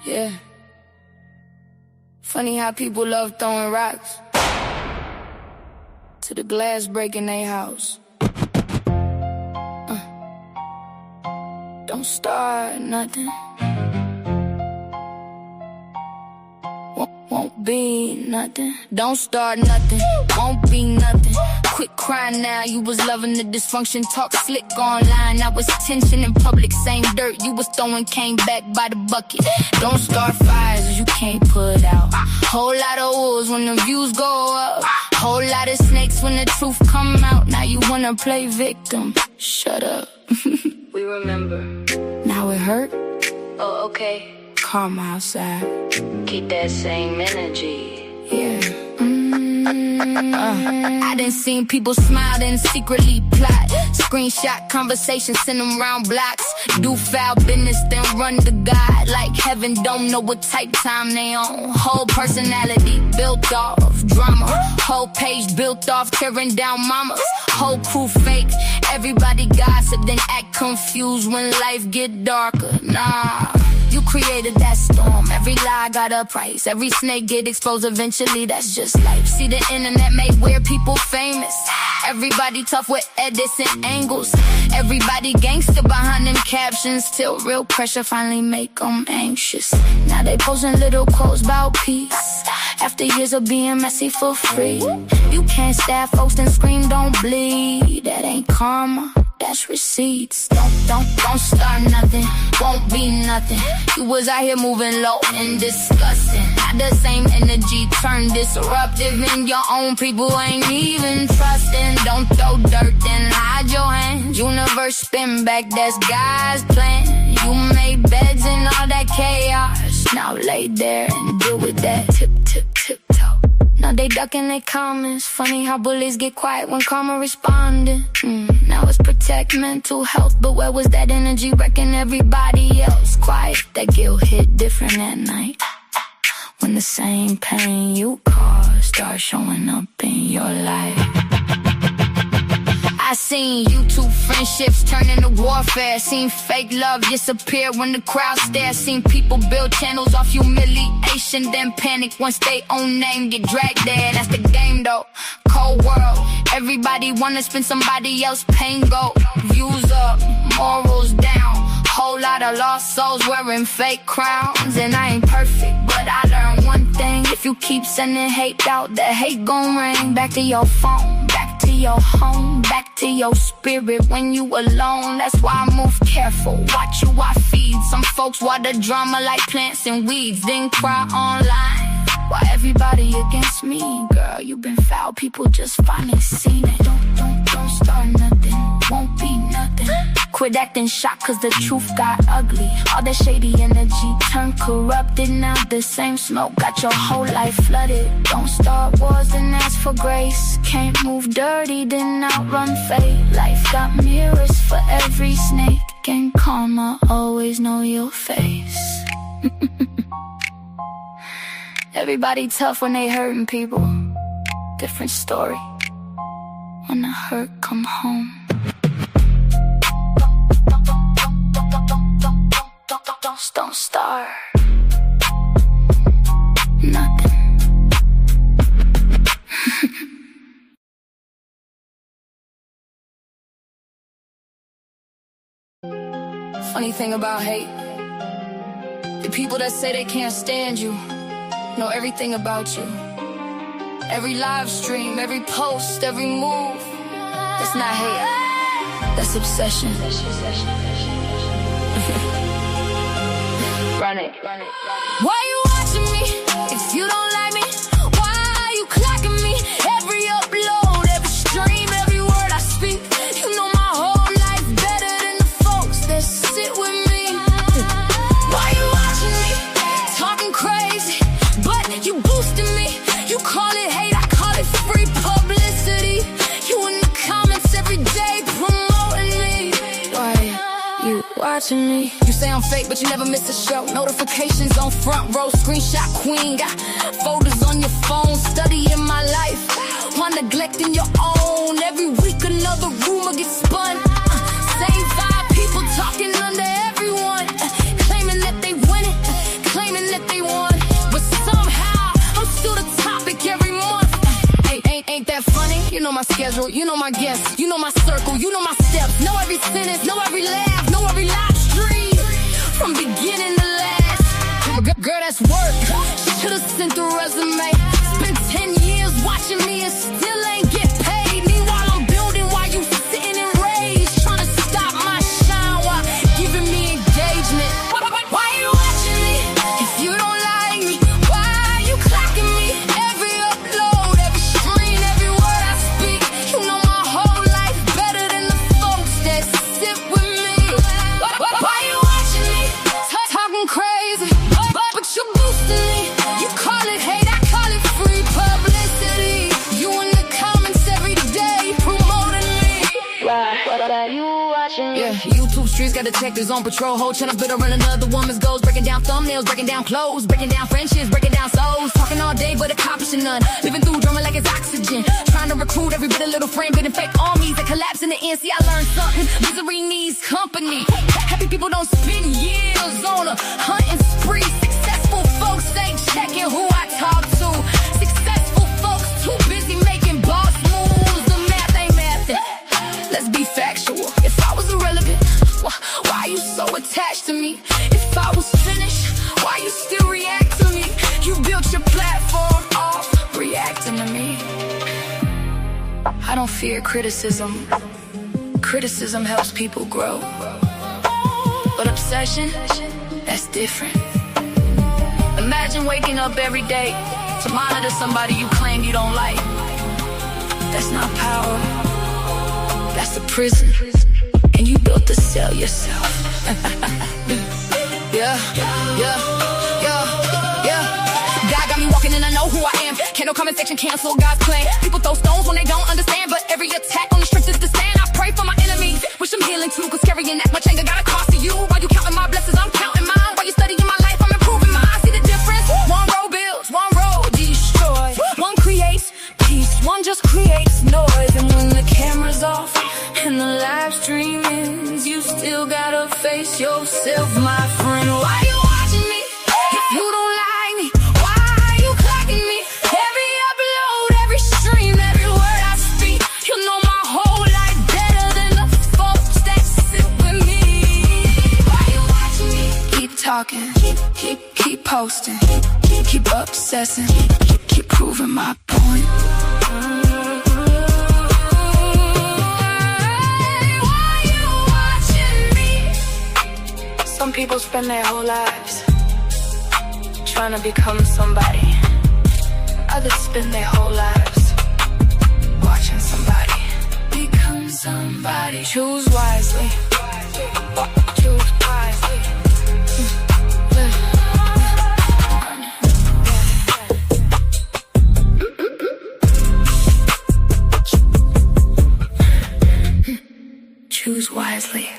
Yeah. Funny how people love throwing rocks to the glass breaking their house. Don't start nothing. Won't be nothing. Don't start nothing. Won't be nothing. Quit crying now. You was loving the dysfunction. Talk slick online. I was tension in public. Same dirt you was throwing came back by the bucket. Don't start fires you can't put out. Whole lot of wolves when the views go up. Whole lot of snakes when the truth come out. Now you wanna play victim. Shut up. We remember. Now it hurt? Oh, okay. Karma outside. Keep that same energy. Yeah. I done seen people smile and secretly plot. Screenshot conversations, send them round blocks. Do foul business, then run to God. Like heaven don't know what type time they on. Whole personality built off drama. Whole page built off tearing down mamas. Whole crew fake. Everybody gossip, then act confused when life get darker. Nah. You created that storm. Every lie got a price. Every snake get exposed eventually. That's just life. See, the internet made weird people famous. Everybody tough with edits and angles. Everybody gangster behind them captions. Till real pressure finally make them anxious. Now they posting little quotes about peace. After years of being messy for free. You can't stab folks and scream don't bleed. That ain't karma. That's receipts. Don't start nothing. Won't be nothing. You was out here moving low and disgusting. Not the same energy turn disruptive. And your own people ain't even trusting. Don't throw dirt and hide your hands. Universe spin back, that's God's plan. You made beds in all that chaos. Now lay there and deal with that. Tiptoe. Now they ducking their comments. Funny how bullies get quiet when karma responding. Now it's protect mental health. But where was that energy wrecking everybody else? Quiet, that guilt hit different at night. When the same pain you caused starts showing up in your life. I seen YouTube friendships turn into warfare. Seen fake love disappear when the crowd stares. Seen people build channels off humiliation, then panic once they own name get dragged there. That's the game though, cold world. Everybody wanna spend somebody else's pain go. Views up, morals down. Whole lot of lost souls wearing fake crowns. And I ain't perfect, but I learned one thing. If you keep sending hate out, the hate gon' ring. Back to your phone, back to your home, back to your spirit when you alone. That's why I move careful, watch who I feed. Some folks water drama like plants and weeds, then cry online. Why everybody against me? Girl, you been foul, people just finally seen it. Don't start nothing, won't be nothing. Quit acting shocked cause the truth got ugly. All that shady energy turned corrupted. Now the same smoke got your whole life flooded. Don't start wars and ask for grace. Can't move dirty, then outrun fate. Life got mirrors for every snake. And karma always know your face. Everybody tough when they hurting people. Different story when the hurt come home. Don't start nothing. Funny thing about hate, the people that say they can't stand you know everything about you. Every live stream, every post, every move. That's not hate, that's obsession. Run it. Why you watching me if you don't like me? Why are you clocking me? Every upload, every stream, every word I speak. You know my whole life better than the folks that sit with me. Why you watching me? Talking crazy, but you boosting me. You call it hate, I call it free publicity. You in the comments every day promoting me. Why you watching me? You say I'm fake, but you never miss a show. Notifications on front row, screenshot queen. Got folders on your phone, studying my life while neglecting your own. Every week another rumor gets spun. Same five people talking under everyone, claiming that they win it, claiming know my schedule, you know my guests, you know my circle, you know my steps. Know every sentence, know every laugh, know every live stream. From beginning to last. Girl, that's work. Should've sent the resume. Spent 10 years watching me and still ain't get paid. Meanwhile, I'm building while you sitting in rage. Trying to stop my shine while giving me engagement. Why you watching me if you don't like me? Why are you clocking me? Every upload, every screen, every word I speak. You know my whole life better than the folks that sit with me. Why you watching me? Talking crazy, but you're boosting me. You call it hate, I call it free publicity. You in the comments every day promoting me. Why you watching me? Yeah, YouTube streets got detectives on patrol. Whole channel built around another woman's goals. Breaking down thumbnails, breaking down clothes, breaking down friendships, breaking down souls. Talking all day but accomplishing none. Living through drama like it's oxygen. Trying to recruit every bit of little frame, building fake armies that collapse in the end. See, I learned something. Misery needs company. Happy people don't spend years on a hunting spree. Successful folks ain't checking who I talk to. Successful folks too busy making boss moves. The math ain't mathing. Let's be factual. If I was irrelevant, why you so attached to me? If I was finished, why you still react to me? You built your platform off reacting to me. I don't fear criticism. Criticism helps people grow. But obsession, that's different. Imagine waking up every day to monitor somebody you claim you don't like. That's not power. That's a prison. And you built the cell yourself. Yeah. God got me walking and I know who I am. Can't no comment section cancel God's plan. People throw stones when they don't understand, but every attack on the strength is the stand. I pray for my enemies, wish them healing too, cause carrying that much anger got a cost to you. While you counting my blessings, I'm counting mine. While you studying my life, I'm improving mine. See the difference? One road builds, one road destroys. One creates peace, one just creates noise. And when the camera's off and the live stream ends, you still gotta face yourself, my friend. Why you watching me if you don't like me? Why are you clocking me? Every upload, every stream, every word I speak. You know my whole life better than the folks that sit with me. Why you watching me? Keep talking, keep posting, keep obsessing, keep proving my point. Some people spend their whole lives trying to become somebody. Others spend their whole lives watching somebody become somebody. Choose wisely. Choose wisely. Choose wisely.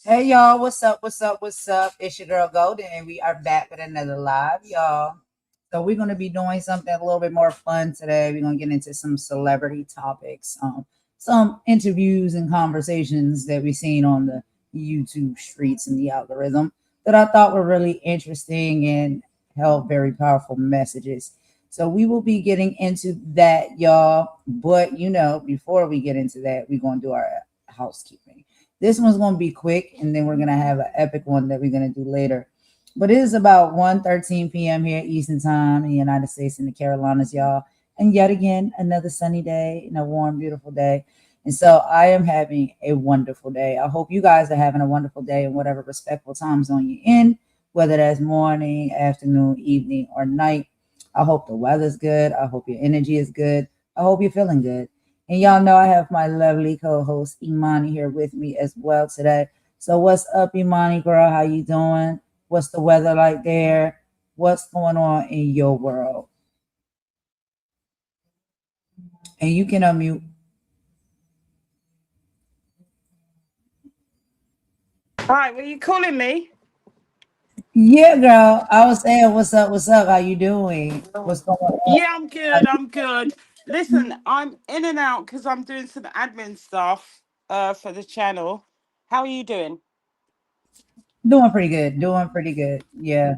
Hey y'all, what's up? It's your girl Golden, and we are back with another live, y'all. So we're going to be doing something a little bit more fun today. We're going to get into some celebrity topics, some interviews and conversations that we've seen on the YouTube streets and the algorithm that I thought were really interesting and held very powerful messages. So we will be getting into that, y'all. But, before we get into that, we're going to do our housekeeping. This one's gonna be quick, and then we're gonna have an epic one that we're gonna do later. But it is about 1:13 p.m. here Eastern Time in the United States and the Carolinas, y'all. And yet again, another sunny day and a warm, beautiful day. And so I am having a wonderful day. I hope you guys are having a wonderful day in whatever respectful time zone you're in, whether that's morning, afternoon, evening, or night. I hope the weather's good. I hope your energy is good. I hope you're feeling good. And y'all know I have my lovely co-host Imani here with me as well today. So what's up, Imani girl? How you doing? What's the weather like there? What's going on in your world? And you can unmute. Hi, were you calling me? Yeah, girl. I was saying, what's up? What's up? How you doing? What's going on? Yeah, I'm good. I'm good. Listen, I'm in and out because I'm doing some admin stuff for the channel. How are you doing? Doing pretty good. Doing pretty good. Yeah.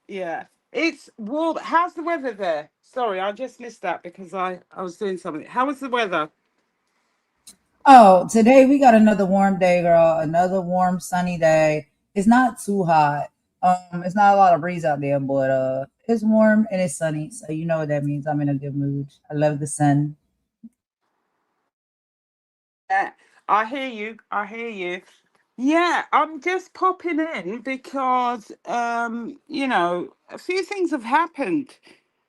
Yeah. It's warm. How's the weather there? Sorry, I just missed that because I was doing something. How was the weather? Oh, today we got another warm day, girl. Another warm, sunny day. It's not too hot. It's not a lot of breeze out there, but it's warm and it's sunny. So you know what that means. I'm in a good mood. I love the sun. Yeah, I hear you. I hear you. Yeah, I'm just popping in because a few things have happened.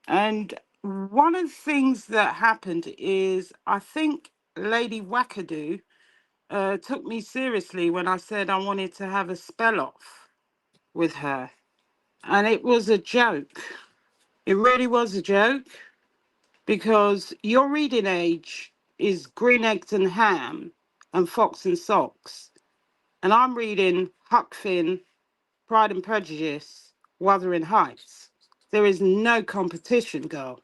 And one of the things that happened is I think Lady Wackadoo took me seriously when I said I wanted to have a spell off with her. And it was a joke. It really was a joke because your reading age is Green Eggs and Ham and Fox and Socks. And I'm reading Huck Finn, Pride and Prejudice, Wuthering Heights. There is no competition, girl.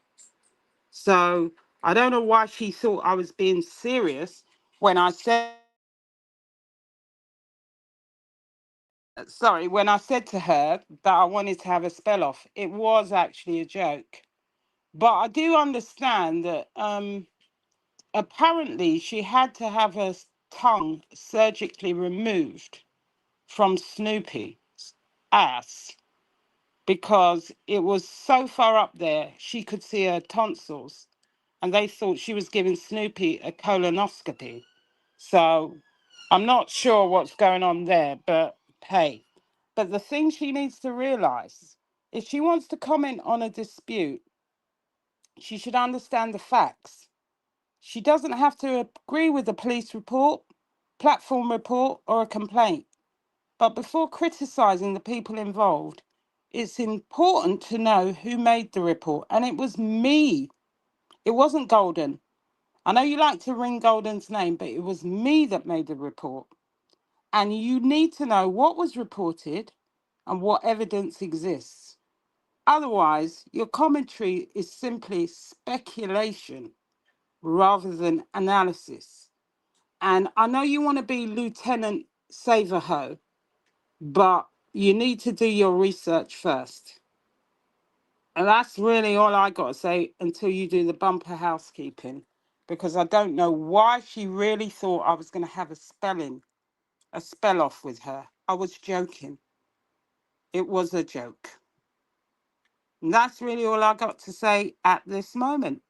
So I don't know why she thought I was being serious when I said, sorry, when I said to her that I wanted to have a spell off. It was actually a joke. But I do understand that apparently she had to have her tongue surgically removed from Snoopy's ass because it was so far up there she could see her tonsils, and they thought she was giving Snoopy a colonoscopy. So I'm not sure what's going on there, but hey. But the thing she needs to realize, if she wants to comment on a dispute, she should understand the facts. She doesn't have to agree with the police report, platform report, or a complaint. But before criticizing the people involved, it's important to know who made the report. And it was me. It wasn't Golden. I know you like to ring Golden's name, but it was me that made the report. And you need to know what was reported and what evidence exists. Otherwise, your commentary is simply speculation rather than analysis. And I know you want to be Lieutenant Saverho, but you need to do your research first. And that's really all I got to say until you do the bumper housekeeping, because I don't know why she really thought I was going to have a spell off with her. I was joking. It was a joke. And that's really all I got to say at this moment.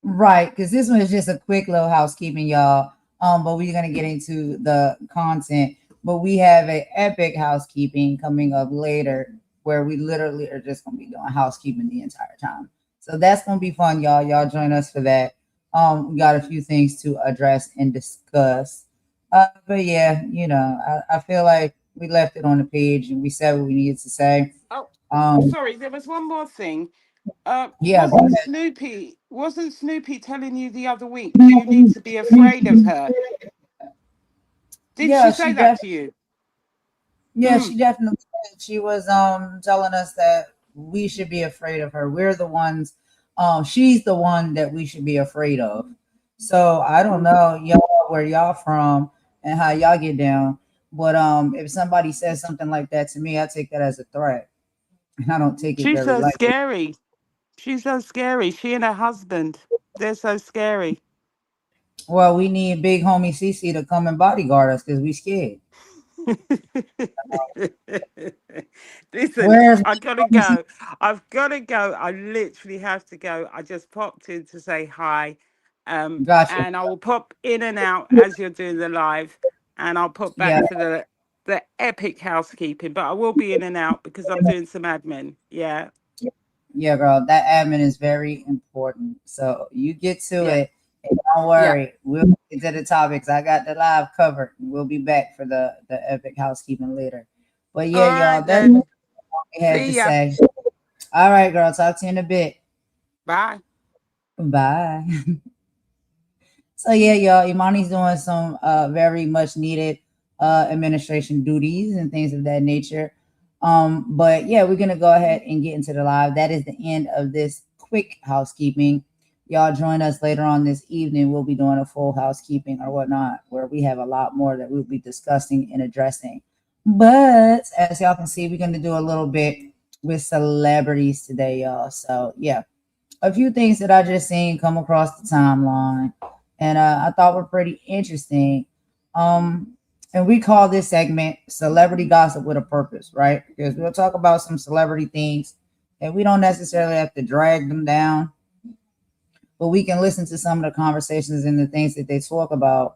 Right, because this one is just a quick little housekeeping, y'all. But we're gonna get into the content. But we have a epic housekeeping coming up later, where we literally are just gonna be doing housekeeping the entire time. So that's gonna be fun, y'all. Y'all join us for that. We got a few things to address and discuss. But yeah, I feel like we left it on the page and we said what we needed to say. Oh, Um, sorry, there was one more thing. yeah, go Wasn't Snoopy telling you the other week you need to be afraid of ahead. her? Did Yeah, she she say that definitely. to you? Yeah, Mm. she definitely said. She was telling us that we should be afraid of her. We're the ones she's the one that we should be afraid of. So I don't know y'all where y'all from and how y'all get down. But if somebody says something like that to me, I take that as a threat. And I don't take it She's very so lightly. scary. She's so scary. She and her husband. They're so scary. Well, we need big homie CC to come and bodyguard us because we scared. Listen, Where's I gotta homie CC? go. I've gotta go. I literally have to go. I just popped in to say hi. Gotcha. And I will pop in and out as you're doing the live, and I'll pop Yeah, back for the epic housekeeping. But I will be in and out because I'm doing some admin. Yeah, yeah, girl. That admin is very important. So you get to yeah, it. And don't yeah. worry. We'll get to the topics. I got the live covered. We'll be back for the epic housekeeping later. But All yeah, y'all, right that's what then. we had to See ya. say. All right, girl. Talk to you in a bit. Bye. Bye. So yeah, y'all, Imani's doing some very much needed administration duties and things of that nature. But yeah, we're gonna go ahead and get into the live. That is the end of this quick housekeeping. Y'all join us later on this evening. We'll be doing a full housekeeping or whatnot, where we have a lot more that we'll be discussing and addressing. But as y'all can see, we're gonna do a little bit with celebrities today, y'all. So yeah, a few things that I just seen come across the timeline, and I thought were pretty interesting. Um, and we call this segment "Celebrity Gossip with a Purpose," right? Because we'll talk about some celebrity things, and we don't necessarily have to drag them down, but we can listen to some of the conversations and the things that they talk about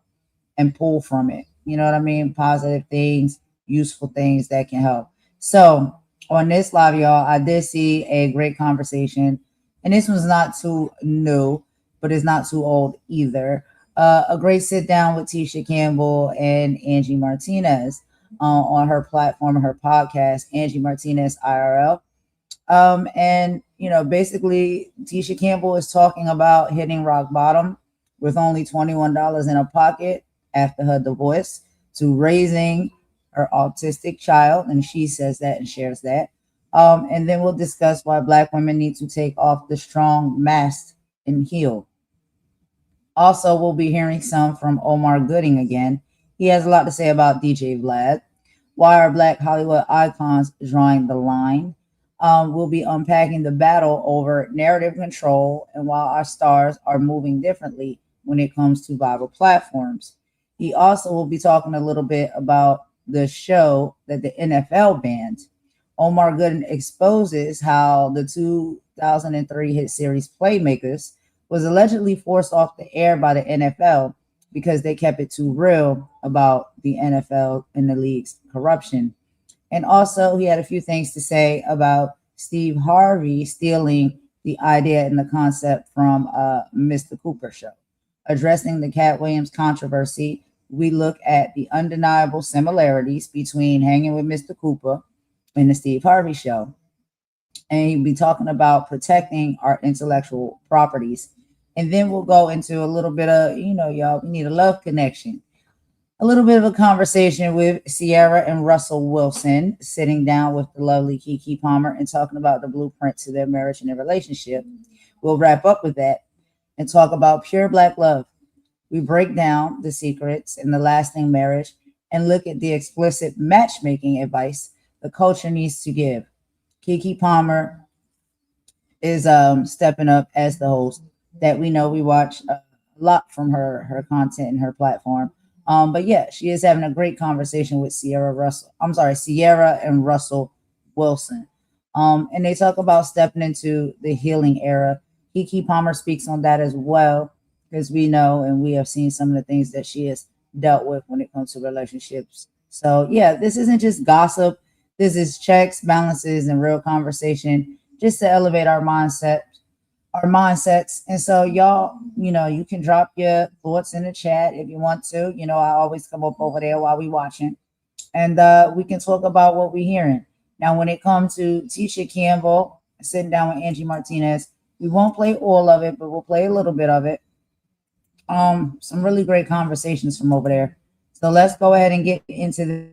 and pull from it. You know what I mean? Positive things, useful things that can help. So on this live, y'all, I did see a great conversation, and this was not too new, but it's not too old either. A great sit down with Tisha Campbell and Angie Martinez on her platform, her podcast, Angie Martinez IRL. And basically, Tisha Campbell is talking about hitting rock bottom with only $21 in her pocket after her divorce to raising her autistic child, and she says that and shares that. And then we'll discuss why Black women need to take off the strong mask and heal. Also, we'll be hearing some from Omar Gooding again. He has a lot to say about DJ Vlad. Why are Black Hollywood icons drawing the line? We'll be unpacking the battle over narrative control and while our stars are moving differently when it comes to viral platforms. He also will be talking a little bit about the show that the NFL banned. Omar Gooden exposes how the 2003 hit series Playmakers was allegedly forced off the air by the NFL because they kept it too real about the NFL and the league's corruption. And also, he had a few things to say about Steve Harvey stealing the idea and the concept from Mr. Cooper show. Addressing the Cat Williams controversy, we look at the undeniable similarities between Hanging with Mr. Cooper and the Steve Harvey show. And he'll be talking about protecting our intellectual properties. And then we'll go into a little bit of, y'all, we need a love connection. A little bit of a conversation with Ciara and Russell Wilson, sitting down with the lovely Keke Palmer and talking about the blueprint to their marriage and their relationship. We'll wrap up with that and talk about pure Black love. We break down the secrets in the lasting marriage and look at the explicit matchmaking advice the culture needs to give. Keke Palmer is stepping up as the host. That we know we watch a lot from her content and her platform. But yeah, she is having a great conversation with Ciara and Russell Wilson. And they talk about stepping into the healing era. Keke Palmer speaks on that as well, because we know and we have seen some of the things that she has dealt with when it comes to relationships. So yeah, this isn't just gossip. This is checks, balances, and real conversation just to elevate our mindsets. And so y'all, you can drop your thoughts in the chat if you want to. I always come up over there while we watching, and we can talk about what we're hearing. Now, when it comes to Tisha Campbell sitting down with Angie Martinez, we won't play all of it, but we'll play a little bit of it. Some really great conversations from over there. So let's go ahead and get into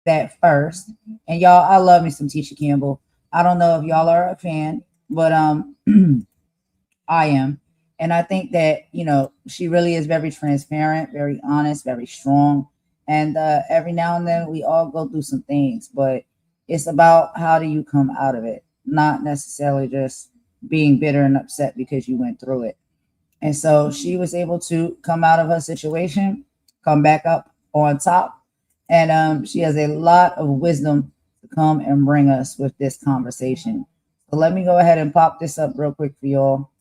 that first. And y'all, I love me some Tisha Campbell. I don't know if y'all are a fan, but I am. And I think that, she really is very transparent, very honest, very strong. And every now and then we all go through some things, but it's about how do you come out of it, not necessarily just being bitter and upset because you went through it. And so she was able to come out of her situation, come back up on top. And she has a lot of wisdom to come and bring us with this conversation. So let me go ahead and pop this up real quick for y'all.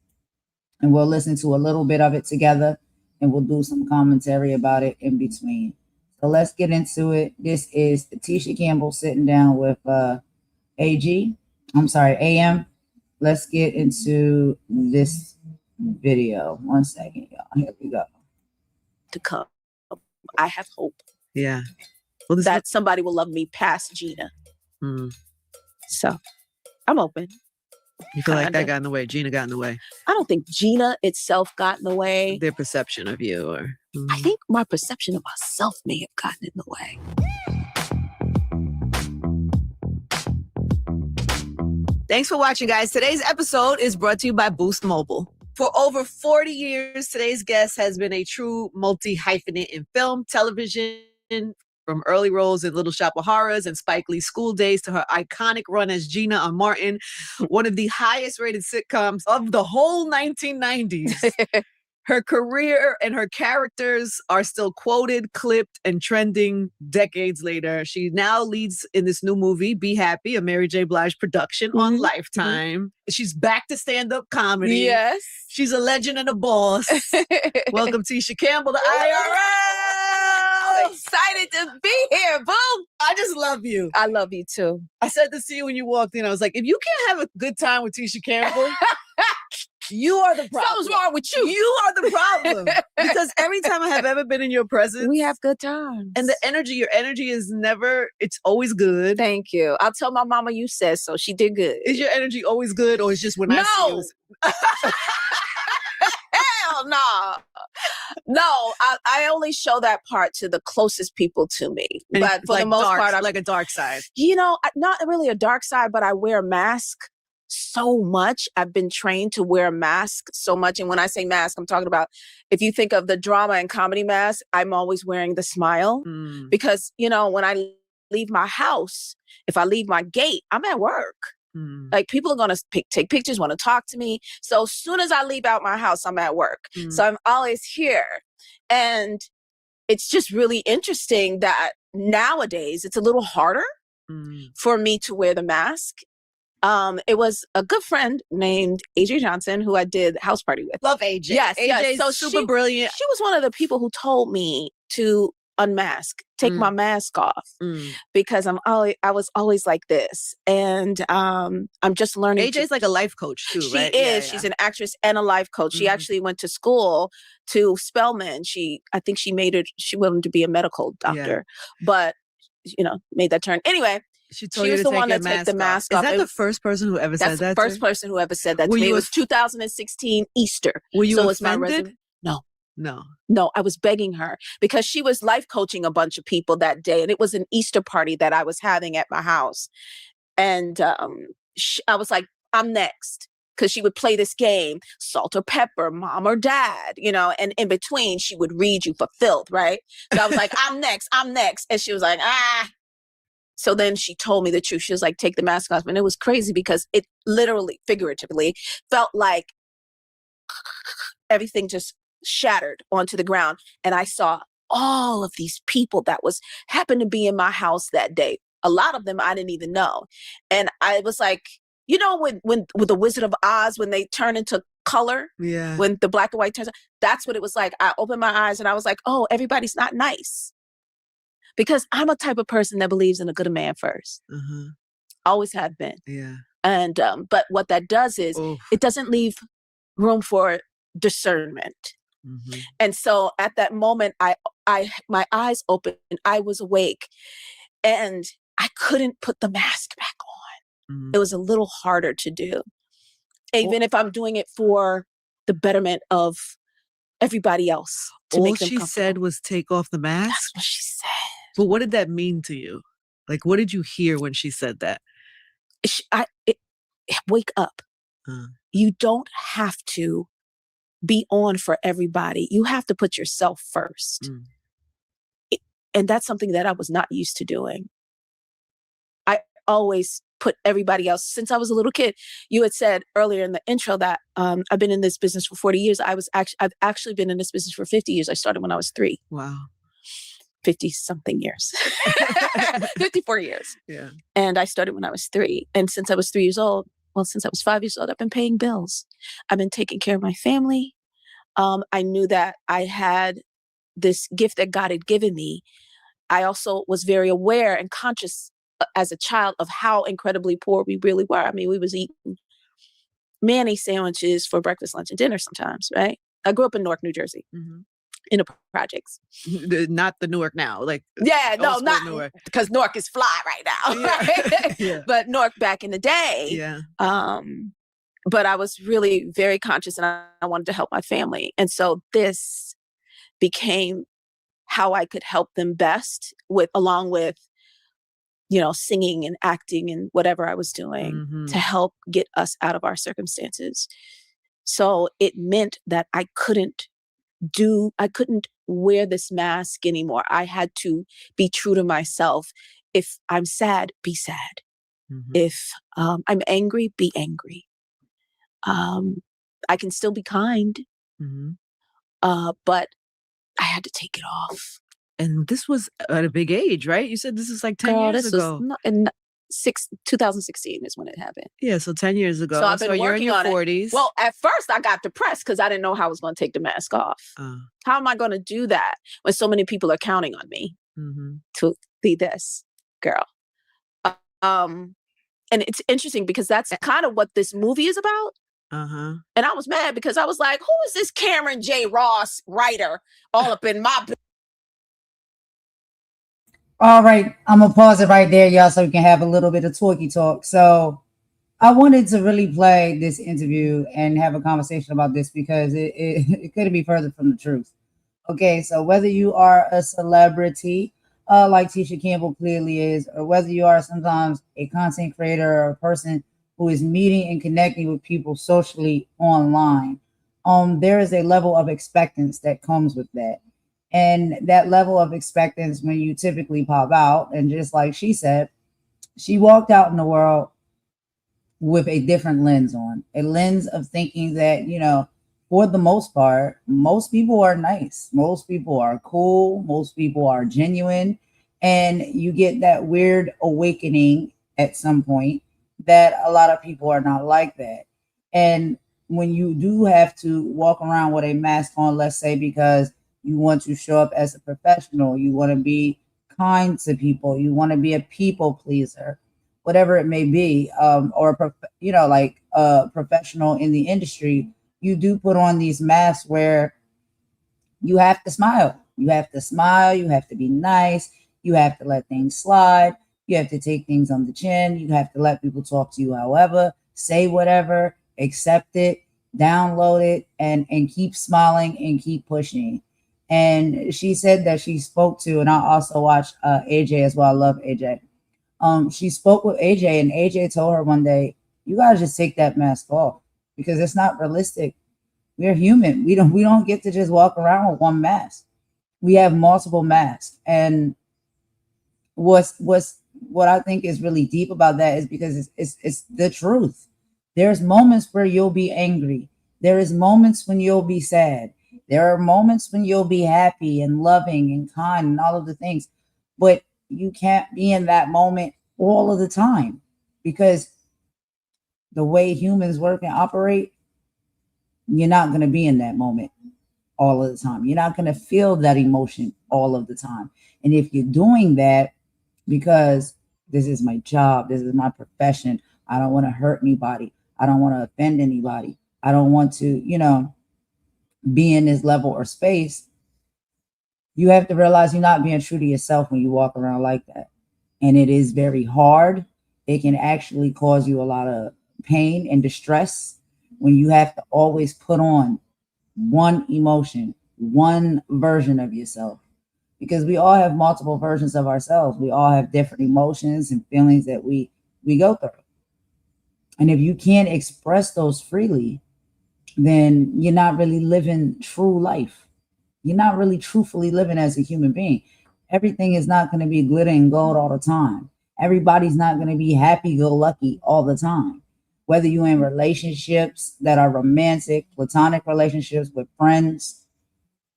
And we'll listen to a little bit of it together. And we'll do some commentary about it in between. So let's get into it. This is Tisha Campbell sitting down with AM. Let's get into this video. 1 second, y'all. Here we go. To come. I have hope. Yeah. Well, that somebody will love me past Gina. So I'm open. You feel like that got in the way? Gina got in the way? I don't think Gina itself got in the way. Their perception of you, or I think my perception of myself may have gotten in the way. Thanks for watching, guys. Today's episode is brought to you by Boost Mobile. For over 40 years, today's guest has been a true multi-hyphenate in film, television, from early roles in Little Shop of Horrors and Spike Lee's School Days to her iconic run as Gina on Martin, one of the highest rated sitcoms of the whole 1990s. Her career and her characters are still quoted, clipped, and trending decades later. She now leads in this new movie, Be Happy, a Mary J. Blige production on Lifetime. She's back to stand-up comedy. Yes. She's a legend and a boss. Welcome, Tisha Campbell, the IRL. I'm excited to be here, boo. I just love you. I love you too. I said this to you when you walked in. I was like, if you can't have a good time with Tisha Campbell, you are the problem. Something's wrong with you. You are the problem. Because every time I have ever been in your presence, we have good times. And the energy, your energy is never, it's always good. Thank you. I'll tell my mama you said so. She did good. Is your energy always good, or is just when I see you? Hell no. No, I only show that part to the closest people to me. And but for like the most part, I'm like a dark side. You know, not really a dark side, but I wear a mask so much. I've been trained to wear a mask so much. And when I say mask, I'm talking about, if you think of the drama and comedy mask, I'm always wearing the smile. Because, you know, when I leave my house, if I leave my gate, I'm at work. Like, people are going to take pictures, want to talk to me. So as soon as I leave out my house, I'm at work. So I'm always here. And it's just really interesting that nowadays it's a little harder for me to wear the mask. It was a good friend named AJ Johnson who I did House Party with. Love AJ. Yes, AJ's So super brilliant. She was one of the people who told me to unmask, take my mask off, because I was always like this. And I'm just learning. AJ's like a life coach too, right? She is. She's an actress and a life coach. She actually went to school to Spelman. I think she wanted to be a medical doctor, but, you know, made that turn. Anyway, she was the one that took the mask off. Is that the first person who ever said that? That's the first person who ever said that to me. It was 2016 Easter. Were you so offended? No, I was begging her because she was life coaching a bunch of people that day. And it was an Easter party that I was having at my house. And I was like, I'm next. Because she would play this game, salt or pepper, mom or dad, you know, and in between she would read you for filth, right? So I was like, I'm next. And she was like, ah. So then she told me the truth. She was like, take the mask off. And it was crazy because it literally, figuratively, felt like everything just shattered onto the ground. And I saw all of these people that happened to be in my house that day. A lot of them I didn't even know. And I was like, you know, when with the Wizard of Oz, when they turn into color, when the black and white turns, that's what it was like. I opened my eyes and I was like, oh, everybody's not nice. Because I'm a type of person that believes in a good man first. Always have been. Yeah. And but what that does is it doesn't leave room for discernment. And so at that moment, my eyes opened, I was awake, and I couldn't put the mask back on. It was a little harder to do, even if I'm doing it for the betterment of everybody else. All she said was take off the mask? That's what she said. But what did that mean to you? Like, what did you hear when she said that? Wake up. You don't have to be on for everybody. You have to put yourself first. And that's something that I was not used to doing. I always put everybody else. Since I was a little kid, you had said earlier in the intro that I've been in this business for 40 years. I've actually been in this business for 50 years. I started when I was 3. Wow. 50 something years. 54 years. Yeah. And I started when I was 3. And since I was 3 years old, since I was 5 years old, I've been paying bills. I've been taking care of my family. I knew that I had this gift that God had given me. I also was very aware and conscious as a child of how incredibly poor we really were. I mean, we was eating mayonnaise sandwiches for breakfast, lunch, and dinner sometimes, right? I grew up in Newark, New Jersey, in the projects. Not the Newark now, like not Newark, because Newark is fly right now, right? Yeah. But Newark back in the day, yeah. But I was really very conscious, and I wanted to help my family, and so this became how I could help them best, along with singing and acting and whatever I was doing to help get us out of our circumstances. So it meant that I couldn't wear this mask anymore. I had to be true to myself. If I'm sad, be sad. If I'm angry, be angry. I can still be kind, but I had to take it off. And this was at a big age, right? You said this is like 10 years ago. In 2016 is when it happened. Yeah, so 10 years ago. So I've been you're in working your on 40s. it. Well, at first I got depressed because I didn't know how I was going to take the mask off. How am I going to do that when so many people are counting on me to be this girl? And it's interesting because that's kind of what this movie is about. And I was mad because I was like, who is this Cameron J. Ross writer all up in my... All right, I'm gonna pause it right there, y'all, so we can have a little bit of talkie talk. So I wanted to really play this interview and have a conversation about this because it couldn't be further from the truth. Okay, so whether you are a celebrity, like Tisha Campbell clearly is, or whether you are sometimes a content creator or a person who is meeting and connecting with people socially online, there is a level of expectance that comes with that. And that level of expectance when you typically pop out, and just like she said, she walked out in the world with a different lens on, a lens of thinking that, for the most part, most people are nice. Most people are cool. Most people are genuine. And you get that weird awakening at some point that a lot of people are not like that. And when you do have to walk around with a mask on, let's say, because you want to show up as a professional, you want to be kind to people, you want to be a people pleaser, whatever it may be, or like a professional in the industry, you do put on these masks where you have to smile. You have to smile. You have to be nice. You have to let things slide. You have to take things on the chin. You have to let people talk to you however, say whatever, accept it, download it, and keep smiling and keep pushing. And she said that she spoke to, and I also watched AJ as well. I love AJ. She spoke with AJ, and AJ told her one day, you gotta just take that mask off because it's not realistic. We're human. We don't get to just walk around with one mask. We have multiple masks. And what I think is really deep about that is because it's the truth. There's moments where you'll be angry. There is moments when you'll be sad. There are moments when you'll be happy and loving and kind and all of the things, but you can't be in that moment all of the time because the way humans work and operate, you're not going to be in that moment all of the time. You're not going to feel that emotion all of the time. And if you're doing that because this is my job, this is my profession, I don't want to hurt anybody, I don't want to offend anybody, I don't want to, be in this level or space, you have to realize you're not being true to yourself when you walk around like that. And it is very hard. It can actually cause you a lot of pain and distress when you have to always put on one emotion, one version of yourself, because we all have multiple versions of ourselves. We all have different emotions and feelings that we go through. And if you can't express those freely, then you're not really living true life. You're not really truthfully living as a human being. Everything is not going to be glitter and gold all the time. Everybody's not going to be happy-go-lucky all the time. Whether you're in relationships that are romantic, platonic relationships with friends,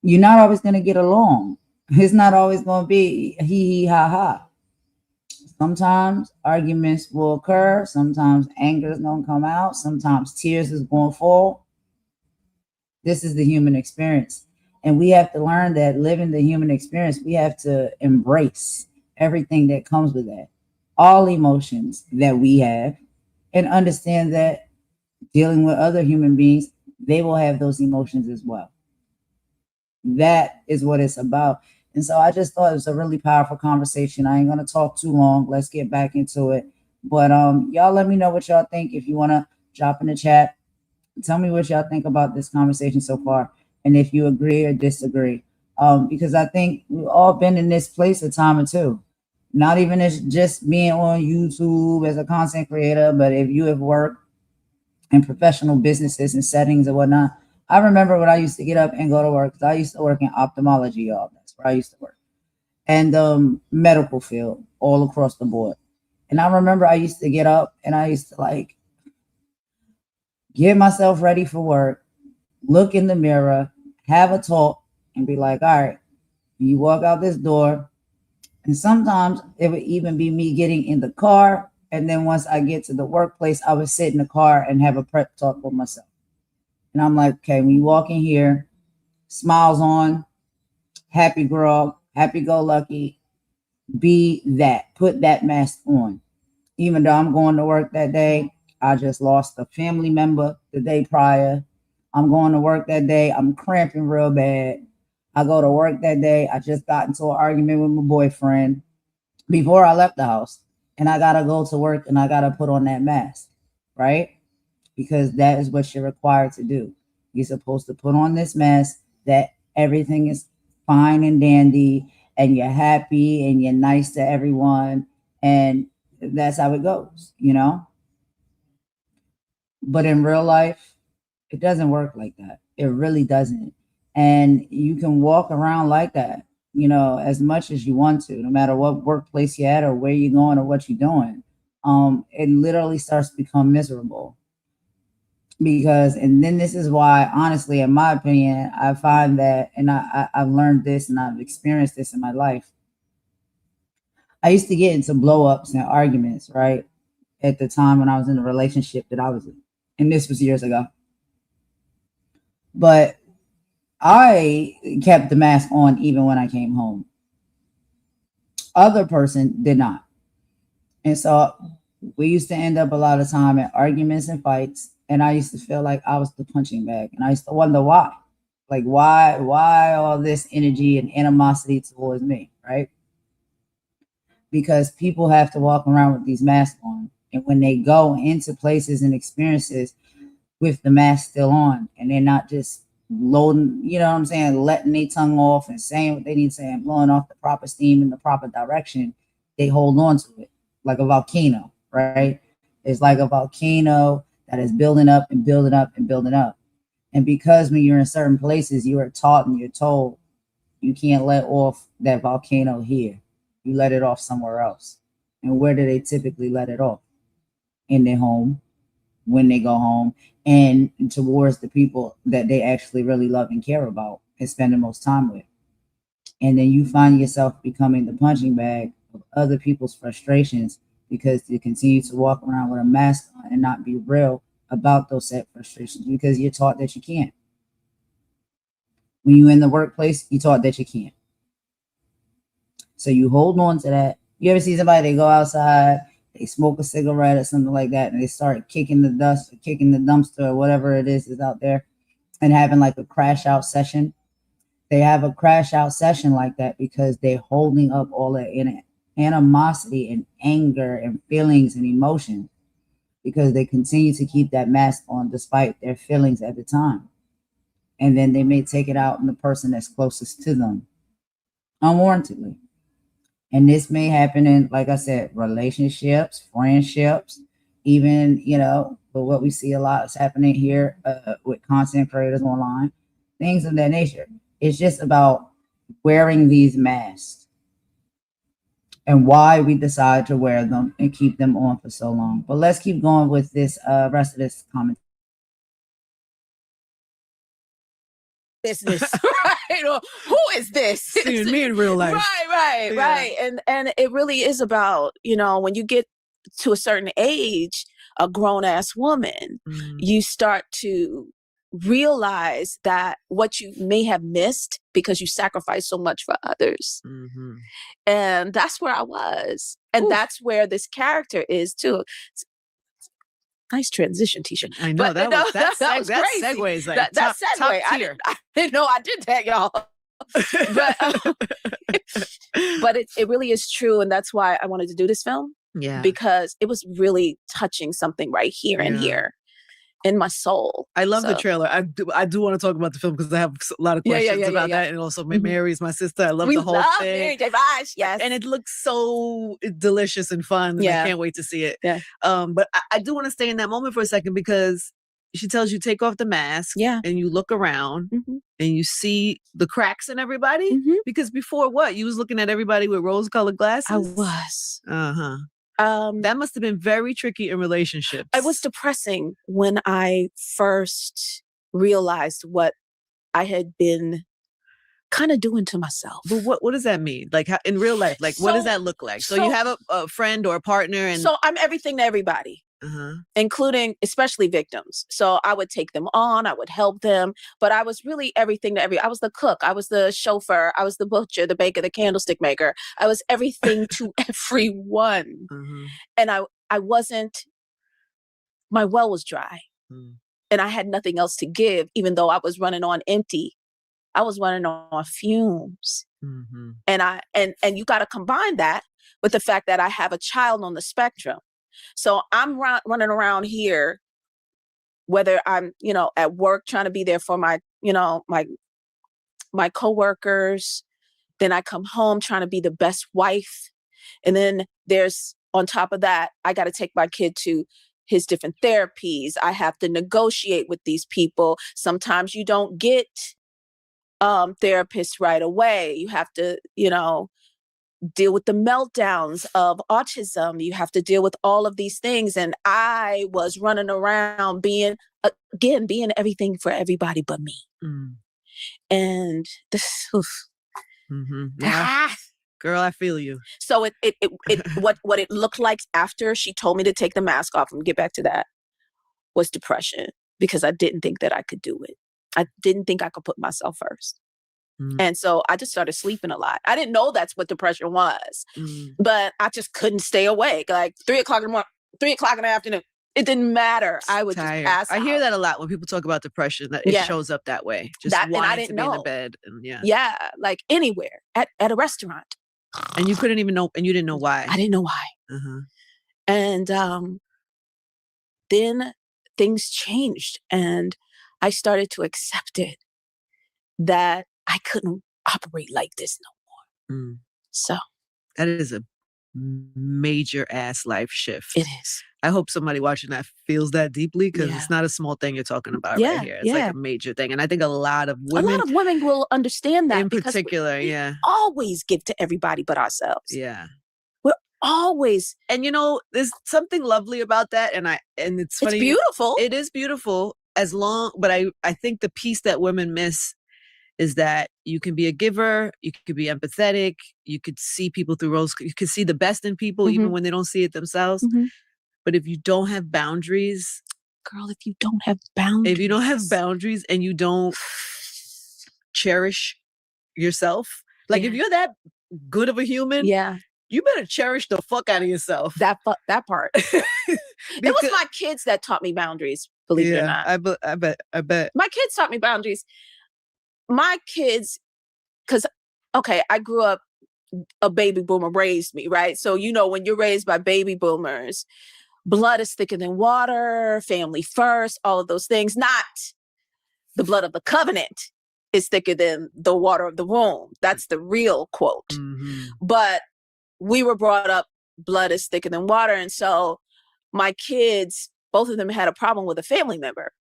you're not always going to get along. It's not always going to be hee hee ha ha. Sometimes arguments will occur. Sometimes anger is going to come out. Sometimes tears is going to fall. This is the human experience. And we have to learn that living the human experience, we have to embrace everything that comes with that. All emotions that we have, and understand that dealing with other human beings, they will have those emotions as well. That is what it's about. And so I just thought it was a really powerful conversation. I ain't going to talk too long. Let's get back into it. But y'all let me know what y'all think. If you want to drop in the chat, tell me what y'all think about this conversation so far. And if you agree or disagree. Because I think we've all been in this place a time or two. Not even as just being on YouTube as a content creator, but if you have worked in professional businesses and settings or whatnot. I remember when I used to get up and go to work, because I used to work in ophthalmology, y'all. That's where I used to work. And medical field all across the board. And I remember I used to get up and I used to like get myself ready for work, look in the mirror, have a talk, and be like, all right, you walk out this door. And sometimes it would even be me getting in the car. And then once I get to the workplace, I would sit in the car and have a prep talk with myself. And I'm like, okay, when you walk in here, smiles on, happy girl, happy go lucky, be that, put that mask on. Even though I'm going to work that day, I just lost a family member the day prior. I'm going to work that day, I'm cramping real bad. I go to work that day, I just got into an argument with my boyfriend before I left the house. And I got to go to work and I got to put on that mask, right? Because that is what you're required to do. You're supposed to put on this mask that everything is fine and dandy and you're happy and you're nice to everyone. And that's how it goes, you know? But in real life, it doesn't work like that. It really doesn't. And you can walk around like that, you know, as much as you want to, no matter what workplace you're at or where you're going or what you're doing. It literally starts to become miserable. Because, and then this is why, honestly, in my opinion, I find that, and I've learned this and I've experienced this in my life. I used to get into blow-ups and arguments, right? At the time when I was in a relationship that I was in. And this was years ago. But I kept the mask on even when I came home. Other person did not. And so we used to end up a lot of time in arguments and fights. And I used to feel like I was the punching bag. And I used to wonder why. Like, why all this energy and animosity towards me, right? Because people have to walk around with these masks on. And when they go into places and experiences with the mask still on, and they're not just loading, you know what I'm saying, letting their tongue off and saying what they need to say and blowing off the proper steam in the proper direction, they hold on to it like a volcano, right? It's like a volcano that is building up and building up and building up. And because when you're in certain places, you are taught and you're told you can't let off that volcano here. You let it off somewhere else. And where do they typically let it off? In their home, when they go home, and towards the people that they actually really love and care about and spend the most time with. And then you find yourself becoming the punching bag of other people's frustrations because you continue to walk around with a mask on and not be real about those set frustrations because you're taught that you can't. When you're in the workplace, you're taught that you can't. So you hold on to that. You ever see somebody, they go outside, they smoke a cigarette or something like that, and they start kicking the dust or kicking the dumpster or whatever it is out there and having like a crash out session. They have a crash out session like that because they're holding up all that animosity and anger and feelings and emotion because they continue to keep that mask on despite their feelings at the time. And then they may take it out on the person that's closest to them unwarrantedly. And this may happen in, like I said, relationships, friendships, even, you know, but what we see a lot is happening here with content creators online, things of that nature. It's just about wearing these masks. and why we decide to wear them and keep them on for so long. But let's keep going with this rest of this comment. Business, right? Or who is this? Seeing me in real life. Right. And it really is about, when you get to a certain age, a grown-ass woman, you start to realize that what you may have missed because you sacrificed so much for others. And that's where I was. And that's where this character is too. Nice transition, Tisha. I know, that was crazy. segues like that segue. top I tier. didn't know I did that, y'all. But it really is true, and that's why I wanted to do this film. Yeah, because it was really touching something right here and here in my soul. I love the trailer. I do want to talk about the film because I have a lot of questions about that, and also Mary's my sister. I love the whole thing. Mary J. Blige, yes, and it looks so delicious and fun. Yeah, I can't wait to see it. Yeah, but I do want to stay in that moment for a second because she tells you take off the mask. Yeah, and you look around and you see the cracks in everybody. Because before you was looking at everybody with rose-colored glasses. I was. That must have been very tricky in relationships. It was depressing when I first realized what I had been kind of doing to myself. But what does that mean? Like how, in real life, like what does that look like? So you have a friend or a partner, and so I'm everything to everybody. Including especially victims. So I would take them on, I would help them, but I was really everything to I was the cook, I was the chauffeur, I was the butcher, the baker, the candlestick maker. I was everything to everyone. And I wasn't, my well was dry. And I had nothing else to give, even though I was running on empty. I was running on fumes. And you got to combine that with the fact that I have a child on the spectrum. So I'm running around here, whether I'm, at work trying to be there for my, my coworkers. Then I come home trying to be the best wife. And then there's, on top of that, I got to take my kid to his different therapies. I have to negotiate with these people. Sometimes you don't get therapists right away. You have to, deal with the meltdowns of autism. You have to deal with all of these things. And I was running around being everything for everybody but me. And this, girl, I feel you. So what it looked like after she told me to take the mask off and get back to that was depression, because I didn't think that I could do it. I didn't think I could put myself first. And so I just started sleeping a lot. I didn't know that's what depression was, but I just couldn't stay awake. Like 3 o'clock in the morning, 3 o'clock in the afternoon. It didn't matter. I would just pass out. I hear that a lot when people talk about depression, that it shows up that way. Just wanting to be in the bed. And yeah, like anywhere, at a restaurant. And you couldn't even know, and you didn't know why. I didn't know why. And then things changed, and I started to accept it, that I couldn't operate like this no more. So that is a major ass life shift. It is. I hope somebody watching that feels that deeply, because it's not a small thing you're talking about right here. It's like a major thing. And I think a lot of women will understand that. In particular, we always give to everybody but ourselves. Yeah. We're always. And there's something lovely about that. And it's funny. It's beautiful. It is beautiful but I think the piece that women miss is that you can be a giver, you could be empathetic, you could see people through rose, you could see the best in people even when they don't see it themselves. But if you don't have boundaries, girl, if you don't have boundaries and you don't cherish yourself, like if you're that good of a human, you better cherish the fuck out of yourself. That part. It was my kids that taught me boundaries, believe it or not. I bet. My kids taught me boundaries. My kids, because, I grew up, a baby boomer raised me, right? So, when you're raised by baby boomers, blood is thicker than water, family first, all of those things. Not the blood of the covenant is thicker than the water of the womb. That's the real quote. But we were brought up, blood is thicker than water. And so my kids, both of them had a problem with a family member.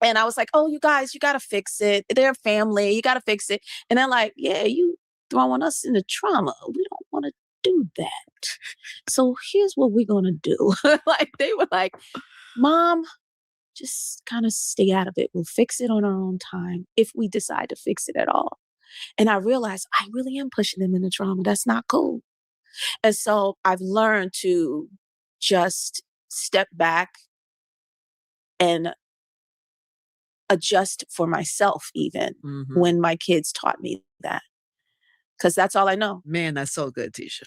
And I was like, oh, you guys, you got to fix it. They're family. You got to fix it. And they're like, yeah, you throwing us into trauma. We don't want to do that. So here's what we're going to do. Like, they were like, Mom, just kind of stay out of it. We'll fix it on our own time if we decide to fix it at all. And I realized I really am pushing them into drama. That's not cool. And so I've learned to just step back and adjust for myself, even when my kids taught me that. Because that's all I know. Man, that's so good, Tisha.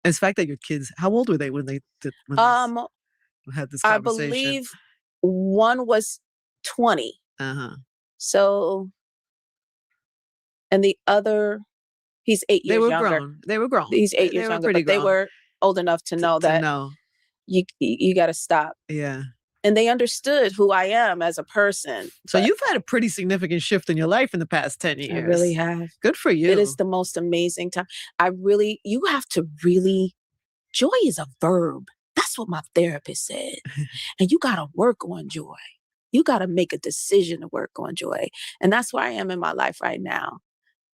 And the fact that your kids, how old were they when they had this conversation? I believe one was 20. So, and the other, he's 8 years younger. They were grown. He's 8 years younger, but they were old enough to know that you got to stop. Yeah. And they understood who I am as a person. So you've had a pretty significant shift in your life in the past 10 years. I really have. Good for you. It is the most amazing time. You have to really, joy is a verb. That's what my therapist said. And you got to work on joy. You got to make a decision to work on joy. And that's where I am in my life right now.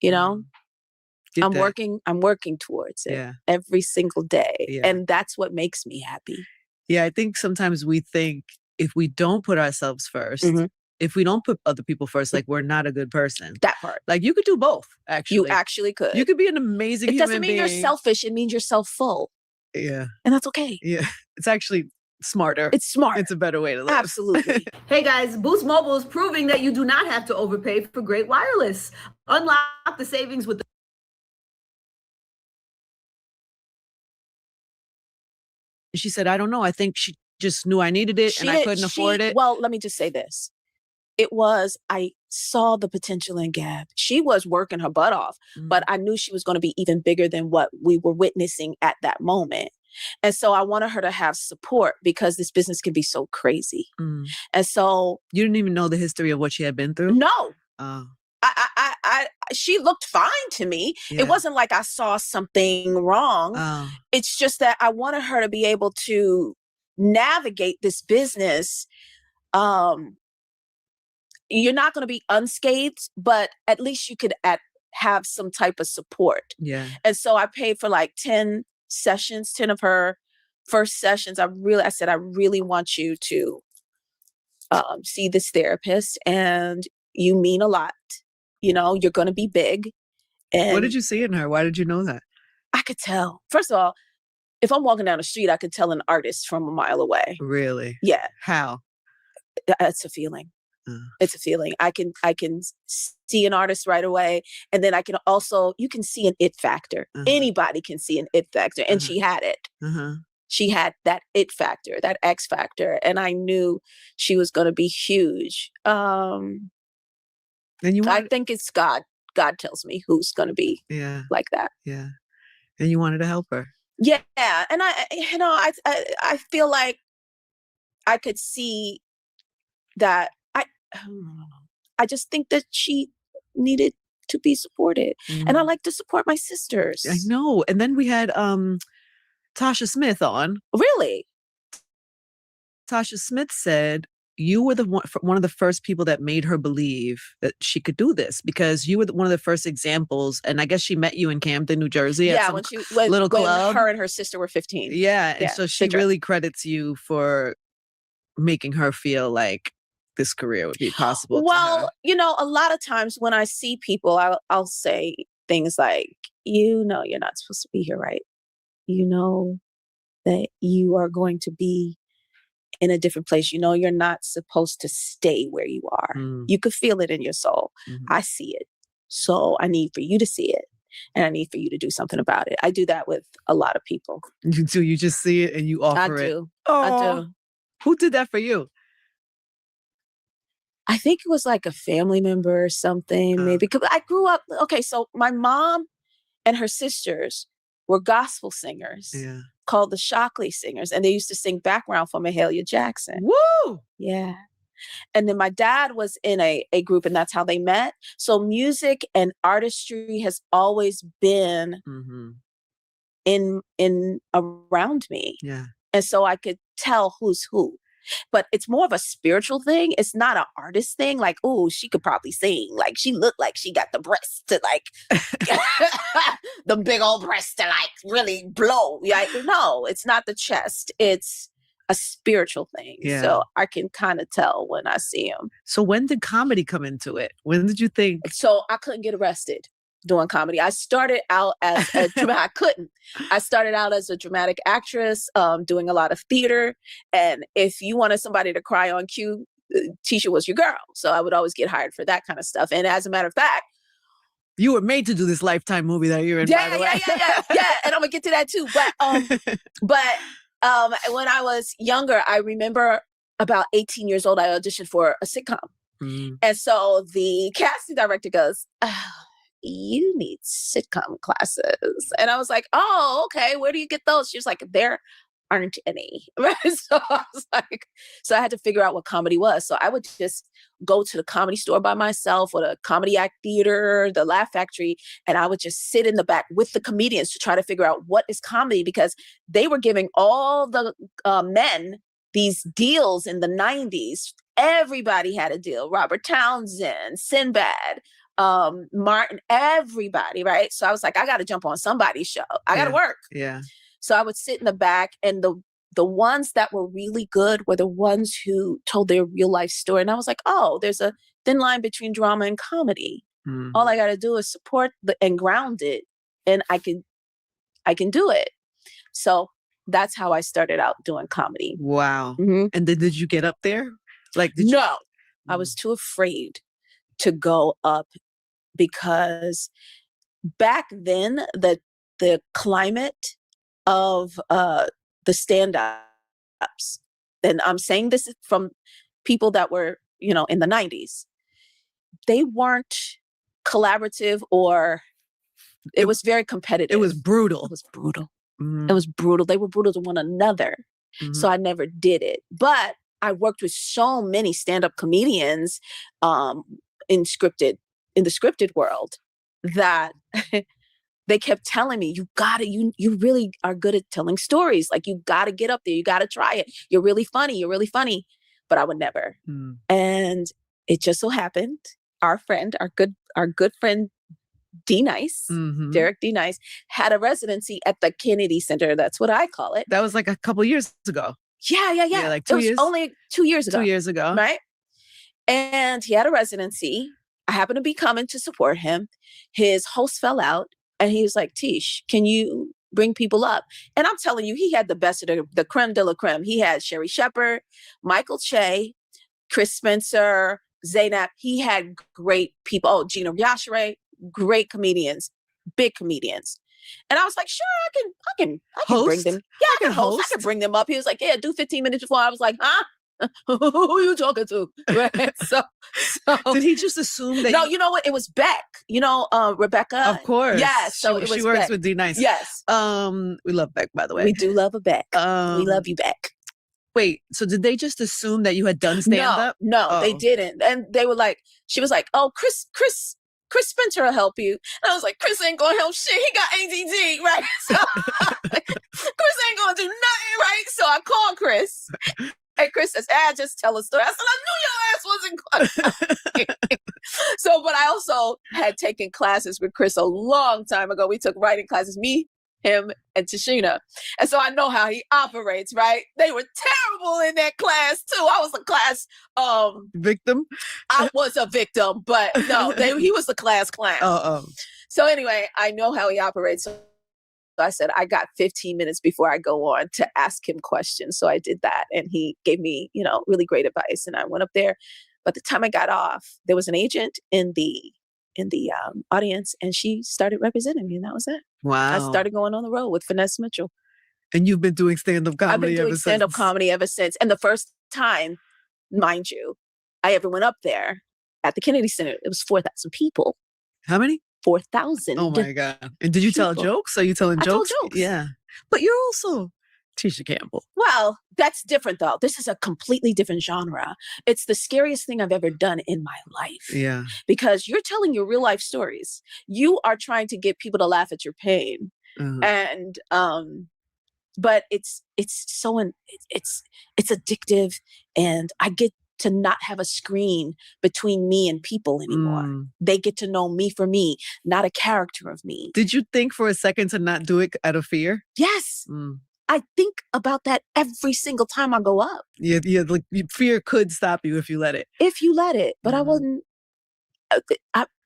You know, I'm working towards it every single day. Yeah. And that's what makes me happy. Yeah, I think sometimes we think if we don't put ourselves first, if we don't put other people first, like we're not a good person. That part. Like you could do both, actually. You actually could. You could be an amazing human being. It doesn't mean you're selfish. It means you're self-full. Yeah. And that's okay. Yeah. It's actually smarter. It's smart. It's a better way to live. Absolutely. Hey guys, Boost Mobile is proving that you do not have to overpay for great wireless. Unlock the savings with She said, I don't know. I think she just knew I needed it and I couldn't afford it. Well, let me just say this. I saw the potential in Gab. She was working her butt off, but I knew she was going to be even bigger than what we were witnessing at that moment. And so I wanted her to have support because this business can be so crazy. And so. You didn't even know the history of what she had been through? No. She looked fine to me. Yeah. It wasn't like I saw something wrong. It's just that I wanted her to be able to navigate this business. You're not going to be unscathed, but at least you could have some type of support. Yeah. And so I paid for like 10 sessions, 10 of her first sessions. I said, I really want you to see this therapist, and you mean a lot. You know, you're going to be big. And what did you see in her? Why did you know that? I could tell. First of all, if I'm walking down the street, I could tell an artist from a mile away. Really? Yeah. How? It's a feeling. It's a feeling. I can see an artist right away. And then you can see an it factor. Anybody can see an it factor. And she had it. She had that it factor, that X factor. And I knew she was going to be huge. I think it's God. God tells me who's going to be like that. Yeah. And you wanted to help her. Yeah. And I feel like I could see that I just think that she needed to be supported. And I like to support my sisters. I know. And then we had Tasha Smith on. Really? Tasha Smith said, you were one of the first people that made her believe that she could do this because you were one of the first examples. And I guess she met you in Camden, New Jersey. Yeah, at some little club. Her and her sister were 15. Yeah. And so she really credits you for making her feel like this career would be possible. Well, a lot of times when I see people, I'll say things like, you're not supposed to be here, right? You know that you are going to be in a different place. You're not supposed to stay where you are. You could feel it in your soul. I see it. So I need for you to see it. And I need for you to do something about it. I do that with a lot of people. You do? You just see it and you offer it? I do. I do. Who did that for you? I think it was like a family member or something, maybe. Because I grew up, so my mom and her sisters were gospel singers called the Shockley Singers. And they used to sing background for Mahalia Jackson. Woo! Yeah. And then my dad was in a group, and that's how they met. So music and artistry has always been in around me. Yeah. And so I could tell who's who. but it's more of a spiritual thing. It's not an artist thing. Like, oh, she could probably sing. Like, she looked like she got the breasts to like, the big old breasts to like really blow. Like, no, it's not the chest. It's a spiritual thing. Yeah. So I can kind of tell when I see him. So when did comedy come into it? When did you think? So I couldn't get arrested doing comedy. I started out as a I couldn't. I started out as a dramatic actress, doing a lot of theater. And if you wanted somebody to cry on cue, Tisha was your girl. So I would always get hired for that kind of stuff. And as a matter of fact, You were made to do this Lifetime movie that you're in, by the way. Yeah. And I'm gonna get to that too. But when I was younger, I remember about 18 years old, I auditioned for a sitcom. Mm. And so the casting director goes, oh, you need sitcom classes. And I was like, oh, okay, where do you get those? She was like, there aren't any. Right? So I was like, so I had to figure out what comedy was. So I would just go to the Comedy Store by myself or the Comedy Act Theater, the Laugh Factory, and I would just sit in the back with the comedians to try to figure out what is comedy, because they were giving all the men these deals in the 90s. Everybody had a deal. Robert Townsend, Sinbad, Martin, everybody, right? So I was like, I got to jump on somebody's show. I got to work. Yeah. So I would sit in the back, and the ones that were really good were the ones who told their real life story. And I was like, oh, there's a thin line between drama and comedy. Mm. All I got to do is support and ground it, and I can do it. So that's how I started out doing comedy. Wow. Mm-hmm. And then did you get up there? Like, No, I was too afraid to go up, because back then the climate of the stand-ups, and I'm saying this from people that were, in the 90s, they weren't collaborative, or it was very competitive. It was brutal. It was brutal. Mm-hmm. It was brutal. They were brutal to one another. Mm-hmm. So I never did it. But I worked with so many stand-up comedians in the scripted world that they kept telling me, you really are good at telling stories. Like, you got to get up there. You got to try it. You're really funny. You're really funny. But I would never. Mm. And it just so happened, our good friend, D Nice, mm-hmm. Derek D Nice, had a residency at the Kennedy Center. That's what I call it. That was like a couple years ago. Yeah. Like 2 years. Only 2 years ago. 2 years ago. Right. And he had a residency. I happened to be coming to support him. His host fell out, and he was like, Tish, can you bring people up? And I'm telling you, he had the best of the creme de la creme. He had Sherry Shepherd, Michael Che, Chris Spencer, Zaynab. He had great people. Oh, Gina Yashere, great comedians, big comedians. And I was like, sure, I can bring them. Yeah, I can host. I can bring them up. He was like, yeah, do 15 minutes before. I was like, huh? Who are you talking to? Right? So did he just assume that? No, you know what? It was Beck. Rebecca. Of course. Yes. So she works Beck with D Nice. Yes. We love Beck, by the way. We do love a Beck. We love you, Beck. Wait, so did they just assume that you had done stand-up? No, they didn't. And they were like, she was like, oh, Chris Spencer will help you. And I was like, Chris ain't gonna help shit. He got ADD, right? So Chris ain't gonna do nothing, right? So I called Chris. And Chris says, just tell a story. I said, I knew your ass wasn't going. So, but I also had taken classes with Chris a long time ago. We took writing classes, me, him, and Tashina. And so I know how he operates, right? They were terrible in that class too. I was a class victim. I was a victim, but no, he was the class clown. Oh. So anyway, I know how he operates. So I said, I got 15 minutes before I go on to ask him questions. So I did that, and he gave me, really great advice. And I went up there. But the time I got off, there was an agent in the audience, and she started representing me, and that was it. Wow. I started going on the road with Finesse Mitchell. And you've been doing stand-up comedy I've been doing stand-up comedy ever since. And the first time, mind you, I ever went up there at the Kennedy Center, it was 4,000 people. How many? 4,000. Oh my God. And did you tell jokes? Are you telling jokes? I told jokes. Yeah. But you're also Tisha Campbell. Well, that's different though. This is a completely different genre. It's the scariest thing I've ever done in my life. Yeah. Because you're telling your real life stories. You are trying to get people to laugh at your pain. Uh-huh. And but it's addictive, and I get to not have a screen between me and people anymore. They get to know me for me, not a character of me. Did you think for a second to not do it out of fear? Yes. I think about that every single time I go up. Yeah, like fear could stop you if you let it. If you let it, but I wouldn't.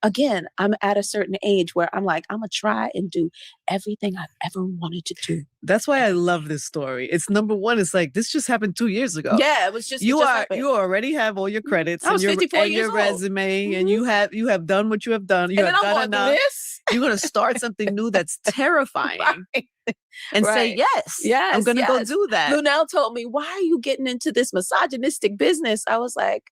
Again, I'm at a certain age where I'm like, I'm going to try and do everything I've ever wanted to do. That's why I love this story. It's number one. It's like, this just happened 2 years ago. Yeah, it was just, you already have all your credits I was 54 years your old. resume, and you have done what you have done. You and have then done I'm enough. Do this? You're going to start something new that's terrifying. Right. And say, yes, I'm going to go do that. Lunel told me, why are you getting into this misogynistic business? I was like,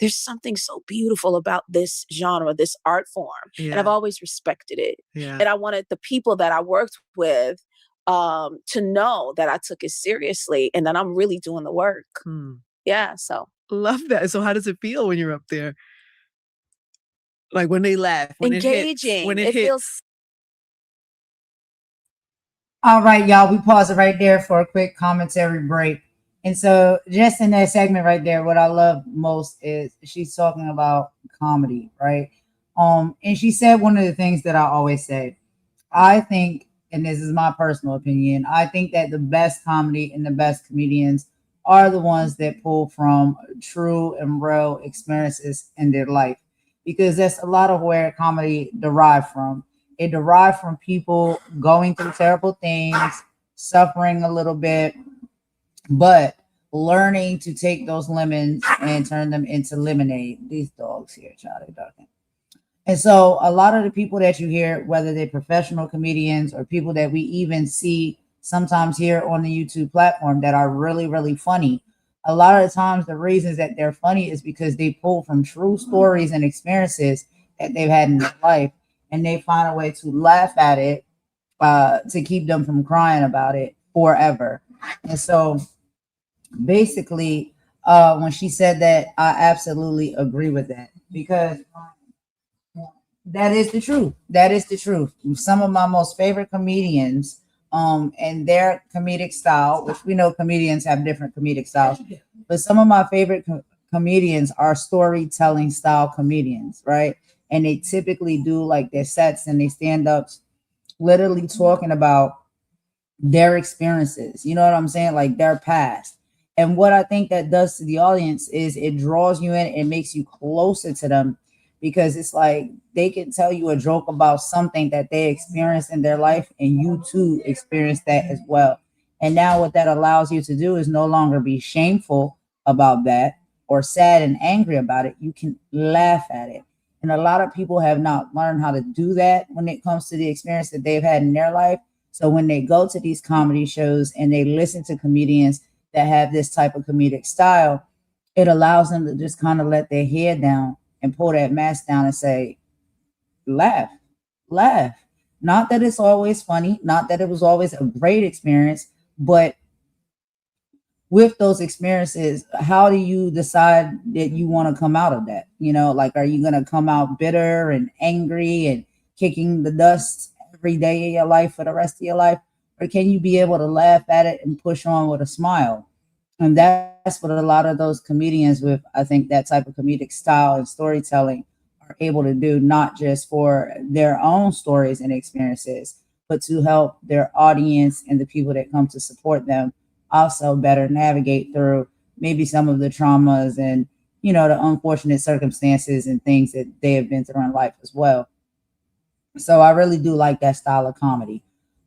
there's something so beautiful about this genre, this art form. Yeah. And I've always respected it. Yeah. And I wanted the people that I worked with to know that I took it seriously and that I'm really doing the work. Yeah, so. Love that. So how does it feel when you're up there? Like when they laugh, when engaging. It hits. All right, y'all, we pause it right there for a quick commentary break. And so just in that segment right there, what I love most is she's talking about comedy, right? And she said one of the things that I always say. I think, and this is my personal opinion, I think that the best comedy and the best comedians are the ones that pull from true and real experiences in their life, because that's a lot of where comedy derived from. It derived from people going through terrible things, suffering a little bit, but learning to take those lemons and turn them into lemonade. These dogs here, child, they're ducking. And so a lot of the people that you hear, whether they're professional comedians or people that we even see sometimes here on the YouTube platform that are really, really funny, a lot of the times the reasons that they're funny is because they pull from true stories and experiences that they've had in their life, and they find a way to laugh at it to keep them from crying about it forever. And so basically, when she said that, I absolutely agree with that, because that is the truth. That is the truth. Some of my most favorite comedians, and their comedic style, which we know comedians have different comedic styles, but some of my favorite comedians are storytelling style comedians, right? And they typically do like their sets and they stand-ups literally talking about their experiences. You know what I'm saying? Like their past. And what I think that does to the audience is it draws you in and makes you closer to them, because it's like they can tell you a joke about something that they experienced in their life, and you too experience that as well. And now what that allows you to do is no longer be shameful about that or sad and angry about it. You can laugh at it. And a lot of people have not learned how to do that when it comes to the experience that they've had in their life. So when they go to these comedy shows and they listen to comedians that have this type of comedic style, it allows them to just kind of let their head down and pull that mask down and say, laugh. Not that it's always funny, not that it was always a great experience, but with those experiences, how do you decide that you want to come out of that? You know, like, are you going to come out bitter and angry and kicking the dust every day of your life for the rest of your life? Or can you be able to laugh at it and push on with a smile? And that's what a lot of those comedians with, I think, that type of comedic style and storytelling are able to do, not just for their own stories and experiences, but to help their audience and the people that come to support them also better navigate through maybe some of the traumas and, you know, the unfortunate circumstances and things that they have been through in life as well. So I really do like that style of comedy.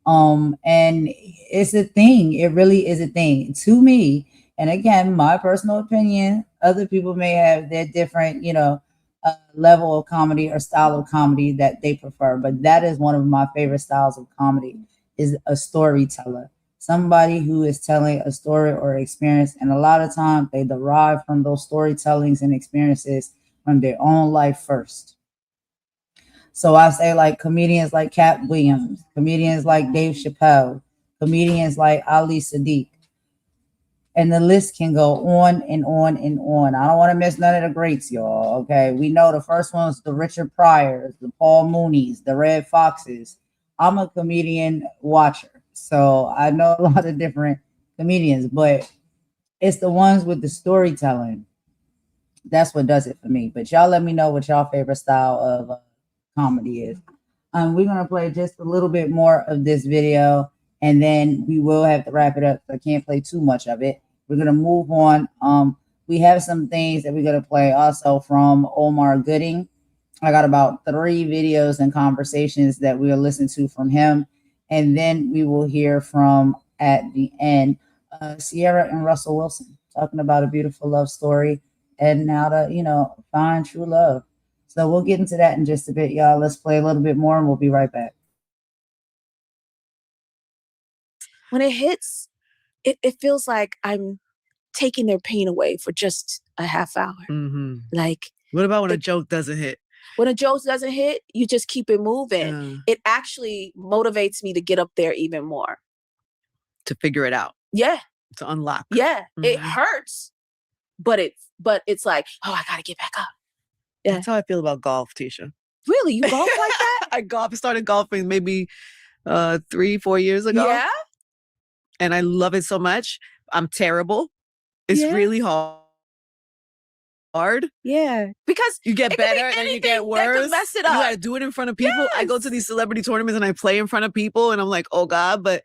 And it's a thing. It really is a thing to me. And again, my personal opinion, other people may have their different, you know, level of comedy or style of comedy that they prefer. But that is one of my favorite styles of comedy, is a storyteller. Somebody who is telling a story or experience. And a lot of times they derive from those storytellings and experiences from their own life first. So I say, like, comedians like Cat Williams, comedians like Dave Chappelle, comedians like Ali Sadiq. And the list can go on and on and on. I don't want to miss none of the greats, y'all. Okay. We know the first one's the Richard Pryors, the Paul Moonies, the Red Foxes. I'm a comedian watcher. So I know a lot of different comedians, but it's the ones with the storytelling. That's what does it for me. But y'all let me know what y'all favorite style of comedy is. We're gonna play just a little bit more of this video, and then we will have to wrap it up. I can't play too much of it. We're gonna move on. We have some things that we're gonna play also from Omar Gooding. I got about 3 videos and conversations that we'll listen to from him, and then we will hear from at the end Ciara and Russell Wilson talking about a beautiful love story and how to find true love. So we'll get into that in just a bit, y'all. Let's play a little bit more and we'll be right back. When it hits, it feels like I'm taking their pain away for just a half hour. Mm-hmm. Like, what about when a joke doesn't hit? When a joke doesn't hit, you just keep it moving. It actually motivates me to get up there even more. To figure it out. Yeah. To unlock. Yeah. Mm-hmm. It hurts, but it's like, oh, I gotta get back up. Yeah. That's how I feel about golf, Tisha. Really? You golf like that? I started golfing maybe 3-4 years ago. Yeah. And I love it so much. I'm terrible. It's really hard. Yeah. Because you get better and then you get worse. That could mess it up. You gotta do it in front of people. Yes. I go to these celebrity tournaments and I play in front of people and I'm like, oh God, but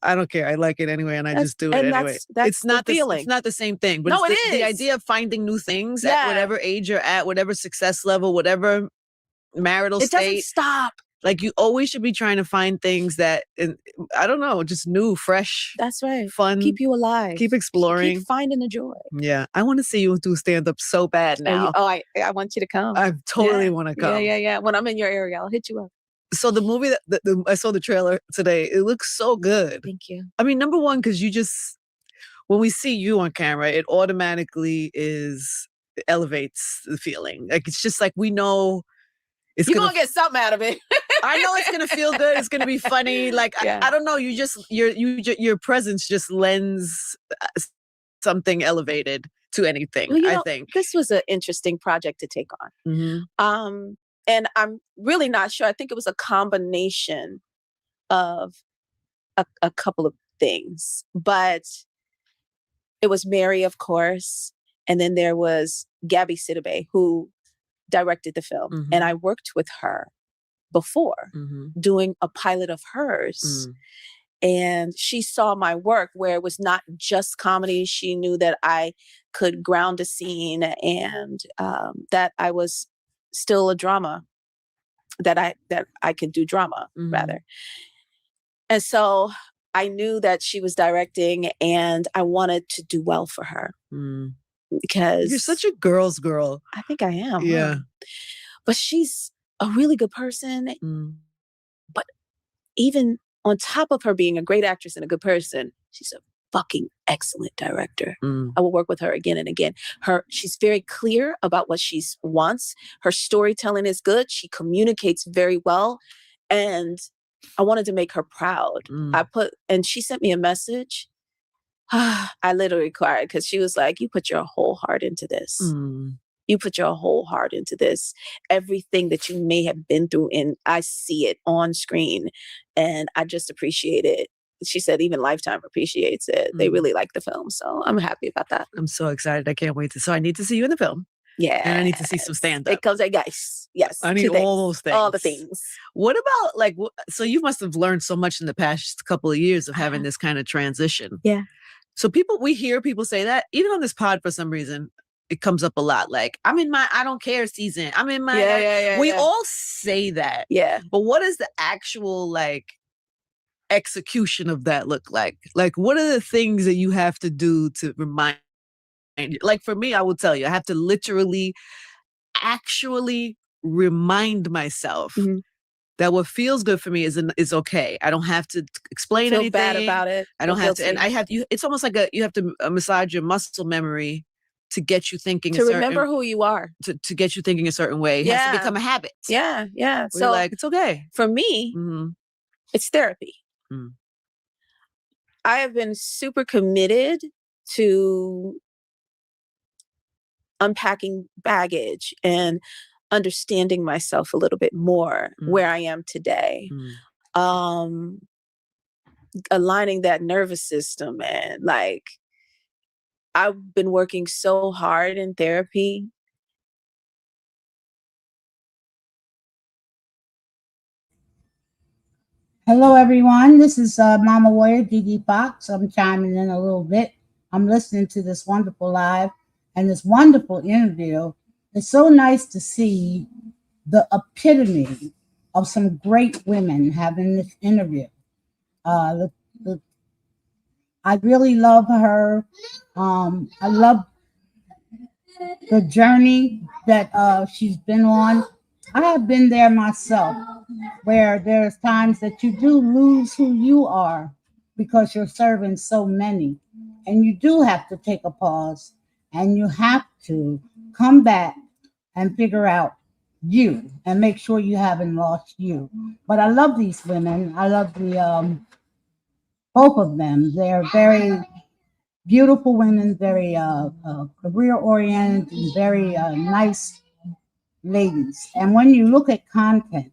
I don't care. I like it anyway, and I just do it anyway. That's not the feeling. It's not the same thing. But no, it's it is. The idea of finding new things at whatever age you're at, whatever success level, whatever marital state. It doesn't stop. Like you always should be trying to find things that, I don't know, just new, fresh. That's right. Fun. Keep you alive. Keep exploring. Keep finding the joy. Yeah. I want to see you do stand-up so bad now. I want you to come. I totally want to come. Yeah. When I'm in your area, I'll hit you up. So the movie that I saw the trailer today, it looks so good. Thank you. I mean, number one, because when we see you on camera, it automatically elevates the feeling. Like, it's just like, we know you're going to get something out of it. I know it's going to feel good. It's going to be funny. Like, I don't know. Your presence just lends something elevated to anything, I think. This was an interesting project to take on. Mm-hmm. And I'm really not sure. I think it was a combination of a couple of things. But it was Mary, of course. And then there was Gabby Sidibe, who directed the film. Mm-hmm. And I worked with her before doing a pilot of hers. And she saw my work where it was not just comedy. She knew that I could ground a scene and that I was still a drama, that I could do drama rather. And so I knew that she was directing and I wanted to do well for her. Because you're such a girl's girl. I think I am. Yeah. But she's a really good person. But even on top of her being a great actress and a good person, she's a fucking excellent director. I will work with her again and again. She's very clear about what she wants. Her storytelling is good. She communicates very well. And I wanted to make her proud. And she sent me a message. I literally cried because she was like, you put your whole heart into this. You put your whole heart into this. Everything that you may have been through, and I see it on screen, and I just appreciate it. She said even Lifetime appreciates it. They really like the film, so I'm happy about that. I'm so excited. I can't wait so I need to see you in the film. Yeah. And I need to see some stand-up. It comes, guys. Yes. I need all those things. All the things. What about, so you must have learned so much in the past couple of years of having this kind of transition. Yeah. So we hear people say that, even on this pod for some reason, it comes up a lot. Like, I'm in my I don't care season. I'm in my... We all say that. Yeah. But what does the actual, execution of that look like? Like, what are the things that you have to do to remind you? Like, for me, I will tell you, I have to literally, actually remind myself that what feels good for me is okay. I don't have to explain anything. Feel bad about it. I don't have to, and it's almost like you have to massage your muscle memory to get you thinking. To remember who you are. To get you thinking a certain way. It has to become a habit. Yeah. So it's okay. For me, it's therapy. I have been super committed to unpacking baggage and understanding myself a little bit more where I am today. aligning that nervous system, and like I've been working so hard in therapy. Hello, everyone. This is Mama Warrior Dee Fox. I'm chiming in a little bit. I'm listening to this wonderful live and this wonderful interview. It's so nice to see the epitome of some great women having this interview. Uh, I really love her. I love the journey that she's been on. I have been there myself, where there's times that you do lose who you are because you're serving so many. And you do have to take a pause and you have to come back and figure out you and make sure you haven't lost you. But I love these women. I love the both of them. They're very beautiful women, very career oriented, and very nice ladies. And when you look at content,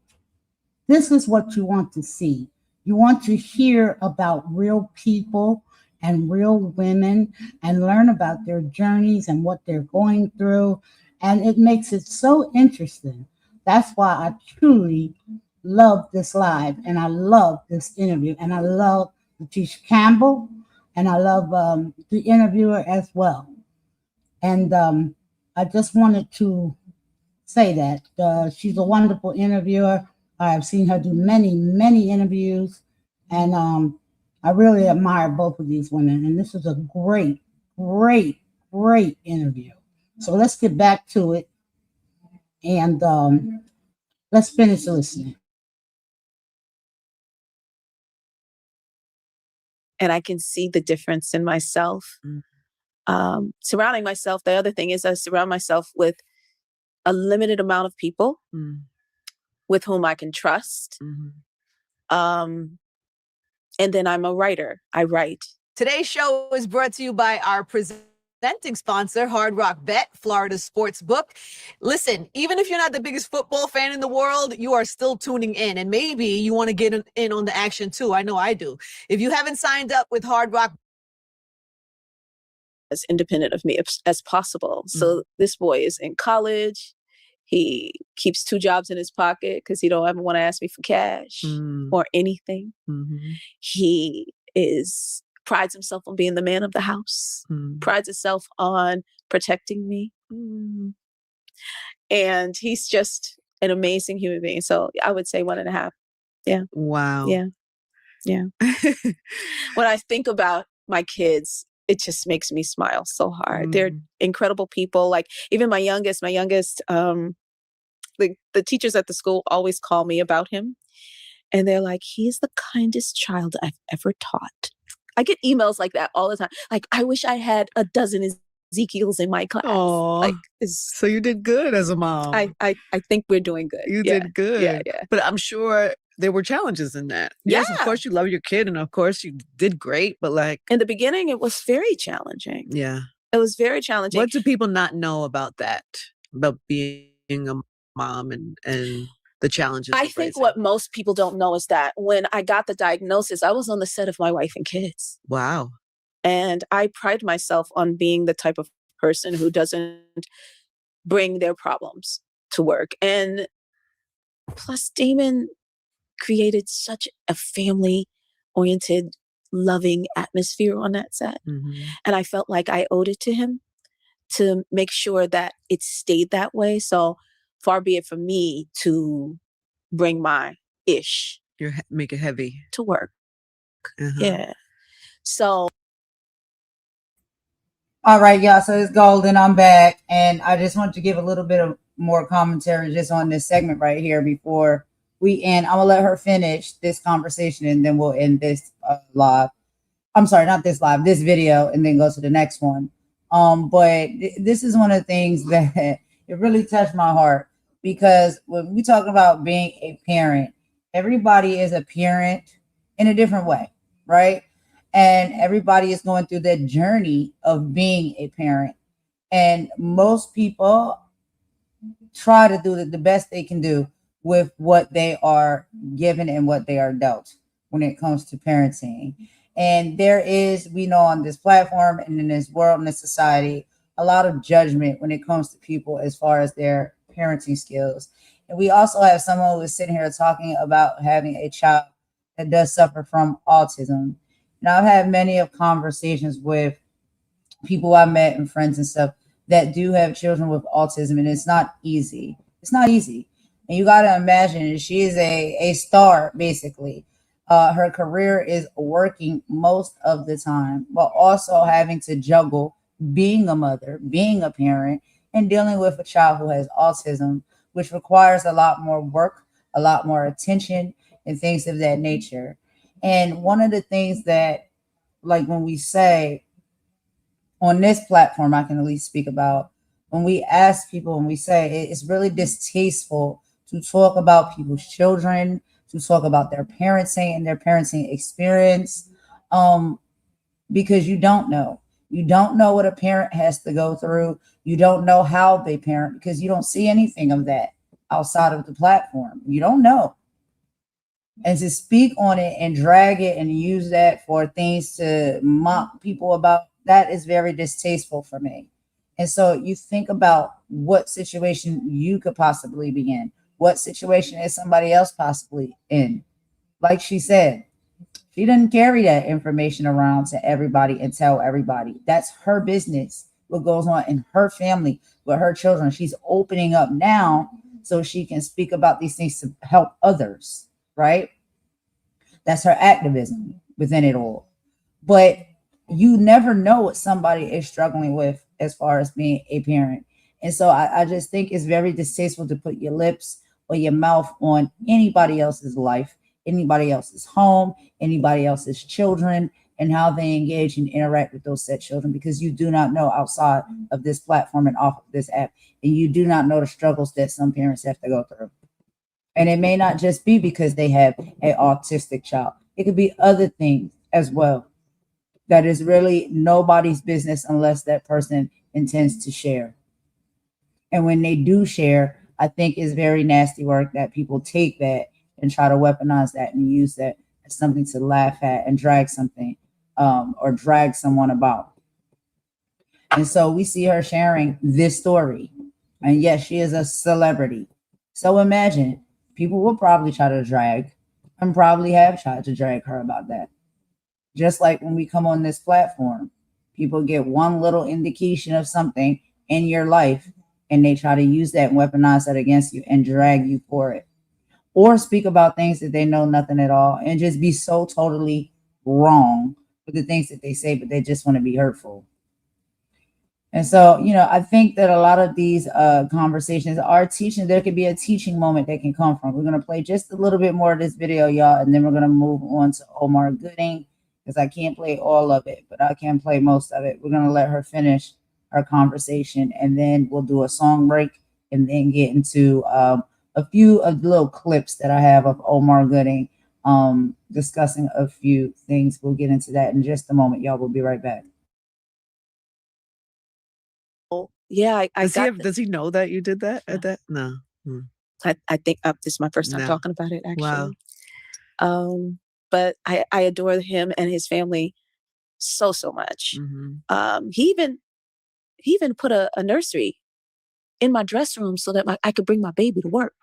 this is what you want to see. You want to hear about real people and real women and learn about their journeys and what they're going through. And it makes it so interesting. That's why I truly love this live and I love this interview. And I love Tisha Campbell and I love the interviewer as well. And I just wanted to say that she's a wonderful interviewer. I've seen her do many, many interviews, and I really admire both of these women. And this is a great, great, great interview. So let's get back to it, and let's finish listening. And I can see the difference in myself. Surrounding myself, the other thing is I surround myself with a limited amount of people with whom I can trust. And then I'm a writer. I write. Today's show is brought to you by our presenting sponsor, Hard Rock Bet, Florida Sports Book. Listen, even if you're not the biggest football fan in the world, you are still tuning in. And maybe you want to get in on the action too. I know I do. If you haven't signed up with Hard Rock, as independent of me as possible. So this boy is in college. He keeps 2 jobs in his pocket because he don't ever want to ask me for cash or anything. He prides himself on being the man of the house, prides himself on protecting me. And he's just an amazing human being. So I would say 1.5. Yeah. Wow. Yeah. Yeah. When I think about my kids, it just makes me smile so hard. They're incredible people. Like even my youngest, the teachers at the school always call me about him. And they're like, he's the kindest child I've ever taught. I get emails like that all the time. Like, I wish I had a dozen Ezekiels in my class. Like, so you did good as a mom. I think we're doing good. You did good. Yeah. But I'm sure there were challenges in that. Yes, of course you love your kid and of course you did great, but like in the beginning it was very challenging. Yeah. It was very challenging. What do people not know about that? About being a mom and the challenges? I think what most people don't know is that when I got the diagnosis, I was on the set of My Wife and Kids. Wow. And I pride myself on being the type of person who doesn't bring their problems to work. And plus Damon created such a family-oriented, loving atmosphere on that set. And I felt like I owed it to him to make sure that it stayed that way. So far be it from me to bring my ish. Make it heavy. To work. Yeah. So. All right, y'all. So it's Golden. I'm back. And I just want to give a little bit of more commentary just on this segment right here before we end. I'm going to let her finish this conversation and then we'll end this live. I'm sorry, not this live, this video, and then go to the next one. But this is one of the things that it really touched my heart, because when we talk about being a parent, everybody is a parent in a different way, right? And everybody is going through that journey of being a parent. And most people try to do the best they can do with what they are given and what they are dealt. when it comes to parenting. And there is, we know on this platform and in this world and this society, a lot of judgment when it comes to people as far as their parenting skills. And we also have someone who is sitting here talking about having a child that does suffer from autism. Now, I've had many of conversations with people I met and friends and stuff that do have children with autism, and it's not easy. It's not easy. And you got to imagine, she is a star, basically. Her career is working most of the time, but also having to juggle being a mother, being a parent, and dealing with a child who has autism, which requires a lot more work, a lot more attention, and things of that nature. And one of the things that, like when we say on this platform, I can at least speak about, when we ask people, when we say it's really distasteful to talk about people's children, to talk about their parenting and their parenting experience, because you don't know. You don't know what a parent has to go through. You don't know how they parent because you don't see anything of that outside of the platform. You don't know. And to speak on it and drag it and use that for things to mock people about, that is very distasteful for me. And so you think about what situation you could possibly be in. What situation is somebody else possibly in? Like she said, she didn't carry that information around to everybody and tell everybody. That's her business. What goes on in her family with her children. She's opening up now so she can speak about these things to help others, right? That's her activism within it all. But you never know what somebody is struggling with as far as being a parent. And so I just think it's very distasteful to put your lips or your mouth on anybody else's life, anybody else's home, anybody else's children, and how they engage and interact with those said children, because you do not know outside of this platform and off of this app, and you do not know the struggles that some parents have to go through. And it may not just be because they have an autistic child. It could be other things as well. That is really nobody's business unless that person intends to share. And when they do share, I think it's very nasty work that people take that and try to weaponize that and use that as something to laugh at and drag something or drag someone about. And so we see her sharing this story. And yes, she is a celebrity. So imagine people will probably try to drag and probably have tried to drag her about that. Just like when we come on this platform, people get one little indication of something in your life and they try to use that and weaponize that against you and drag you for it. Or speak about things that they know nothing at all and just be so totally wrong with the things that they say, but they just want to be hurtful. And so, I think that a lot of these conversations are teaching. There could be a teaching moment that can come from. We're going to play just a little bit more of this video, y'all, and then we're going to move on to Omar Gooding, because I can't play all of it, but I can play most of it. We're going to let her finish our conversation, and then we'll do a song break and then get into a few of the little clips that I have of Omar Gooding discussing a few things. We'll get into that in just a moment, y'all. We'll be right back. Yeah, does he know that you did that at that? No. I think this is my first time talking about it, actually. Wow. But I adore him and his family so much. Mm-hmm. He even put a nursery in my dressing room so that I could bring my baby to work.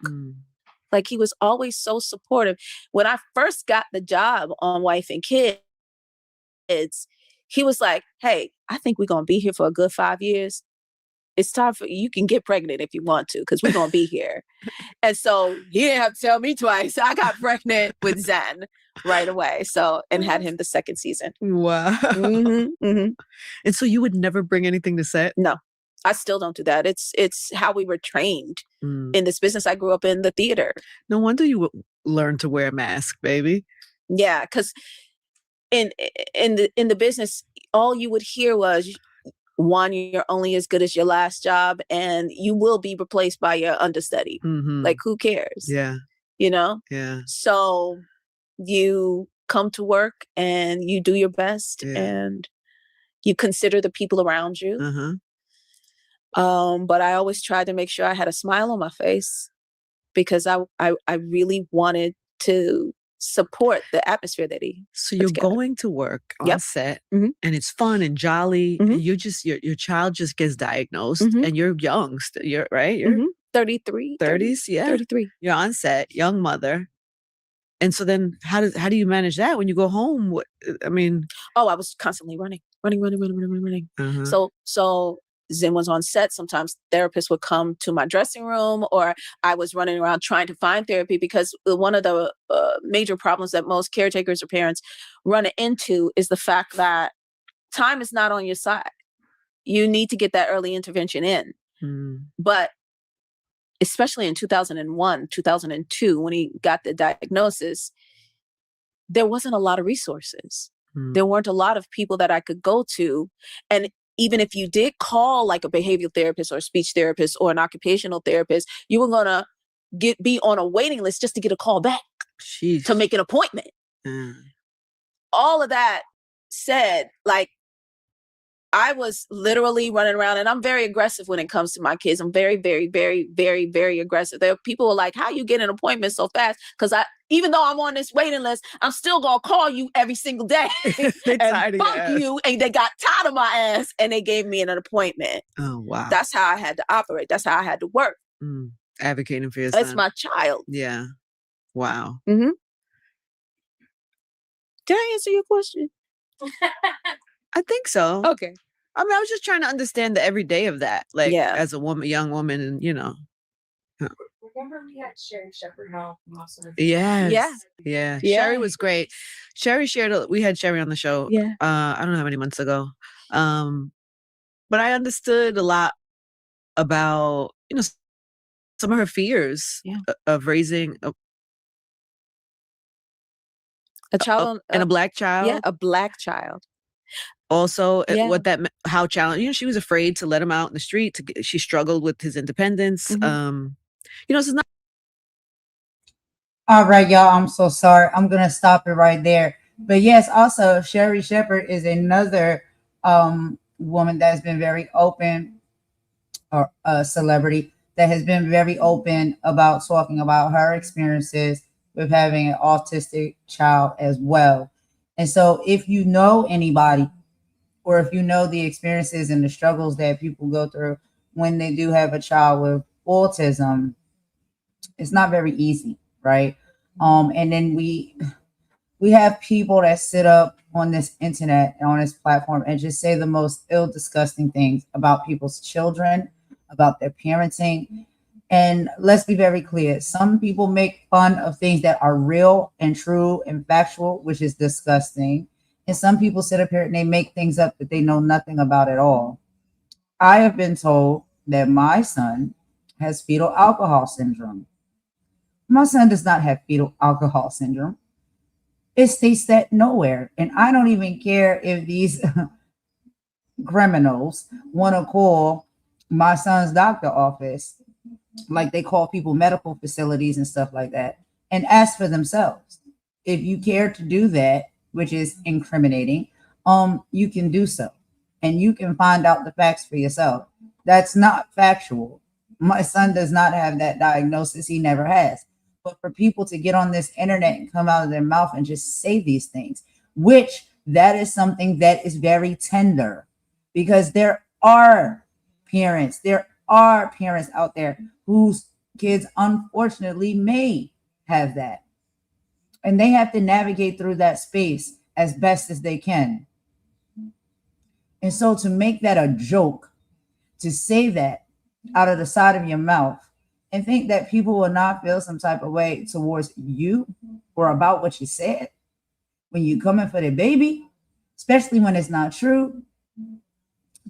Like, he was always so supportive. When I first got the job on Wife and Kids, he was like, "Hey, I think we're going to be here for a good 5 years. It's time for you can get pregnant if you want to, because we're going to be here." And so he didn't have to tell me twice. I got pregnant with Zen right away. So, and had him the second season. Wow. Mm-hmm, mm-hmm. And so you would never bring anything to set? No, I still don't do that. It's how we were trained in this business. I grew up in the theater. No wonder you would learn to wear a mask, baby. Yeah, because in the business, all you would hear was, one, you're only as good as your last job, and you will be replaced by your understudy. Mm-hmm. Like, who cares? Yeah. Yeah. So you come to work and you do your best, and you consider the people around you. But I always tried to make sure I had a smile on my face, because I really wanted to support the atmosphere that he. So put you're together. going to work on Yep. set, Mhm. and it's fun and jolly. Mhm. And your child just gets diagnosed, Mhm. and you're young. You're right. You're 33. 30s. Yeah. 33. You're on set, young mother. And so then how do you manage that when you go home? I mean, Oh, I was constantly running. uh-huh. So Zen was on set. Sometimes therapists would come to my dressing room, or I was running around trying to find therapy, because one of the major problems that most caretakers or parents run into is the fact that time is not on your side. You need to get that early intervention in. But especially in 2001, 2002, when he got the diagnosis, there wasn't a lot of resources. There weren't a lot of people that I could go to. And even if you did call like a behavioral therapist or a speech therapist or an occupational therapist, you were going to be on a waiting list just to get a call back to make an appointment. All of that said, like, I was literally running around, and I'm very aggressive when it comes to my kids. I'm very, very, very, very, very aggressive. There are people who are like, how you get an appointment so fast? Because even though I'm on this waiting list, I'm still going to call you every single day and bug you. And they got tired of my ass, and they gave me an appointment. Oh, wow. That's how I had to operate. That's how I had to work. Advocating for your son. It's my child. Yeah. Wow. Did I answer your question? I think so. Okay. I mean, I was just trying to understand the everyday of that, like, as a young woman, and Remember we had Sherry Shepherd on also. Yes. Yeah. Sherry was great. Sherry we had Sherry on the show. Yeah. I don't know how many months ago. But I understood a lot about, some of her fears of raising a child and a Black child. Yeah, a Black child. Also, what that how challenging. She was afraid to let him out in the street. She struggled with his independence. So it's not. All right, y'all. I'm so sorry. I'm gonna stop it right there. But yes, also Sherry Shepherd is another woman that's been very open, or a celebrity that has been very open about talking about her experiences with having an autistic child as well. And so, if you know anybody, or if you know the experiences and the struggles that people go through when they do have a child with autism, it's not very easy, right? And then we have people that sit up on this internet and on this platform and just say the most ill, disgusting things about people's children, about their parenting. And let's be very clear. Some people make fun of things that are real and true and factual, which is disgusting. And some people sit up here and they make things up that they know nothing about at all. I have been told that my son has fetal alcohol syndrome. My son does not have fetal alcohol syndrome. It states that nowhere. And I don't even care if these criminals want to call my son's doctor office, like they call people medical facilities and stuff like that, and ask for themselves. If you care to do that, which is incriminating, you can do so. And you can find out the facts for yourself. That's not factual. My son does not have that diagnosis. He never has. But for people to get on this internet and come out of their mouth and just say these things, which that is something that is very tender, because there are parents out there whose kids unfortunately may have that. And they have to navigate through that space as best as they can. And so to make that a joke, to say that out of the side of your mouth and think that people will not feel some type of way towards you or about what you said when you coming for the baby, especially when it's not true.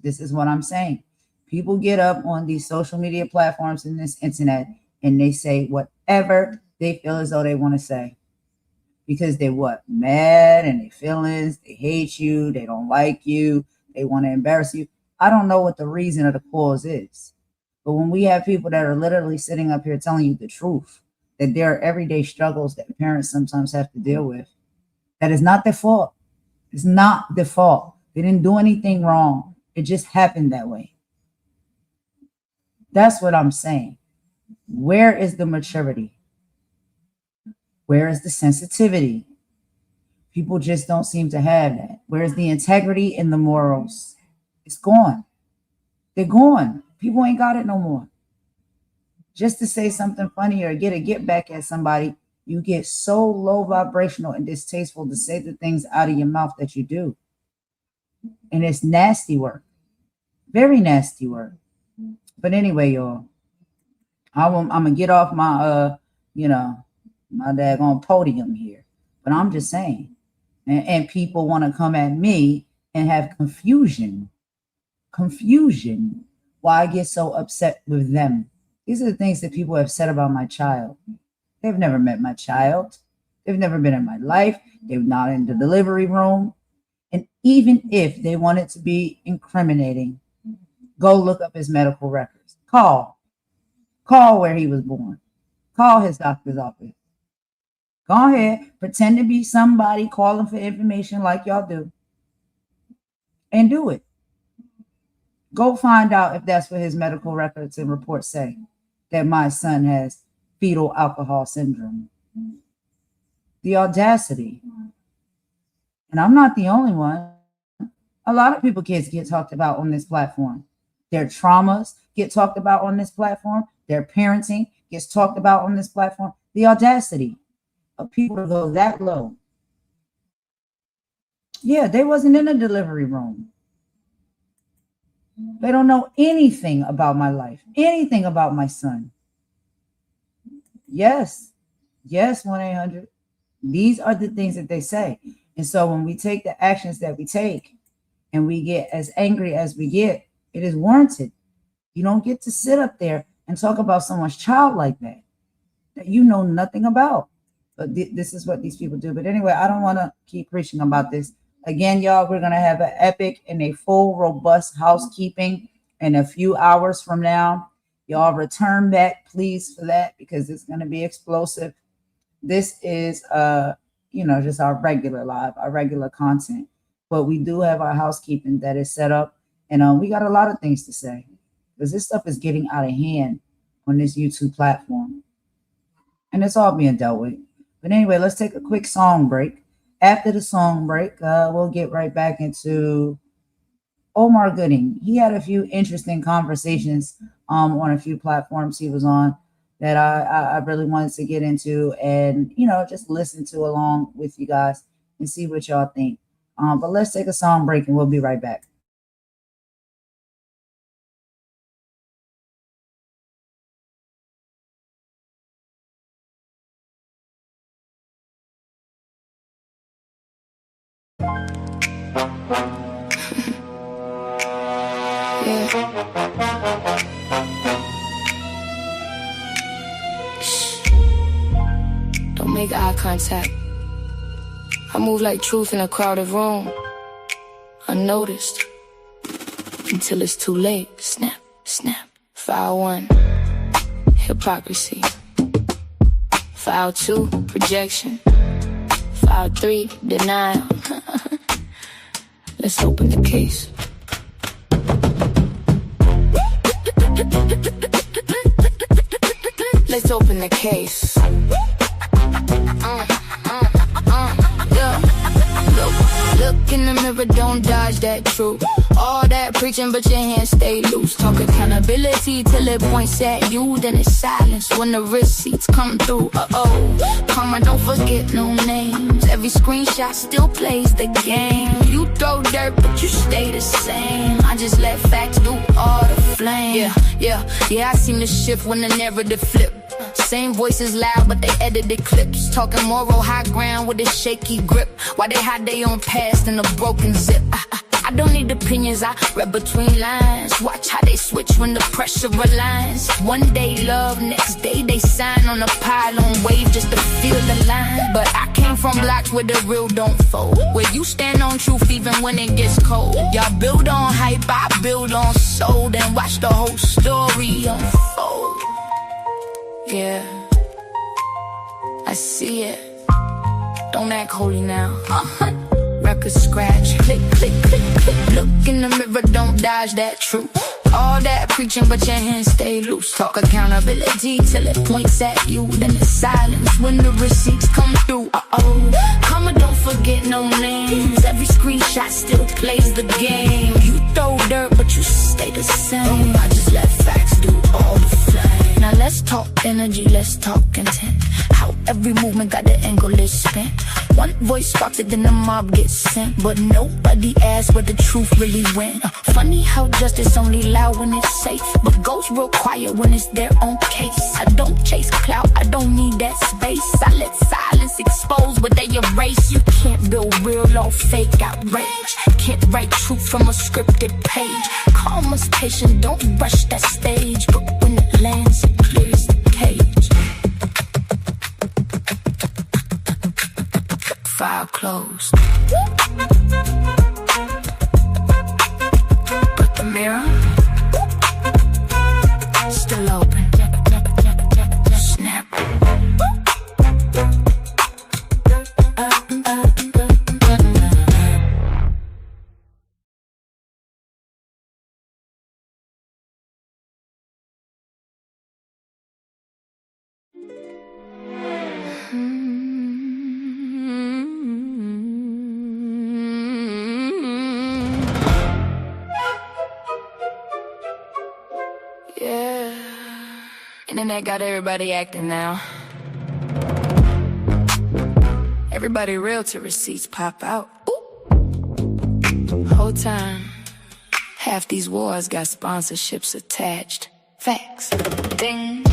This is what I'm saying. People get up on these social media platforms and this internet and they say whatever they feel as though they want to say. Because they're mad and their feelings, they hate you, they don't like you, they want to embarrass you. I don't know what the reason or the cause is. But when we have people that are literally sitting up here telling you the truth, that there are everyday struggles that parents sometimes have to deal with, that is not their fault. It's not their fault. They didn't do anything wrong. It just happened that way. That's what I'm saying. Where is the maturity? Where is the sensitivity? People just don't seem to have that. Where's the integrity and the morals? It's gone. They're gone. People ain't got it no more. Just to say something funny or get a get back at somebody, you get so low vibrational and distasteful to say the things out of your mouth that you do. And it's nasty work. Very nasty work. But anyway, y'all, I'm going to get off my, my daggone podium here. But I'm just saying. And people want to come at me and have confusion. Why I get so upset with them. These are the things that people have said about my child. They've never met my child. They've never been in my life. They're not in the delivery room. And even if they want it to be incriminating, go look up his medical records. Call where he was born. Call his doctor's office. Go ahead, pretend to be somebody calling for information like y'all do. And do it. Go find out if that's what his medical records and reports say, that my son has fetal alcohol syndrome. The audacity. And I'm not the only one. A lot of people, kids, get talked about on this platform. Their traumas get talked about on this platform. Their parenting gets talked about on this platform. The audacity of people to go that low. Yeah, they wasn't in a delivery room. They don't know anything about my life, anything about my son. Yes, 1-800. These are the things that they say. And so when we take the actions that we take and we get as angry as we get, it is warranted. You don't get to sit up there and talk about someone's child like that you know nothing about. But this is what these people do. But anyway, I don't want to keep preaching about this. Again, y'all, we're going to have an epic and a full, robust housekeeping in a few hours from now. Y'all return back, please, for that, because it's going to be explosive. This is, just our regular live, our regular content. But we do have our housekeeping that is set up. And we got a lot of things to say, because this stuff is getting out of hand on this YouTube platform. And it's all being dealt with. But anyway, let's take a quick song break. After the song break, we'll get right back into Omar Gooding. He had a few interesting conversations on a few platforms he was on that I really wanted to get into and, just listen to along with you guys and see what y'all think. But let's take a song break and we'll be right back. Don't make eye contact. I move like truth in a crowded room, unnoticed, until it's too late. Snap, snap. File 1, hypocrisy. File 2, projection. File 3, denial. Let's open the case. Let's open the case. Look in the mirror, don't dodge that truth. All that preaching, but your hands stay loose. Talk accountability till it points at you. Then it's silence when the receipts come through. Karma, don't forget no names. Every screenshot still plays the game. You throw dirt, but you stay the same. I just let facts do all the flame. Yeah, I seem to shift when the narrative flip. Same voices loud, but they edited clips. Talking moral high ground with a shaky grip. Why they hide their own past in a broken zip? I don't need opinions, I read between lines. Watch how they switch when the pressure aligns. One day love, next day they sign on a pylon wave just to feel the line. But I came from blocks where the real don't fold, where you stand on truth even when it gets cold. Y'all build on hype, I build on soul. Then watch the whole story unfold. Yeah, I see it. Don't act holy now. Record scratch, click, click, click, click. Look in the mirror, don't dodge that truth. All that preaching, but your hands stay loose. Talk accountability till it points at you. Then it's silence when the receipts come through. Karma don't forget no names. Every screenshot still plays the game. You throw dirt, but you stay the same. I just let facts do all the flame. Now let's talk energy, let's talk intent. How every movement got the angle is spent. One voice sparks it, then the mob gets sent. But nobody asks where the truth really went. Funny how justice only loud when it's safe, but goes real quiet when it's their own case. I don't chase clout, I don't need that space. I let silence expose what they erase. You can't build real or fake outrage. Can't write truth from a scripted page. Karma's patient, don't rush that stage. But when it lands, it clears the cage. File closed. But the mirror still open. Snap. Yeah, internet got everybody acting now. Everybody real till receipts pop out. Ooh. Whole time, half these wars got sponsorships attached. Facts. Ding.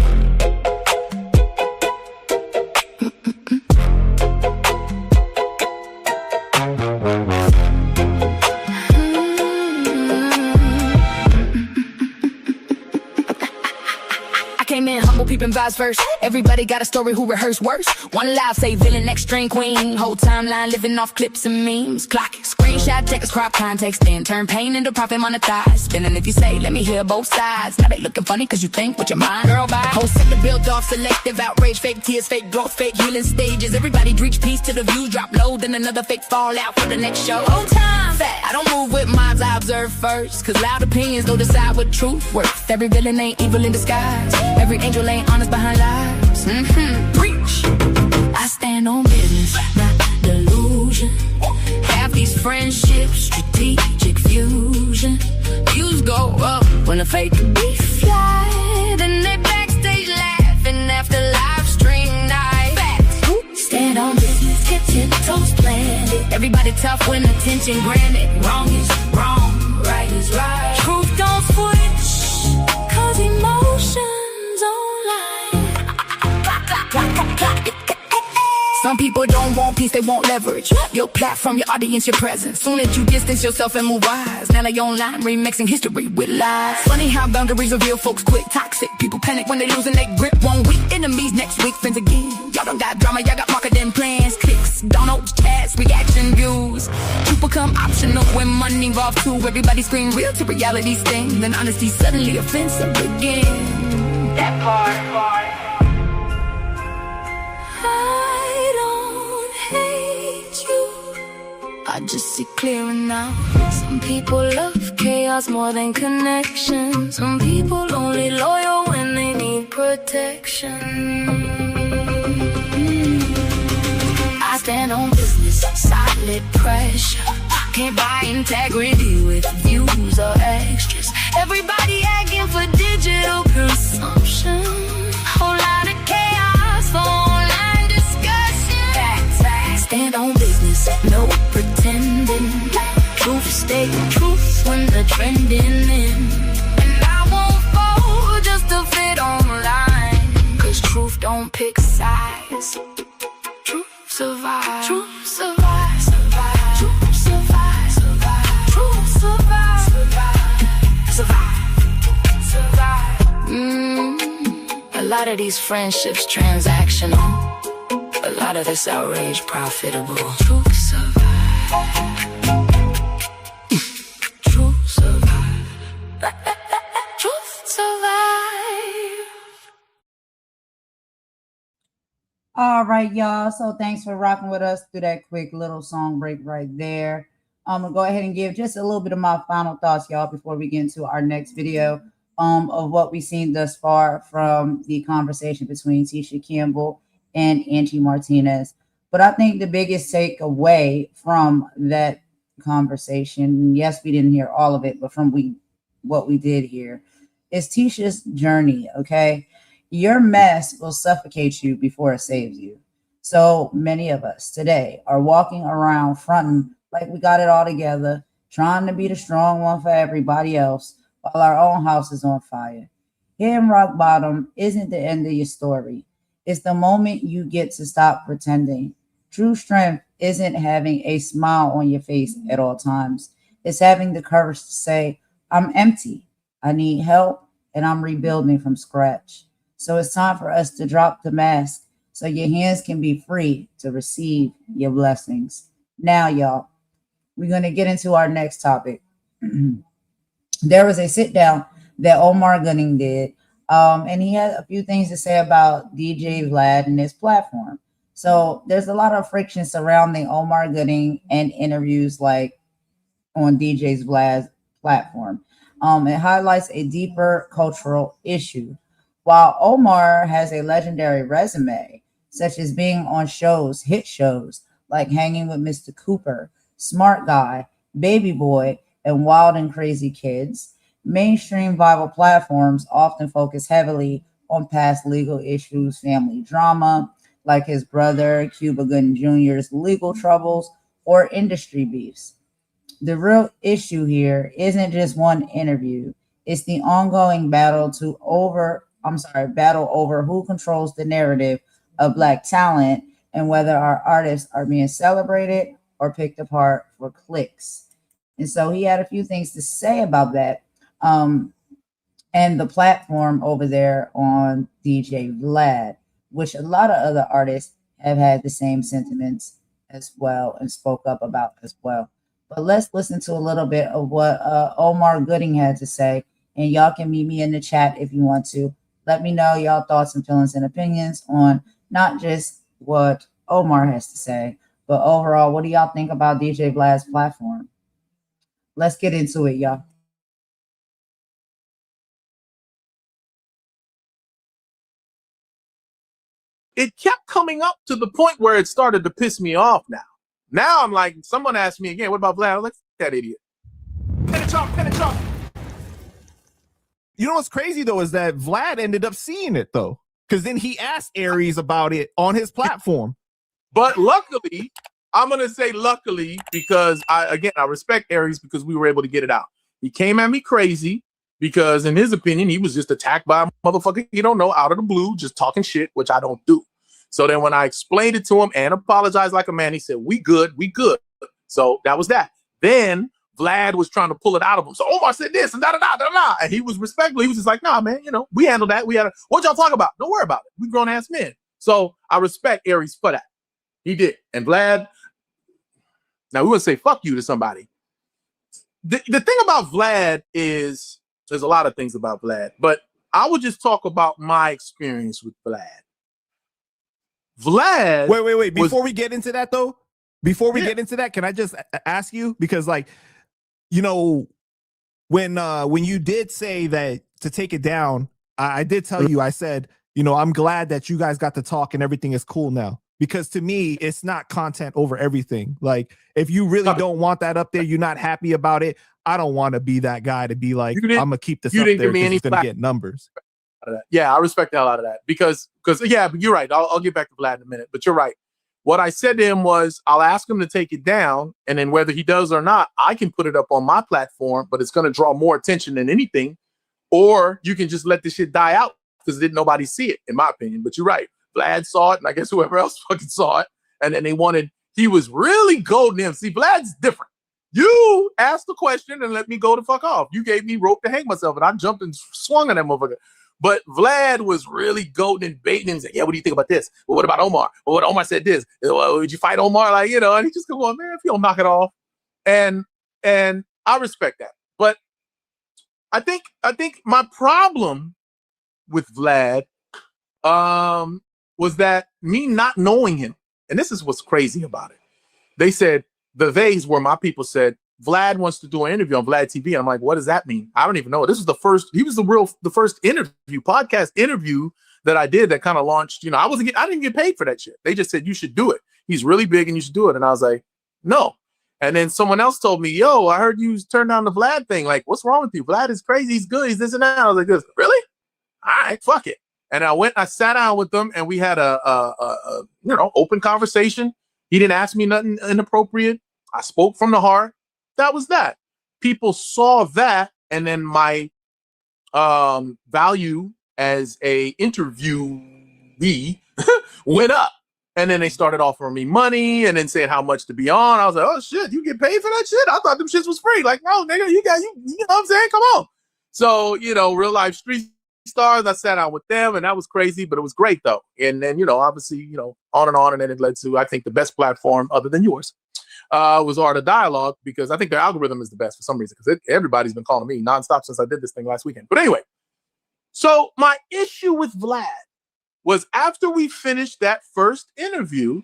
Came in humble, peeping vibes first. Everybody got a story who rehearsed worse. One live say villain, next string queen. Whole timeline living off clips and memes. Clock it, screenshot, text, crop context, then turn pain into profit monetized. Spinning if you say, let me hear both sides. Now they looking funny cause you think with your mind. Girl, bye. Whole sector built off selective outrage, fake tears, fake growth, fake healing stages. Everybody breach peace till the views drop low, then another fake fallout for the next show. Whole time, fat. I don't move with mobs, I observe first. Cause loud opinions don't decide what truth worth. Every villain ain't evil in disguise. Every angel ain't honest behind lies. Preach. I stand on business, not delusion. Half these friendships, strategic fusion. Views go up when the fake beef fly. Then they backstage laughing after live stream night. Facts. Stand on business, kitchen toast planted. Everybody tough when attention granted. Wrong is wrong, right is right. Truth don't switch, cause emotions Some people don't want peace, they want leverage. Your platform, your audience, your presence. Soon as you distance yourself and move wise, now they online remixing history with lies. Funny how boundaries reveal folks quick. Toxic people panic when they losing their grip. 1 week, enemies next week, friends again. Y'all don't got drama, y'all got marketing plans. Clicks, downloads, chats, reaction views. Truth become optional when money involved too. Everybody scream real to reality sting. Then honesty suddenly offensive again. That part. I just see clearer now. Some people love chaos more than connection. Some people only loyal when they need protection. I stand on business, solid pressure. Can't buy integrity with views or extras. Everybody asking for digital consumption. Whole lot of chaos for online discussion. Facts. Stand on business, no pretending. Truth stay truth when the trending in. And I won't fall just to fit online. Cause truth don't pick sides. Truth survive. Truth survive. Survive. Truth survive. Survive. Truth survive. Survive. Survive. A lot of these friendships transactional. A lot of this outrage profitable. Truth survive. Truth survive. Truth survive. All right, y'all. So thanks for rocking with us through that quick little song break right there. I'm gonna go ahead and give just a little bit of my final thoughts, y'all, before we get into our next video of what we've seen thus far from the conversation between Tisha Campbell and Angie Martinez. But I think the biggest takeaway from that conversation, yes, we didn't hear all of it, but from what we did hear, is Tisha's journey. Okay, your mess will suffocate you before it saves you. So many of us today are walking around fronting like we got it all together, trying to be the strong one for everybody else while our own house is on fire. Hitting rock bottom isn't the end of your story. It's the moment you get to stop pretending. True strength isn't having a smile on your face at all times. It's having the courage to say, I'm empty, I need help, and I'm rebuilding from scratch. So it's time for us to drop the mask so your hands can be free to receive your blessings. Now, y'all, we're going to get into our next topic. There was a sit down that Omar Gooding did, and he had a few things to say about DJ Vlad and his platform. So there's a lot of friction surrounding Omar Gooding and interviews like on DJ Vlad's platform. It highlights a deeper cultural issue. While Omar has a legendary resume, such as being on shows, hit shows, like Hanging with Mr. Cooper, Smart Guy, Baby Boy, and Wild and Crazy Kids, mainstream Bible platforms often focus heavily on past legal issues, family drama, like his brother Cuba Gooding Jr.'s legal troubles, or industry beefs. The real issue here isn't just one interview. It's the ongoing battle over who controls the narrative of Black talent and whether our artists are being celebrated or picked apart for clicks. And so he had a few things to say about that. And the platform over there on DJ Vlad, which a lot of other artists have had the same sentiments as well and spoke up about as well. But let's listen to a little bit of what Omar Gooding had to say. And y'all can meet me in the chat if you want to. Let me know y'all thoughts and feelings and opinions on not just what Omar has to say, but overall, what do y'all think about DJ Vlad's platform? Let's get into it, y'all. It kept coming up to the point where it started to piss me off now. Now I'm like, someone asked me again, what about Vlad? I'm like, that idiot. Pen and chalk. You know what's crazy though is that Vlad ended up seeing it though, because then he asked Aries about it on his platform. But luckily, I'm gonna say luckily because I respect Aries because we were able to get it out. He came at me crazy because in his opinion he was just attacked by a motherfucker he don't know out of the blue, just talking shit, which I don't do. So then when I explained it to him and apologized like a man, he said, we good. So that was that. Then Vlad was trying to pull it out of him. So Omar said this and da-da-da-da-da. And he was respectful. He was just like, nah, man, we handled that. What y'all talk about? Don't worry about it. We grown ass men. So I respect Aries for that. He did. And Vlad, now we wouldn't say fuck you to somebody. The thing about Vlad is, there's a lot of things about Vlad, but I would just talk about my experience with Vlad. Vlad. Wait. Before we get into that though, get into that, can I just ask you? Because like, when you did say that to take it down, I did tell you, I said, I'm glad that you guys got to talk and everything is cool now. Because to me, it's not content over everything. Like, if you really don't want that up there, you're not happy about it. I don't want to be that guy to be like, I'm gonna keep this up there because it's gonna get numbers. Yeah, I respect the hell out of that because yeah, but you're right. I'll get back to Vlad in a minute, but you're right. What I said to him was, I'll ask him to take it down, and then whether he does or not, I can put it up on my platform, but it's going to draw more attention than anything. Or you can just let this shit die out because didn't nobody see it, in my opinion. But you're right. Vlad saw it, and I guess whoever else fucking saw it, and then he was really goading him. See, Vlad's different. You asked the question and let me go the fuck off. You gave me rope to hang myself, and I jumped and swung on that motherfucker. But Vlad was really goading and baiting and saying, yeah, what do you think about this? Well, what about Omar? Well, what Omar said this. Well, would you fight Omar? Like, and he just go on, man, if you don't knock it off. And I respect that. But I think my problem with Vlad was that me not knowing him. And this is what's crazy about it. They said, the theys were my people said, Vlad wants to do an interview on Vlad TV. And I'm like, what does that mean? I don't even know. This was he was the first podcast interview that I did that kind of launched, you know, I didn't get paid for that shit. They just said, you should do it. He's really big and you should do it. And I was like, no. And then someone else told me, yo, I heard you turned down the Vlad thing. Like, what's wrong with you? Vlad is crazy. He's good. He's this and that. I was like, really? All right, fuck it. And I sat down with them and we had a open conversation. He didn't ask me nothing inappropriate. I spoke from the heart. That was that. People saw that. And then my value as a interviewee went up. And then they started offering me money and then saying how much to be on. I was like, oh shit, you get paid for that shit? I thought them shits was free. Like, no, nigga, you know what I'm saying? Come on. So, you know, real life street stars, I sat down with them and that was crazy, but it was great though. And then, you know, obviously, you know, on. And then it led to, I think, the best platform other than yours was Art of Dialogue, because I think their algorithm is the best for some reason, because everybody's been calling me nonstop since I did this thing last weekend. But anyway, so my issue with Vlad was after we finished that first interview,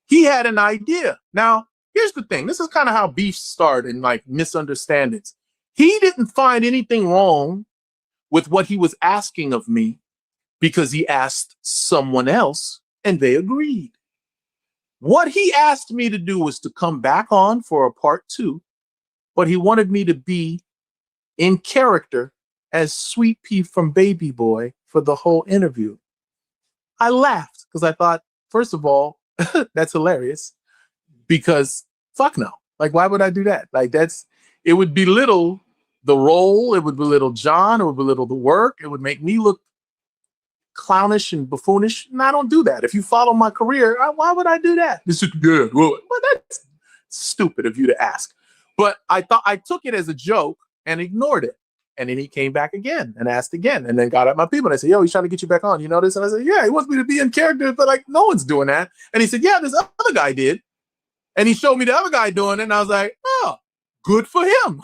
he had an idea. Now, here's the thing. This is kind of how beefs start and like misunderstandings. He didn't find anything wrong with what he was asking of me because he asked someone else and they agreed. What he asked me to do was to come back on for a part 2, but he wanted me to be in character as Sweet Pea from Baby Boy for the whole interview. I laughed because I thought, first of all, that's hilarious, because fuck no. Like, why would I do that? Like, it would belittle the role. It would belittle John. It would belittle the work. It would make me look clownish and buffoonish. And I don't do that. If you follow my career, why would I do that? Well, that's stupid of you to ask. But I took it as a joke and ignored it. And then he came back again and asked again, and then got at my people. And I said, yo, he's trying to get you back on. You know this? And I said, yeah, he wants me to be in character, but like, no one's doing that. And he said, yeah, this other guy did. And he showed me the other guy doing it. And I was like, oh, good for him.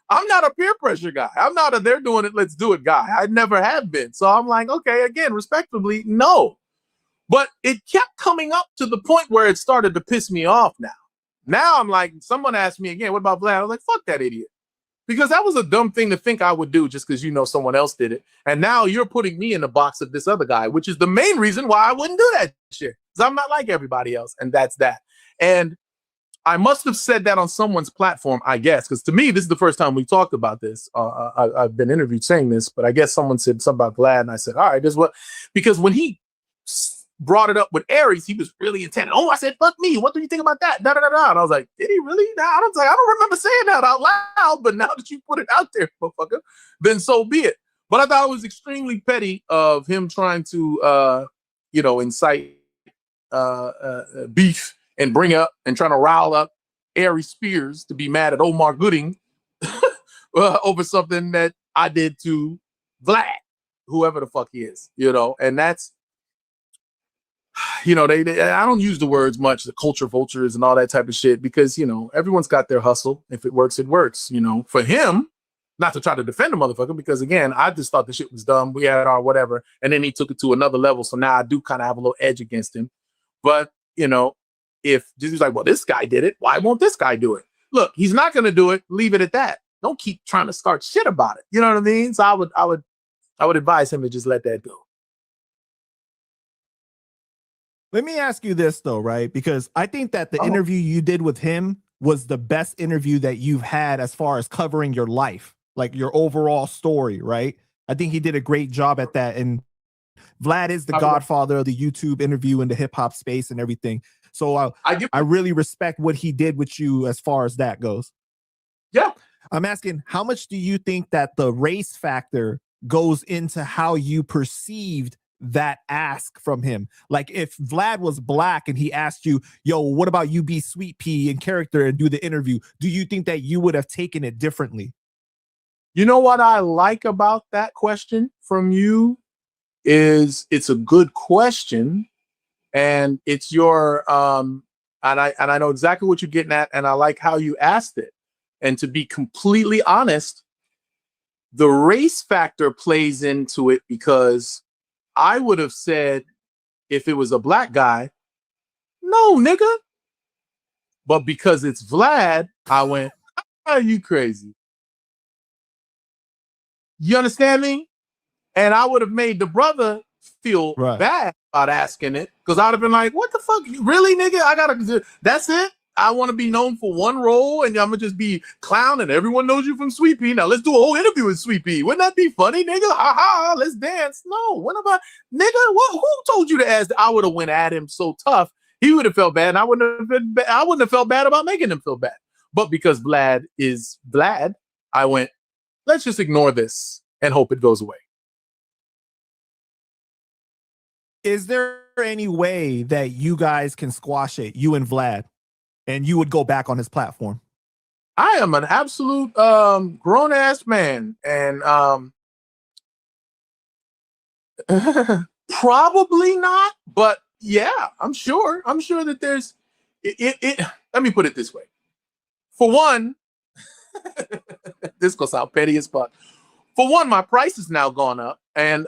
I'm not a peer pressure guy. I'm not a they're doing it, let's do it guy. I never have been. So I'm like, okay, again, respectfully, no. But it kept coming up to the point where it started to piss me off now. Now I'm like, someone asked me again, what about Vlad? I was like, fuck that idiot. Because that was a dumb thing to think I would do just because you know someone else did it. And now you're putting me in the box of this other guy, which is the main reason why I wouldn't do that shit. Because I'm not like everybody else. And that's that. And I must have said that on someone's platform, I guess, because to me, this is the first time we talked about this. I've been interviewed saying this, but I guess someone said something about Vlad. And I said, all right, this is what, because when he brought it up with Aries, he was really intent. Oh, I said, fuck me. What do you think about that? Da, da, da, da. And I was like, did he really? Nah, I don't remember saying that out loud, but now that you put it out there, motherfucker, then so be it. But I thought it was extremely petty of him trying to, incite beef and bring up and trying to rile up Aries Spears to be mad at Omar Gooding over something that I did to Vlad, whoever the fuck he is, and that's, they I don't use the words much, the culture vultures and all that type of shit, because, everyone's got their hustle. If it works, it works, for him, not to try to defend the motherfucker, because again, I just thought the shit was dumb. We had our whatever. And then he took it to another level. So now I do kind of have a little edge against him. But, if he's like, well, this guy did it, why won't this guy do it? Look, he's not going to do it. Leave it at that. Don't keep trying to start shit about it. You know what I mean? So I would advise him to just let that go. Let me ask you this though, right? Because I think that the interview you did with him was the best interview that you've had as far as covering your life, like your overall story, right? I think he did a great job at that. And Vlad is the godfather of the YouTube interview and the hip hop space and everything. So I really respect what he did with you as far as that goes. Yeah. I'm asking, how much do you think that the race factor goes into how you perceived that ask from him? Like if Vlad was black and he asked you, yo, what about you be Sweet Pea in character and do the interview? Do you think that you would have taken it differently? You know what I like about that question from you is it's a good question, and it's your and I know exactly what you're getting at, and I like how you asked it. And to be completely honest, the race factor plays into it, because I would have said, if it was a black guy, no, nigga, But because it's Vlad, I went, are you crazy? You understand me? And I would have made the brother feel bad about asking it, because I'd have been like, what the fuck? Really, nigga? I gotta do that's it? I want to be known for one role and I'm gonna just be clowning. Everyone knows you from Sweet Pea. Now let's do a whole interview with Sweet Pea. Wouldn't that be funny, nigga? Ha ha, let's dance. No, what about nigga? Who told you to ask? I would have went at him so tough, he would have felt bad, and I wouldn't have felt bad about making him feel bad. But because Vlad is Vlad, I went, let's just ignore this and hope it goes away. Is there any way that you guys can squash it, you and Vlad, and you would go back on his platform? I am an absolute grown-ass man, and probably not, but yeah, I'm sure that there's it. Let me put it this way. For one, this goes sound petty as fuck. For one, my price has now gone up, and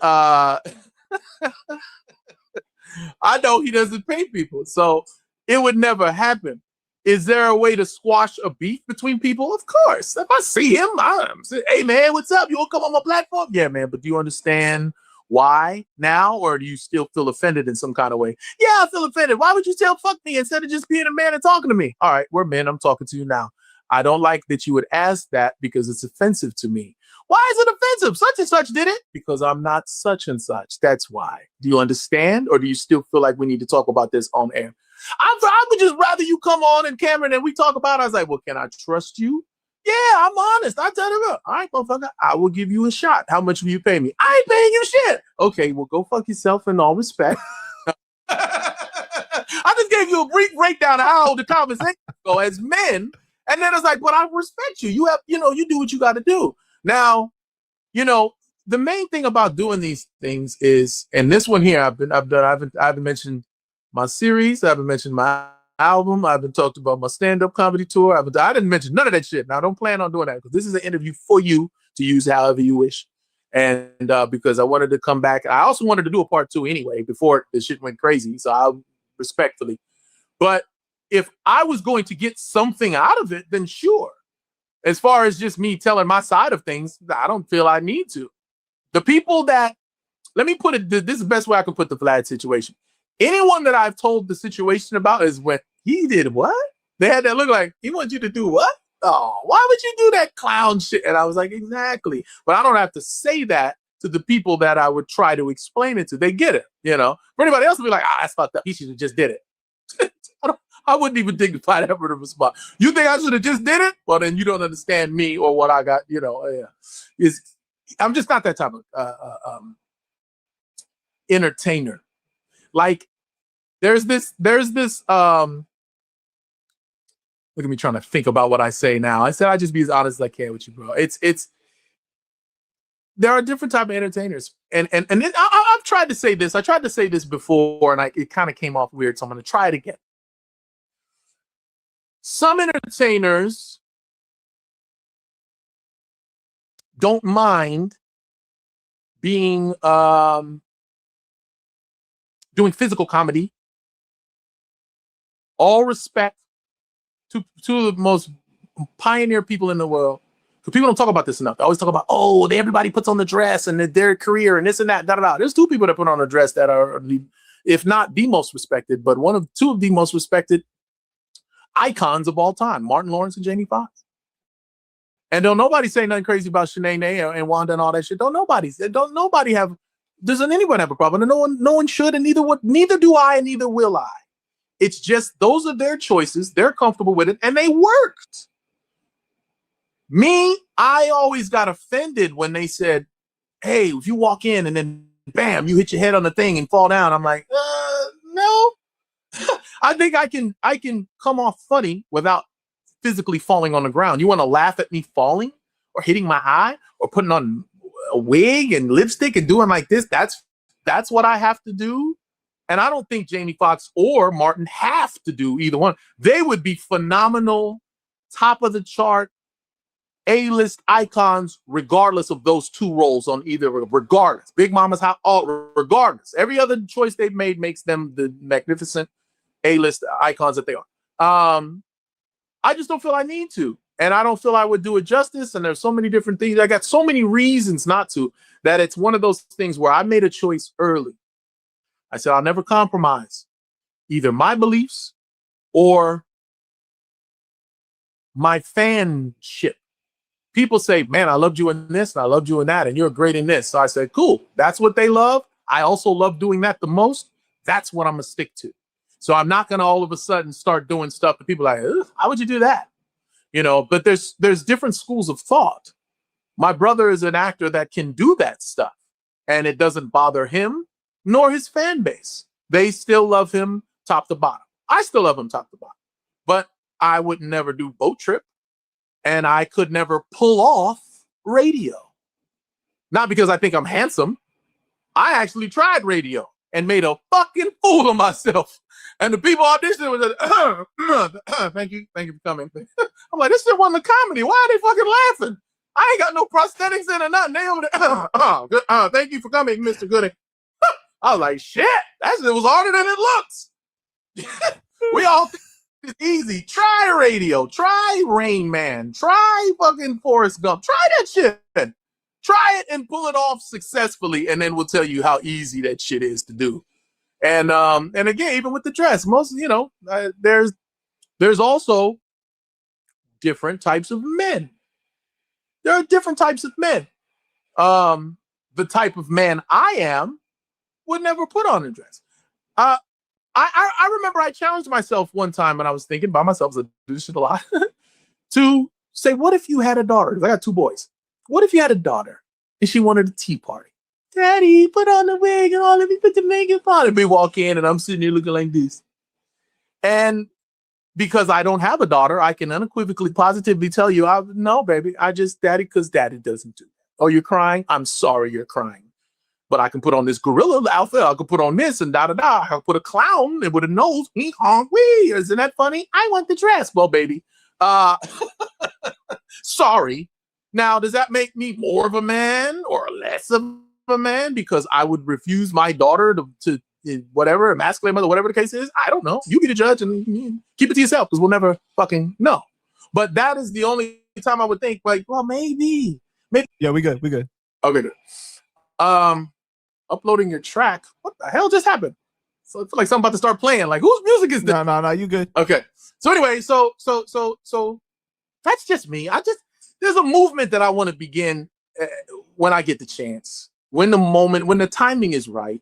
I know he doesn't pay people, so it would never happen. Is there a way to squash a beef between people? Of course. If I see him, I'm saying, hey man, what's up? You want to come on my platform? Yeah, man, but do you understand why now, or do you still feel offended in some kind of way? Yeah, I feel offended. Why would you tell fuck me instead of just being a man and talking to me? All right, we're men. I'm talking to you now. I don't like that you would ask that because it's offensive to me. Why is it offensive? Such and such did it. Because I'm not such and such. That's why. Do you understand? Or do you still feel like we need to talk about this on air? I would just rather you come on and Cameron and we talk about it. I was like, well, can I trust you? Yeah, I'm honest. I tell them, all right, motherfucker, I will give you a shot. How much will you pay me? I ain't paying you shit. Okay, well, go fuck yourself in all respect. I just gave you a brief breakdown of how the conversation go as men. And then it's like, but I respect you. You have, you do what you got to do. Now, the main thing about doing these things is, and this one here, I haven't mentioned my series. I haven't mentioned my album. I haven't talked about my stand-up comedy tour. I didn't mention none of that shit. Now, I don't plan on doing that because this is an interview for you to use however you wish. And because I wanted to come back. I also wanted to do a part 2 anyway before the shit went crazy. So I respectfully. But if I was going to get something out of it, then sure. As far as just me telling my side of things, I don't feel I need to. The people that, let me put it, this is the best way I can put the Vlad situation. Anyone that I've told the situation about is when he did what? They had that look like, he wants you to do what? Oh, why would you do that clown shit? And I was like, exactly. But I don't have to say that to the people that I would try to explain it to. They get it, For anybody else to be like, that's fucked up. He should have just did it. I wouldn't even dignify that for the response. You think I should have just did it? Well, then you don't understand me or what I got, Yeah. I'm just not that type of entertainer. Like, there's this look at me trying to think about what I say now. I said I just be as honest as I can with you, bro. It's there are different type of entertainers, and I've tried to say this. I tried to say this before, and it kind of came off weird, so I'm going to try it again. Some entertainers don't mind being doing physical comedy. All respect to the most pioneer people in the world. Because people don't talk about this enough. They always talk about, everybody puts on the dress and their career and this and that, da-da-da. There's 2 people that put on a dress that are, if not the most respected, but 2 of the most respected icons of all time, Martin Lawrence and Jamie Foxx. And don't nobody say nothing crazy about Shanae and Wanda and all that shit. Doesn't anyone have a problem? And no one should, and neither do I, and neither will I. It's just those are their choices. They're comfortable with it, and they worked. Me, I always got offended when they said, hey, if you walk in and then bam, you hit your head on the thing and fall down. I'm like, no. I think I can come off funny without physically falling on the ground. You want to laugh at me falling or hitting my eye or putting on a wig and lipstick and doing like this? That's what I have to do. And I don't think Jamie Foxx or Martin have to do either one. They would be phenomenal, top of the chart, A-list icons, regardless of those 2 roles on either, regardless. Big Mama's House, regardless. Every other choice they've made makes them the magnificent A-list icons that they are. I just don't feel I need to. And I don't feel I would do it justice. And there's so many different things. I got so many reasons not to, that it's one of those things where I made a choice early. I said, I'll never compromise either my beliefs or my fanship. People say, man, I loved you in this and I loved you in that, and you're great in this. So I said, cool. That's what they love. I also love doing that the most. That's what I'm going to stick to. So I'm not going to all of a sudden start doing stuff that people are like, how would you do that? You know, but there's different schools of thought. My brother is an actor that can do that stuff, and it doesn't bother him nor his fan base. They still love him top to bottom. I still love him top to bottom, but I would never do Boat Trip, and I could never pull off radio. Not because I think I'm handsome. I actually tried radio and made a fucking fool of myself. And the people auditioning was like, thank you for coming. I'm like, this shit wasn't a comedy. Why are they fucking laughing? I ain't got no prosthetics in or nothing. They over there, thank you for coming, Mr. Gooding. I was like, shit, that shit was harder than it looks. We all think it's easy. Try radio. Try Rain Man. Try fucking Forrest Gump. Try that shit. Try it and pull it off successfully, and then we'll tell you how easy that shit is to do. And again, even with the dress, most, you know, there's also different types of men. There are different types of men. The type of man I am would never put on a dress. I remember I challenged myself one time when I was thinking by myself, I do this shit a lot, to say, what if you had a daughter? Because I got 2 boys. What if you had a daughter and she wanted a tea party? Daddy, put on the wig and all, let me put the makeup on. And we walk in and I'm sitting here looking like this. And because I don't have a daughter, I can unequivocally, positively tell you, no, baby, daddy, because daddy doesn't do that. Oh, you're crying? I'm sorry you're crying. But I can put on this gorilla outfit. I could put on this and da-da-da. I could put a clown with a nose. Hee honk wee. Isn't that funny? I want the dress. Well, baby, sorry. Now, does that make me more of a man or less of a man because I would refuse my daughter to whatever, emasculate mother, whatever the case is? I don't know. You be the judge and keep it to yourself because we'll never fucking know. But that is the only time I would think, like, well, maybe. Yeah, we good. Okay, good. Uploading your track. What the hell just happened? So I feel like something about to start playing. Like, whose music is this? No, you good. Okay. So anyway, so that's just me. There's a movement that I want to begin when I get the chance, when the timing is right,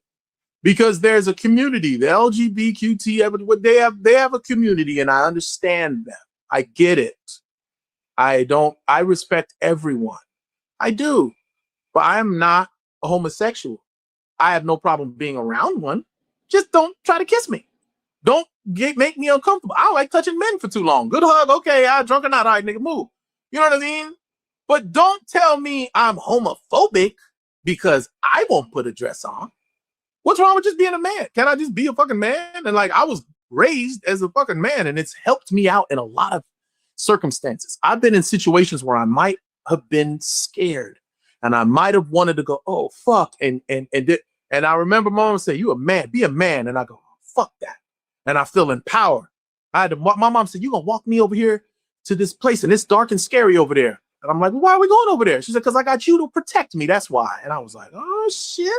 because there's a community, the LGBTQ, they have a community, and I understand them. I get it. I respect everyone. I do, but I am not a homosexual. I have no problem being around one. Just don't try to kiss me. Don't make me uncomfortable. I don't like touching men for too long. Good hug, okay, drunk or not, all right, nigga, move. You know what I mean? But don't tell me I'm homophobic because I won't put a dress on. What's wrong with just being a man? Can I just be a fucking man? And like, I was raised as a fucking man, and it's helped me out in a lot of circumstances. I've been in situations where I might have been scared, and I might have wanted to go, oh fuck, and I remember mom say, "You a man, be a man," and I go, fuck that, and I feel empowered. I had to. My mom said, "You gonna walk me over here to this place, and it's dark and scary over there." And I'm like, well, why are we going over there? She said, because I got you to protect me. That's why. And I was like, oh shit.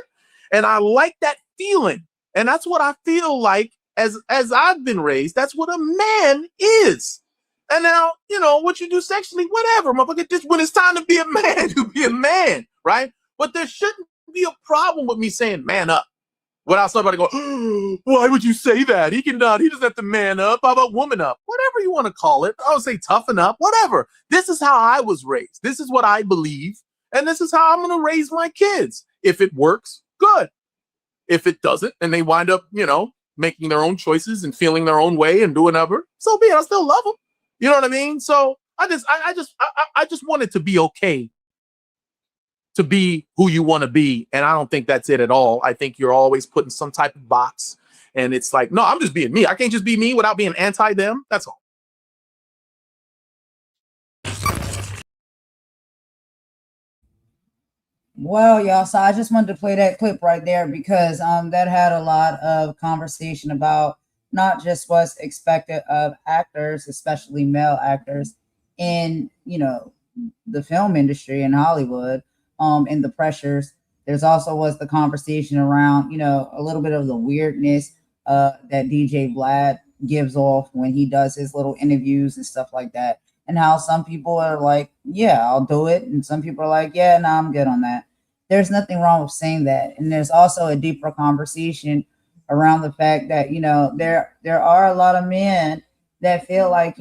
And I like that feeling. And that's what I feel like as I've been raised. That's what a man is. And now, you know, what you do sexually, whatever, motherfucker. Just when it's time to be a man, you be a man, right? But there shouldn't be a problem with me saying man up. Without somebody going, oh, why would you say that? He doesn't have to man up. How about woman up? Whatever you want to call it. I would say toughen up, whatever. This is how I was raised. This is what I believe. And this is how I'm going to raise my kids. If it works, good. If it doesn't, and they wind up, you know, making their own choices and feeling their own way and doing whatever, so be it. I still love them. You know what I mean? So I just want it to be okay to be who you want to be. And I don't think that's it at all. I think you're always put in some type of box. And it's like, no, I'm just being me. I can't just be me without being anti them. That's all. Well, y'all, so I just wanted to play that clip right there because that had a lot of conversation about not just what's expected of actors, especially male actors in, the film industry in Hollywood, and the pressures. There's also was the conversation around, a little bit of the weirdness that DJ Vlad gives off when he does his little interviews and stuff like that. And how some people are like, yeah, I'll do it. And some people are like, yeah, no, I'm good on that. There's nothing wrong with saying that. And there's also a deeper conversation around the fact that, there are a lot of men that feel like,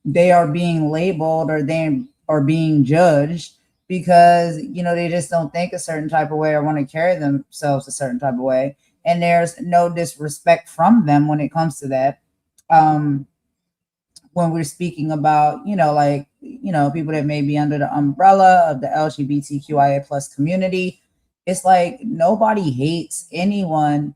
they are being labeled or they are being judged because, they just don't think a certain type of way or want to carry themselves a certain type of way. And there's no disrespect from them when it comes to that. When we're speaking about, people that may be under the umbrella of the LGBTQIA plus community, it's like nobody hates anyone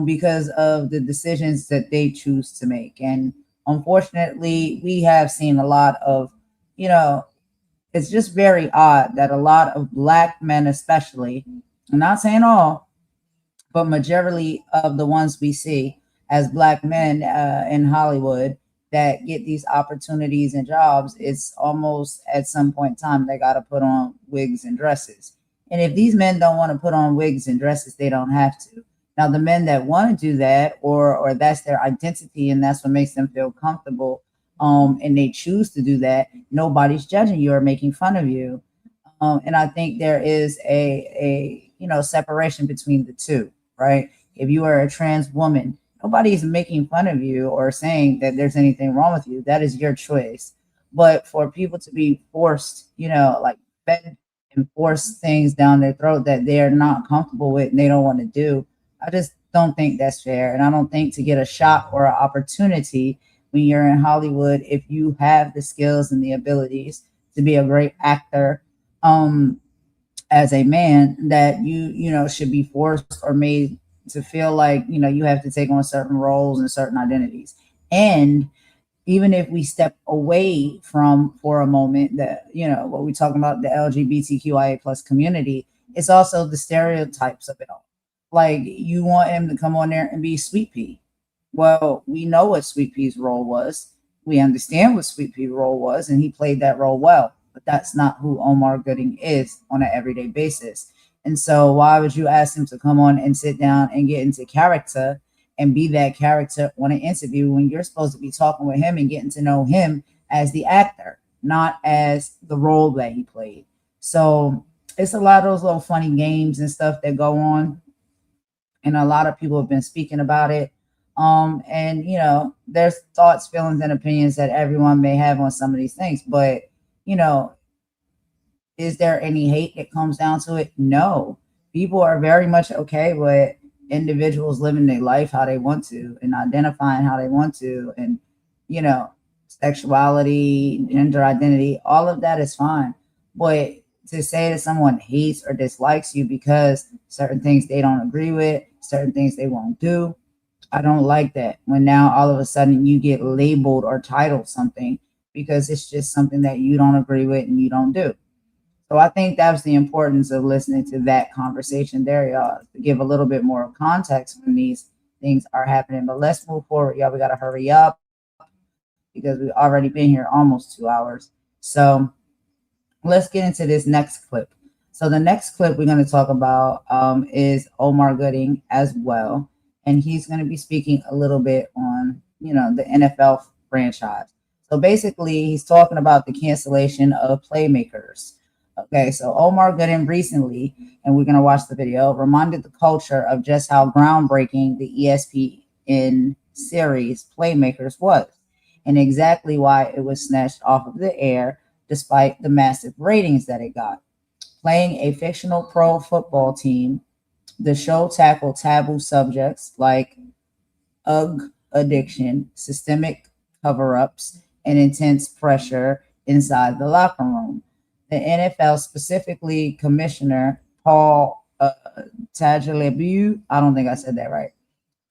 because of the decisions that they choose to make. And unfortunately, we have seen a lot of, it's just very odd that a lot of Black men, especially, I'm not saying all, but majority of the ones we see as Black men in Hollywood that get these opportunities and jobs, it's almost at some point in time they got to put on wigs and dresses. And if these men don't want to put on wigs and dresses, they don't have to. Now, the men that want to do that, or that's their identity and that's what makes them feel comfortable, and they choose to do that, nobody's judging you or making fun of you. And I think there is a separation between the two, right? If you are a trans woman, nobody's making fun of you or saying that there's anything wrong with you. That is your choice. But for people to be forced, like fed and force things down their throat that they're not comfortable with and they don't want to do, I just don't think that's fair. And I don't think to get a shot or an opportunity when you're in Hollywood, if you have the skills and the abilities to be a great actor, as a man, that you should be forced or made to feel like, you have to take on certain roles and certain identities. And even if we step away from for a moment that, what we talking about, the LGBTQIA plus community, it's also the stereotypes of it all. Like, you want him to come on there and be Sweet Pea. Well, we know what Sweet Pea's role was. We understand what Sweet Pea's role was, and he played that role well. But that's not who Omar Gooding is on an everyday basis. And so why would you ask him to come on and sit down and get into character and be that character on an interview when you're supposed to be talking with him and getting to know him as the actor, not as the role that he played? So it's a lot of those little funny games and stuff that go on. And a lot of people have been speaking about it. And, there's thoughts, feelings, and opinions that everyone may have on some of these things. But, is there any hate that comes down to it? No. People are very much okay with individuals living their life how they want to and identifying how they want to. And, sexuality, gender identity, all of that is fine. But to say that someone hates or dislikes you because certain things they don't agree with, certain things they won't do, I don't like that. When now all of a sudden you get labeled or titled something because it's just something that you don't agree with and you don't do. So I think that's the importance of listening to that conversation there, y'all, to give a little bit more context when these things are happening. But let's move forward, y'all. We got to hurry up because we've already been here almost 2 hours. So let's get into this next clip. So the next clip we're going to talk about is Omar Gooding as well. And he's going to be speaking a little bit on, the NFL franchise. So basically, he's talking about the cancellation of Playmakers. Okay, so Omar Gooding recently, and we're going to watch the video, reminded the culture of just how groundbreaking the ESPN series Playmakers was, and exactly why it was snatched off of the air despite the massive ratings that it got. Playing a fictional pro football team, the show tackled taboo subjects like addiction, systemic cover-ups, and intense pressure inside the locker room. The NFL, specifically Commissioner Paul Tagliabue, I don't think I said that right,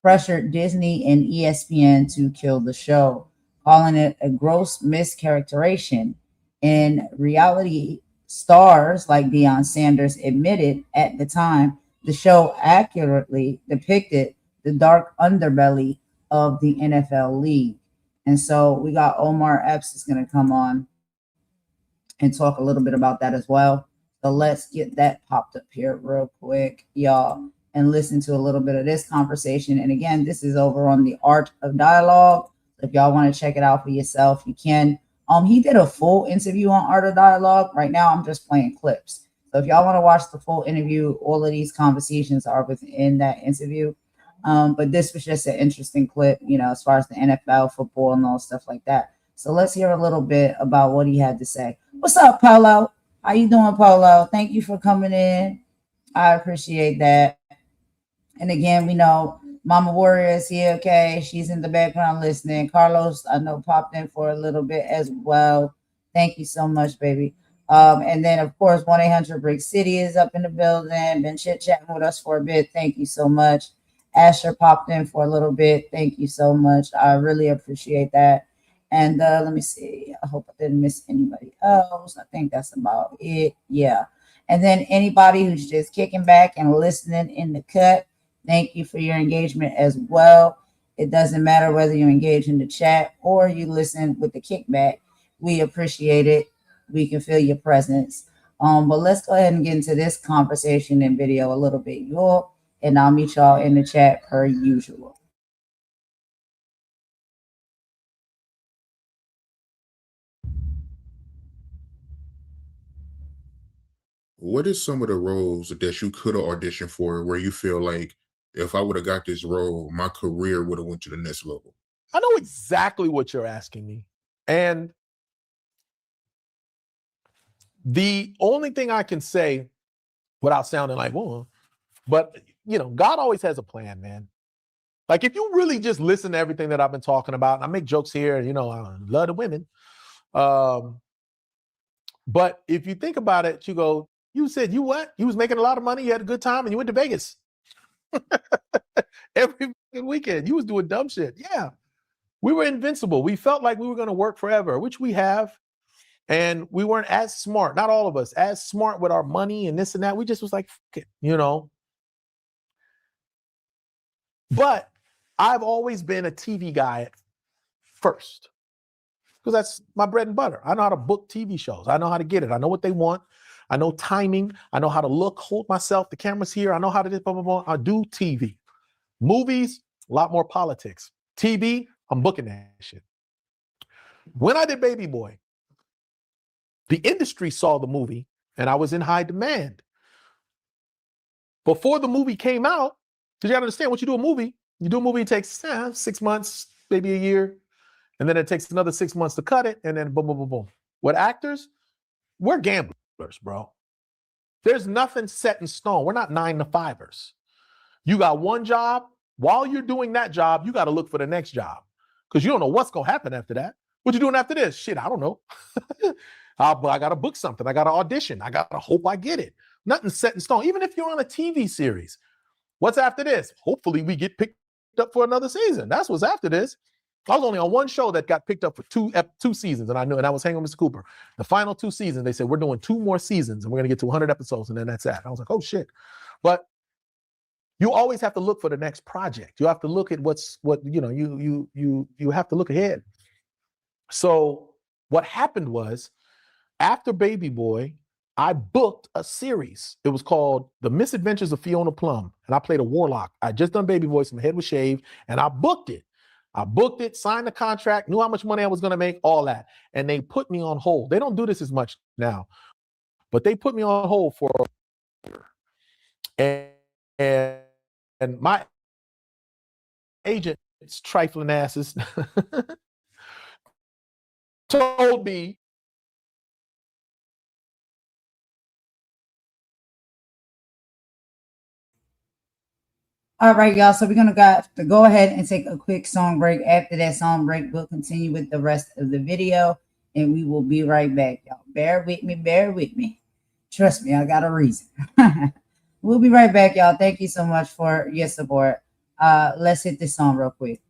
pressured Disney and ESPN to kill the show, calling it a gross mischaracterization. In reality, stars like Deion Sanders admitted at the time the show accurately depicted the dark underbelly of the NFL league. And so we got Omar Epps is going to come on and talk a little bit about that as well. So let's get that popped up here real quick, y'all, and listen to a little bit of this conversation. And again, this is over on the Art of Dialogue. If y'all want to check it out for yourself, you can. He did a full interview on Art of Dialogue. Right now, I'm just playing clips. So if y'all want to watch the full interview, all of these conversations are within that interview. But this was just an interesting clip, you know, as far as the NFL, football, and all stuff like that. So let's hear a little bit about what he had to say. What's up, Polo? How you doing, Polo? Thank you for coming in. I appreciate that. And again, we know Mama Warrior is here, okay? She's in the background listening. Carlos, I know, popped in for a little bit as well. Thank you so much, baby. And then, of course, 1-800-BRICK City is up in the building. Been chit-chatting with us for a bit. Thank you so much. Asher popped in for a little bit. Thank you so much. I really appreciate that. And let me see. I hope I didn't miss anybody else. I think that's about it. Yeah. And then anybody who's just kicking back and listening in the cut, thank you for your engagement as well. It doesn't matter whether you engage in the chat or you listen with the kickback. We appreciate it. We can feel your presence. But let's go ahead and get into this conversation and video a little bit, y'all. And I'll meet y'all in the chat per usual. What is some of the roles that you could have auditioned for where you feel like if I would have got this role, my career would have went to the next level? I know exactly what you're asking me. And the only thing I can say without sounding like, well, but you know, God always has a plan, man. Like if you really just listen to everything that I've been talking about, and I make jokes here, you know, I love the women. But if you think about it, you go, you said you what? You was making a lot of money, you had a good time, and you went to Vegas. Every weekend. You was doing dumb shit. Yeah. We were invincible. We felt like we were going to work forever, which we have. And we weren't as smart, not all of us, as smart with our money and this and that. We just was like, fuck it, you know. But I've always been a TV guy at first because that's my bread and butter. I know how to book TV shows. I know how to get it. I know what they want. I know timing. I know how to look, hold myself. The camera's here. I know how to do blah, blah, blah. I do TV. Movies, a lot more politics. TV, I'm booking that shit. When I did Baby Boy, the industry saw the movie and I was in high demand. Before the movie came out, because you gotta understand, once you do a movie, it takes 6 months, maybe a year, and then it takes another 6 months to cut it, and then boom, boom, boom, boom. With actors, we're gamblers, bro. There's nothing set in stone. We're not 9-to-5ers. You got one job. While you're doing that job, you got to look for the next job because you don't know what's going to happen after that. What you doing after this? Shit, I don't know. I got to book something. I got to audition. I got to hope I get it. Nothing set in stone. Even if you're on a TV series, what's after this? Hopefully we get picked up for another season. That's what's after this. I was only on one show that got picked up for two seasons, and I knew, and I was hanging with Mr. Cooper. The final 2 seasons, they said, we're doing 2 more seasons, and we're going to get to 100 episodes, and then that's that. I was like, oh, shit. But you always have to look for the next project. You have to look at you have to look ahead. So what happened was, after Baby Boy, I booked a series. It was called The Misadventures of Fiona Plum, and I played a warlock. I just done Baby Boy, so my head was shaved, and I booked it. Signed the contract, knew how much money I was going to make, all that. And they put me on hold. They don't do this as much now, but they put me on hold for a year. And my agent, trifling asses, told me, all right, y'all. So we're going to go ahead and take a quick song break. After that song break, we'll continue with the rest of the video, and we will be right back, y'all. Bear with me. Trust me, I got a reason. We'll be right back, y'all. Thank you so much for your support. Let's hit this song real quick.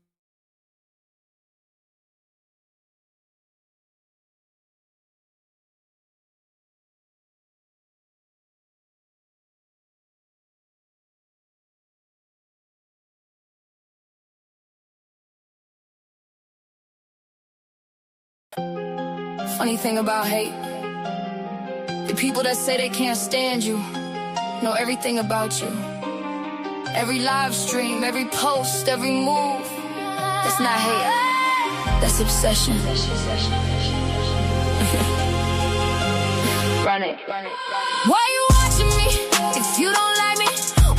Funny thing about hate, the people that say they can't stand you know everything about you. Every live stream, every post, every move. That's not hate, that's obsession. Run it. Why you watching me if you don't like me?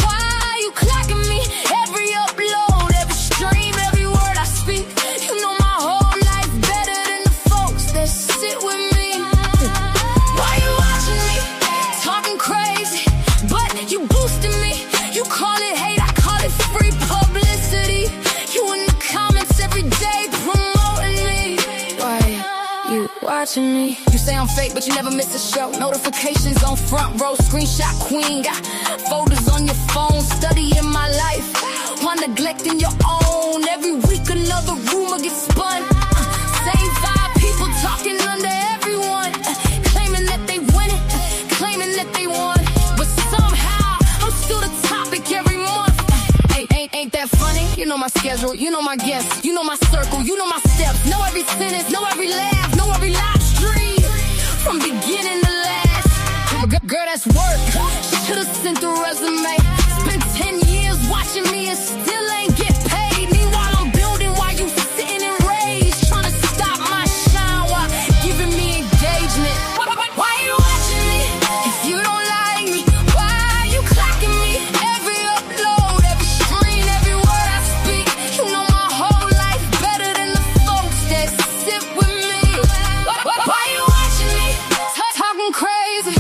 Why are you clocking me? Every upload, every stream, every word I speak. You know my whole life better than the folks that sit with me. Why you watching me? Talking crazy, but you boosting me. You call it hate, I call it free publicity. You in the comments every day promoting me. Why you watching me? You say I'm fake, but you never miss a show. Notifications on front row, screenshot queen. Got folders on your phone, studying my life while neglecting your own. Every week another rumor gets spun. Same five people talking under everyone, claiming that they win it, claiming that they won. But somehow I'm still the topic every month. Ain't that funny? You know my schedule, you know my guests, you know my circle, you know my steps. Know every sentence, know every laugh, know every live stream, from beginning to last. Girl, that's work. Should've sent the resume. Spent 10 years watching me and still ain't get paid. Meanwhile, I'm building while you sitting in rage, trying to stop my shine while giving me engagement. Why you watching me if you don't like me? Why are you clocking me? Every upload, every screen, every word I speak. You know my whole life better than the folks that sit with me. Why you watching me? Talking crazy,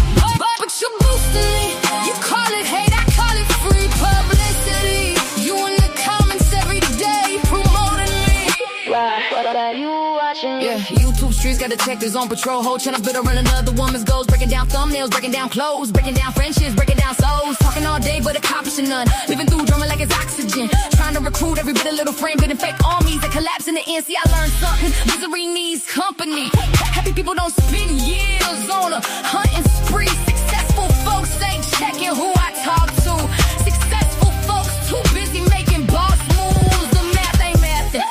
but you boosting me. You call it hate, I call it free publicity. You in the comments every day promoting me. Why you watching me? Yeah, YouTube streets got detectives on patrol. Whole channel built around another woman's goals. Breaking down thumbnails, breaking down clothes, breaking down friendships, breaking down souls. Talking all day but accomplishing none. Living through drama like it's oxygen. Trying to recruit every bit of little frame, building fake armies that collapse in the end. See, I learned something. Misery needs company. Happy people don't spend years on a hunting spree. Successful folks ain't checking who I talk to. Successful folks too busy making boss moves. The math ain't mathing.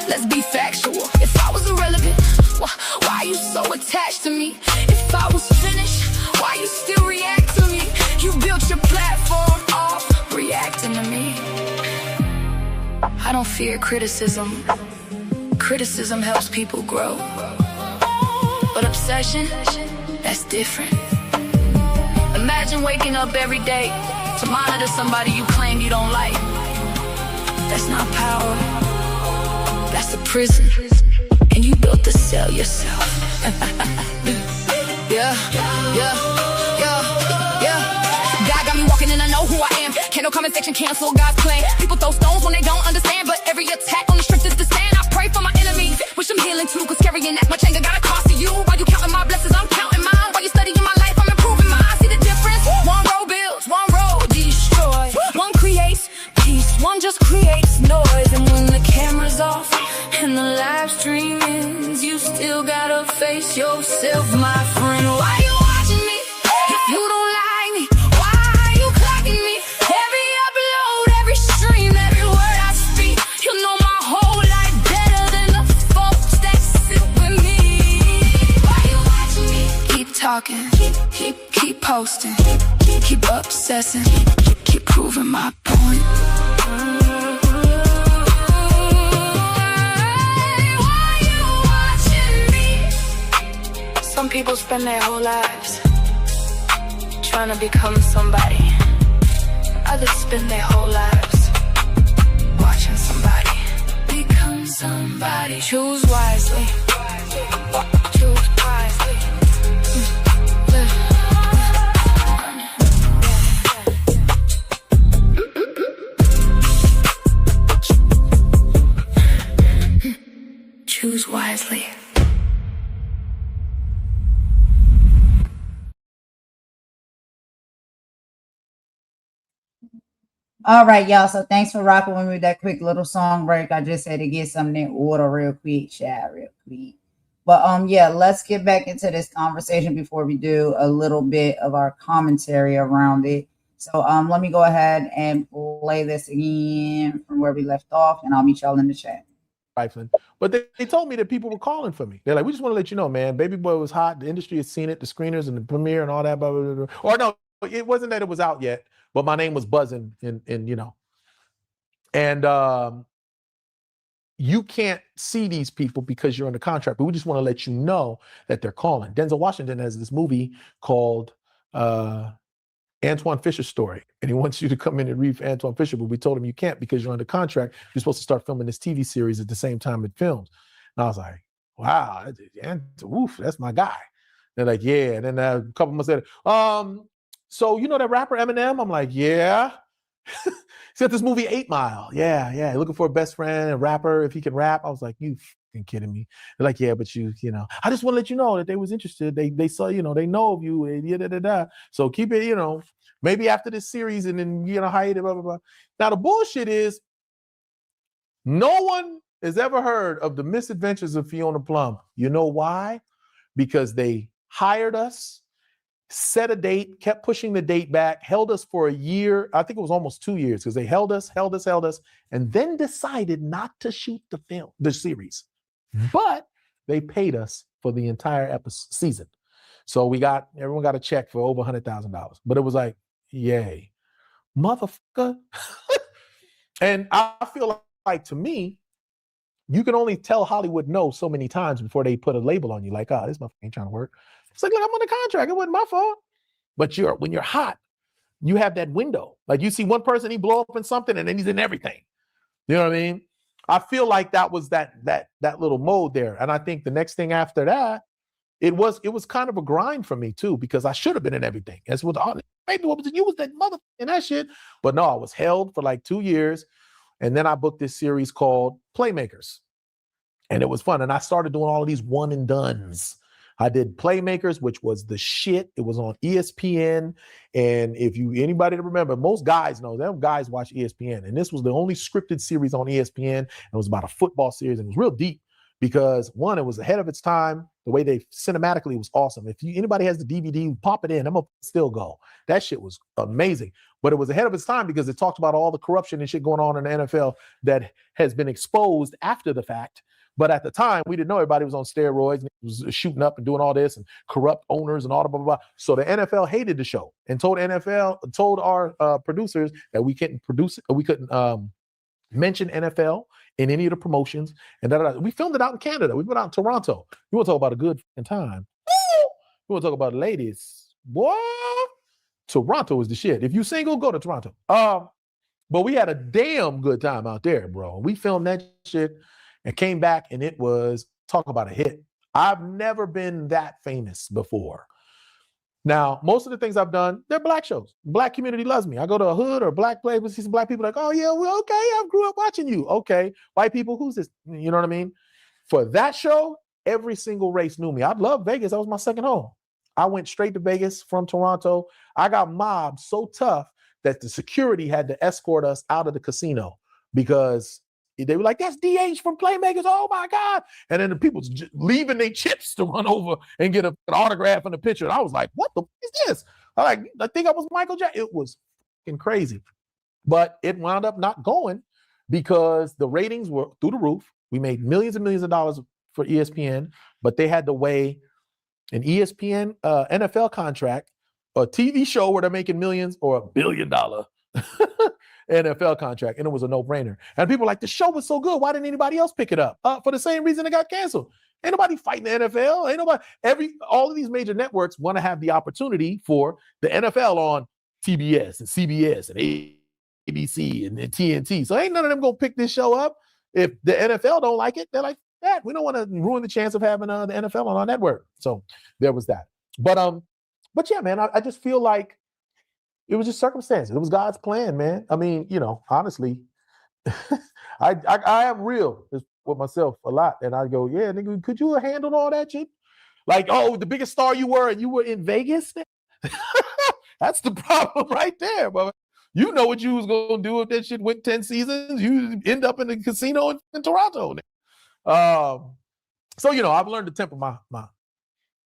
Let's be factual. If I was irrelevant, why you so attached to me? If I was finished, why you still react to me? You built your platform off reacting to me. I don't fear criticism. Criticism helps people grow. But obsession, that's different. Imagine waking up every day to monitor somebody you claim you don't like. That's not power, that's a prison. And you built the cell yourself. Yeah. God got me walking and I know who I am. Can't no comment section cancel God's plan. People throw stones when they don't understand, but every attack on the strength is the stand. I pray for my enemies, wish them healing too, cause carrying that much anger got a cost to you. While you counting my blessings, I'm counting mine. While you studying my life, I'm improving mine. See the difference? One road builds, one road destroys. One creates peace, one just creates noise. And when the camera's off and the live stream ends, you still gotta face yourself, my friend. Why you watching me if you don't like me? Why are you clocking me? Every upload, every stream, every word I speak. You know my whole life better than the folks that sit with me. Why you watching me? Keep talking, keep posting, keep obsessing, keep proving my point. Some people spend their whole lives trying to become somebody. Others spend their whole lives watching somebody become somebody. Choose wisely. Choose wisely. Choose wisely. All right, y'all. So thanks for rocking with me with that quick little song break. I just had to get something in order real quick, chat, real quick. But yeah, let's get back into this conversation before we do a little bit of our commentary around it. So let me go ahead and play this again from where we left off, and I'll meet y'all in the chat. trifling. But they told me that people were calling for me. They're like, we just want to let you know, man, Baby Boy was hot. The industry has seen it, the screeners and the premiere and all that. Blah, blah, blah, blah. Or no, it wasn't that it was out yet, but my name was buzzing in you know. And you can't see these people because you're under contract, but we just want to let you know that they're calling. Denzel Washington has this movie called Antoine Fisher's Story, and he wants you to come in and read for Antoine Fisher, but we told him you can't because you're under contract. You're supposed to start filming this TV series at the same time it films. And I was like, wow, oof, that's my guy. They're like, yeah. And then a couple months later, so you know that rapper Eminem? I'm like, yeah. He's got this movie 8 Mile. Yeah. Looking for a best friend, a rapper, if he can rap. I was like, you fucking kidding me. They're like, yeah, but you know, I just want to let you know that they was interested. They saw, you know, they know of you. So keep it, you know, maybe after this series and then, you know, hide it, blah, blah, blah. Now the bullshit is no one has ever heard of the misadventures of Fiona Plum. You know why? Because they hired us, set a date, kept pushing the date back, held us for a year. I think it was almost 2 years because they held us, and then decided not to shoot the series. But they paid us for the entire season. So everyone got a check for over $100,000. But it was like, yay, motherfucker. And I feel like to me, you can only tell Hollywood no so many times before they put a label on you, like, oh, this motherfucker ain't trying to work. It's like, look, I'm under contract. It wasn't my fault. But when you're hot, you have that window. Like you see one person, he blow up in something and then he's in everything. You know what I mean? I feel like that was that little mode there. And I think the next thing after that, it was kind of a grind for me too, because I should have been in everything. That's what you was that mother in that shit. But no, I was held for like 2 years. And then I booked this series called Playmakers. And it was fun. And I started doing all of these one and dones. I did Playmakers, which was the shit. It was on ESPN. And if anybody to remember, most guys know, them guys watch ESPN. And this was the only scripted series on ESPN. And it was about a football series. And it was real deep because one, it was ahead of its time. The way they cinematically was awesome. If anybody has the DVD, pop it in. I'm gonna still go. That shit was amazing. But it was ahead of its time because it talked about all the corruption and shit going on in the NFL that has been exposed after the fact. But at the time, we didn't know everybody was on steroids and was shooting up and doing all this and corrupt owners and all the blah, blah, blah. So the NFL hated the show and told our producers that we couldn't mention NFL in any of the promotions. And we filmed it out in Canada. We put it out in Toronto. You want to talk about a good time? Woo! You want to talk about ladies? Boy, Toronto is the shit. If you single, go to Toronto. But we had a damn good time out there, bro. We filmed that shit and came back, and it was, talk about a hit. I've never been that famous before. Now, most of the things I've done, they're black shows. Black community loves me. I go to a hood or a black place, see some black people like, oh yeah, well, okay, I grew up watching you. Okay, white people, who's this? You know what I mean? For that show, every single race knew me. I love Vegas. That was my second home. I went straight to Vegas from Toronto. I got mobbed so tough that the security had to escort us out of the casino because they were like, that's DH from Playmakers. Oh my God. And then the people just leaving their chips to run over and get an autograph and a picture. And I was like, what the f- is this? I think I was Michael Jackson. It was fucking crazy. But it wound up not going because the ratings were through the roof. We made millions and millions of dollars for ESPN, but they had to weigh an ESPN NFL contract, a TV show where they're making millions, or $1 billion NFL contract, and it was a no-brainer. And people were like, the show was so good, why didn't anybody else pick it up? For the same reason it got canceled. Ain't nobody fighting the NFL. Ain't nobody. All of these major networks want to have the opportunity for the NFL on TBS and CBS and ABC and TNT. So ain't none of them gonna pick this show up. If the NFL don't like it, they're like, that we don't want to ruin the chance of having the NFL on our network. So there was that. But yeah, man, I just feel like it was just circumstances. It was God's plan, man. I mean, you know, honestly, I am real with myself a lot. And I go, yeah, nigga, could you have handled all that shit? Like, oh, the biggest star you were and you were in Vegas? That's the problem right there, brother. You know what you was going to do if that shit went 10 seasons. You end up in the casino in Toronto. So, you know, I've learned to temper my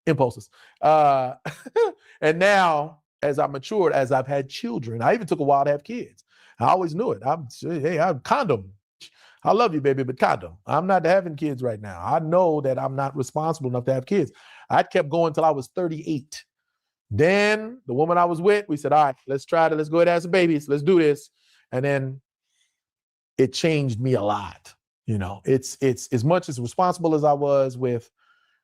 impulses. And now, as I matured, as I've had children, I even took a while to have kids. I always knew it. I'm condom. I love you, baby, but condom. I'm not having kids right now. I know that I'm not responsible enough to have kids. I kept going till I was 38. Then the woman I was with, we said, all right, let's try it. Let's go ahead and have some babies. Let's do this. And then it changed me a lot. You know, it's as much as responsible as I was with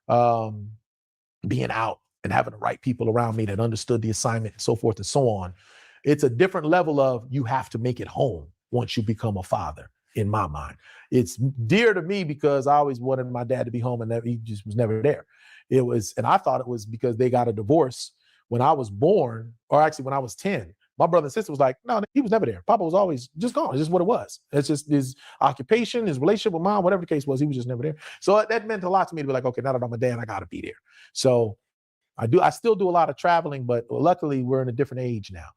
being out and having the right people around me that understood the assignment and so forth and so on. It's a different level of you have to make it home once you become a father, in my mind. It's dear to me because I always wanted my dad to be home and he just was never there. And I thought it was because they got a divorce when I was born, or actually when I was 10. My brother and sister was like, no, he was never there. Papa was always just gone. It's just what it was. It's just his occupation, his relationship with mom, whatever the case was, he was just never there. So that meant a lot to me to be like, okay, now that I'm a dad, I got to be there. So I still do a lot of traveling, but luckily we're in a different age now.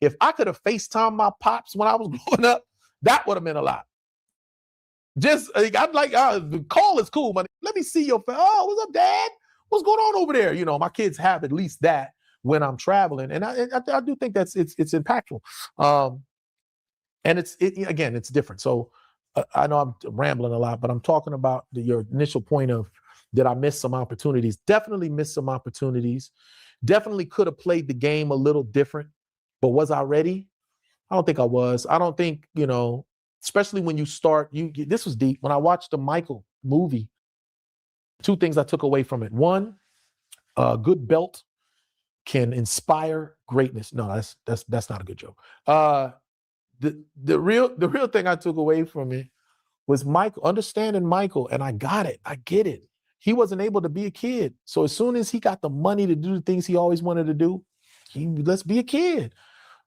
If I could have FaceTimed my pops when I was growing up, that would have meant a lot. Just, I'm like, the call is cool, but let me see your face. Oh, what's up, Dad? What's going on over there? You know, my kids have at least that when I'm traveling. And I do think it's impactful. And again, it's different. So I know I'm rambling a lot, but I'm talking about your initial point of, did I miss some opportunities? Definitely missed some opportunities. Definitely could have played the game a little different, but was I ready? I don't think I was. I don't think, you know, especially when you start, this was deep. When I watched the Michael movie, two things I took away from it. One, a good belt can inspire greatness. No, that's not a good joke. The real thing I took away from it was Michael, understanding Michael, and I got it. I get it. He wasn't able to be a kid. So as soon as he got the money to do the things he always wanted to do, let's be a kid.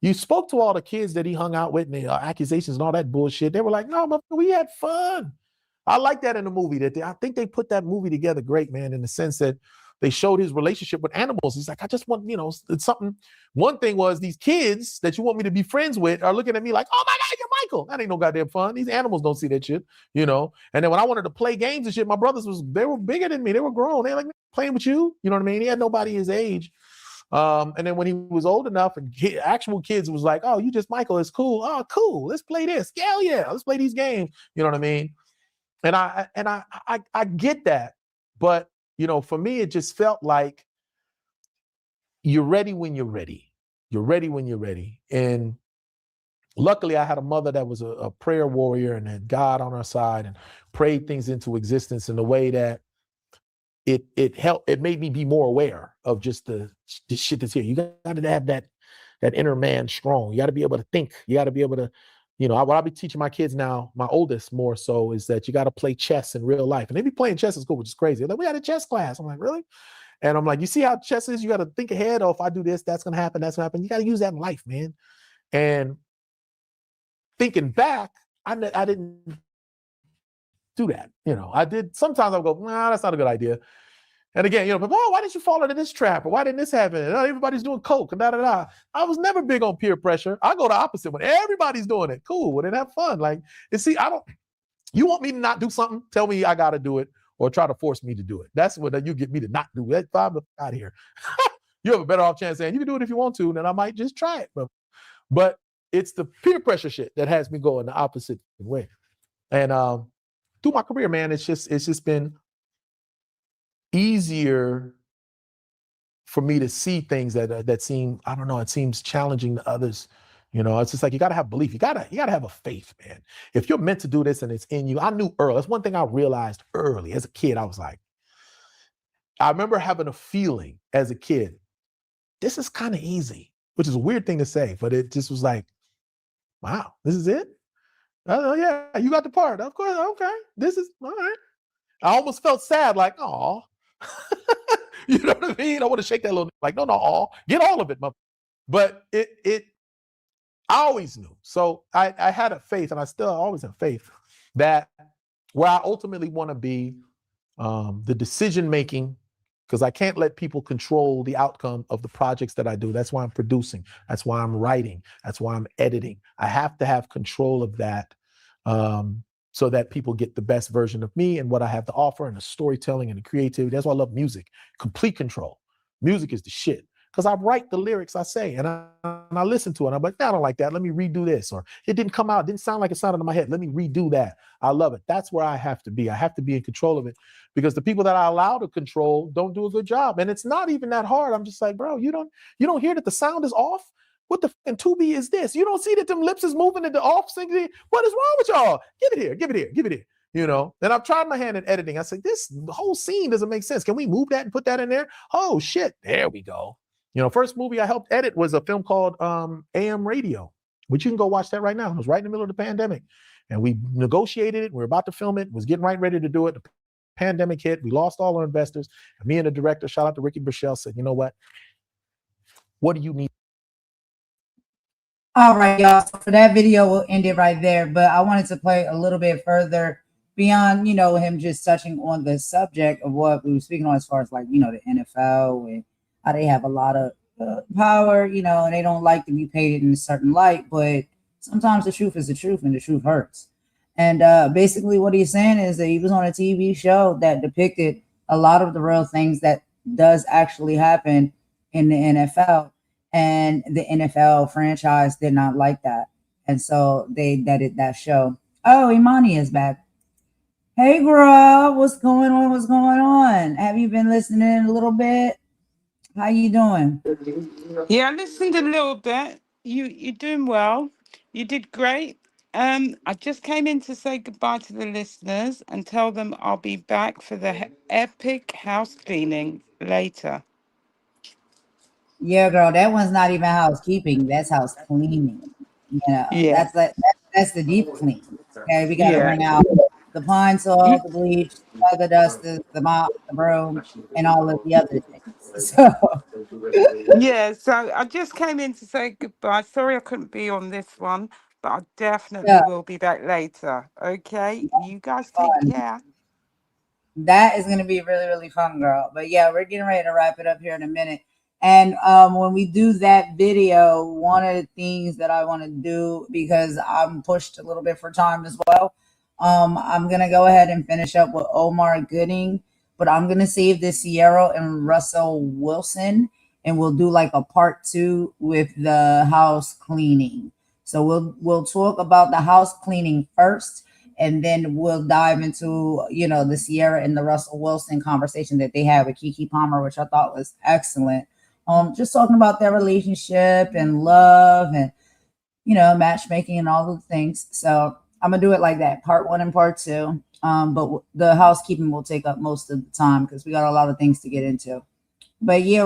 You spoke to all the kids that he hung out with and the accusations and all that bullshit. They were like, no, but we had fun. I like that in the movie. I think they put that movie together great, man, in the sense that they showed his relationship with animals. He's like, I just want, it's something. One thing was these kids that you want me to be friends with are looking at me like, oh my God, you're Michael. That ain't no goddamn fun. These animals don't see that shit, And then when I wanted to play games and shit, my brothers they were bigger than me. They were grown. They were like, playing with you. You know what I mean? He had nobody his age. And then when he was old enough and actual kids was like, oh, you just Michael, it's cool. Oh, cool. Let's play this. Hell yeah. Let's play these games. You know what I mean? And I get that. But, for me, it just felt like you're ready when you're ready. You're ready when you're ready. And luckily I had a mother that was a prayer warrior and had God on her side and prayed things into existence in a way that it helped. It made me be more aware of just the shit that's here. You got to have that inner man strong. You got to be able to think. You got to be able to, what I'll be teaching my kids now, my oldest more so, is that you got to play chess in real life. And they be playing chess in school, which is crazy. They're like, we had a chess class. I'm like, really? And I'm like, you see how chess is? You got to think ahead. Oh, if I do this, that's going to happen. That's going to happen. You got to use that in life, man. And thinking back, I didn't do that. I did. Sometimes I'll go, nah, that's not a good idea. And again, but why did you fall into this trap? Or why didn't this happen? And everybody's doing coke and da-da-da. I was never big on peer pressure. I go the opposite. When everybody's doing it, cool. Well, then have fun. Like, you want me to not do something? Tell me I got to do it or try to force me to do it. That's what you get me to not do it. Out of here. You have a better off chance saying you can do it if you want to, then I might just try it. But it's the peer pressure shit that has me going the opposite way. And through my career, man, it's just been easier for me to see things that seem, I don't know, it seems challenging to others. It's just like, you got to have belief. You got to have a faith, man. If you're meant to do this and it's in you, I knew early. That's one thing I realized early as a kid. I was like, I remember having a feeling as a kid, this is kind of easy, which is a weird thing to say, but it just was like, wow, this is it? Oh yeah, you got the part. Of course, okay. This is all right. I almost felt sad, like, oh, you know what I mean? I want to shake that little, like, no, get all of it. But I always knew. So I had a faith, and I still always have faith that where I ultimately want to be, the decision-making, because I can't let people control the outcome of the projects that I do. That's why I'm producing. That's why I'm writing. That's why I'm editing. I have to have control of that, so that people get the best version of me and what I have to offer, and the storytelling and the creativity. That's why I love music. Complete control. Music is the shit. because I write the lyrics I say, and I listen to it. I'm like, I don't like that. Let me redo this. Or it didn't come out, didn't sound like it sounded in my head. Let me redo that. I love it. That's where I have to be. I have to be in control of it, because the people that I allow to control don't do a good job. And it's not even that hard. I'm just like, bro, you don't hear that the sound is off? What the fucking tubi is this? You don't see that them lips is moving into off singing? What is wrong with y'all? Give it here, give it here, give it here. You know, and I've tried my hand at editing. I said, this whole scene doesn't make sense. Can we move that and put that in there? Oh shit, there we go. You know, first movie I helped edit was a film called AM Radio, which you can go watch that right now. It was right in the middle of the pandemic. And we negotiated it. We were about to film it, was getting right ready to do it. The pandemic hit. We lost all our investors. And me and the director, shout out to Ricky Burchell, said, you know what? What do you need? All right, y'all. So for that video, we'll end it right there. But I wanted to play a little bit further beyond, you know, him just touching on the subject of what we were speaking on as far as, like, you know, the NFL and how they have a lot of power, you know, and they don't like to be painted in a certain light. But sometimes the truth is the truth, and the truth hurts. And basically what he's saying is that he was on a TV show that depicted a lot of the real things that does actually happen in the NFL. And the NFL franchise did not like that. And so they deaded that show. Oh, Imani is back. Hey, girl, what's going on? What's going on? Have you been listening a little bit? How you doing? Yeah, I listened a little bit. You're doing well. You did great. I just came in to say goodbye to the listeners and tell them I'll be back for the epic house cleaning later. Yeah, girl, that one's not even housekeeping. That's house cleaning. You know, Yeah, that's the deep clean. Okay, we got to yeah. bring out the pine saw, the bleach, the feather duster, the mop, the broom, and all of the other things. So, Yeah, so I just came in to say goodbye. Sorry I couldn't be on this one, but I definitely yeah, will be back later. Okay, you guys take fun. care. That is going to be really, really fun, girl. But yeah, we're getting ready to wrap it up here in a minute. And when we do that video, one of the things that I want to do, because I'm pushed a little bit for time as well, I'm going to go ahead and finish up with Omar Gooding, but I'm going to save the Ciara and Russell Wilson, and we'll do like a part 2 with the house cleaning. So we'll talk about the house cleaning first, and then we'll dive into, you know, the Ciara and the Russell Wilson conversation that they had with Keke Palmer, which I thought was excellent. Just talking about their relationship and love and, you know, matchmaking and all those things. So I'm gonna do it like that, part 1 and part 2. But the housekeeping will take up most of the time because we got a lot of things to get into. But yeah,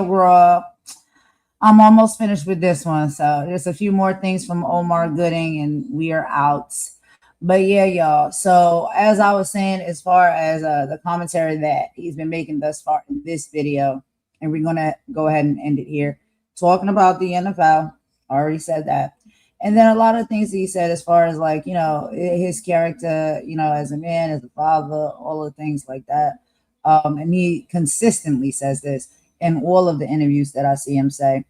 I'm almost finished with this one. So there's a few more things from Omar Gooding, and we are out. But yeah, y'all. So as I was saying, as far as the commentary that he's been making thus far in this video, and we're gonna go ahead and end it here, talking about the NFL. I already said that. And then a lot of things he said as far as, like, you know, his character, you know, as a man, as a father, all the things like that. And he consistently says this in all of the interviews that I see him say,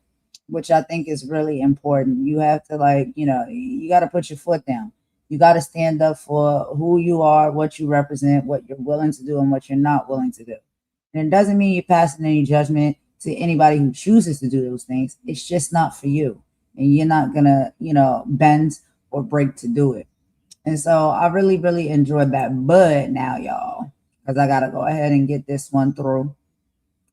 which I think is really important. You have to, like, you know, you got to put your foot down. You got to stand up for who you are, what you represent, what you're willing to do, and what you're not willing to do. And it doesn't mean you're passing any judgment to anybody who chooses to do those things. It's just not for you. And you're not going to, you know, bend or break to do it. And so I really, really enjoyed that. But now, y'all, because I got to go ahead and get this one through,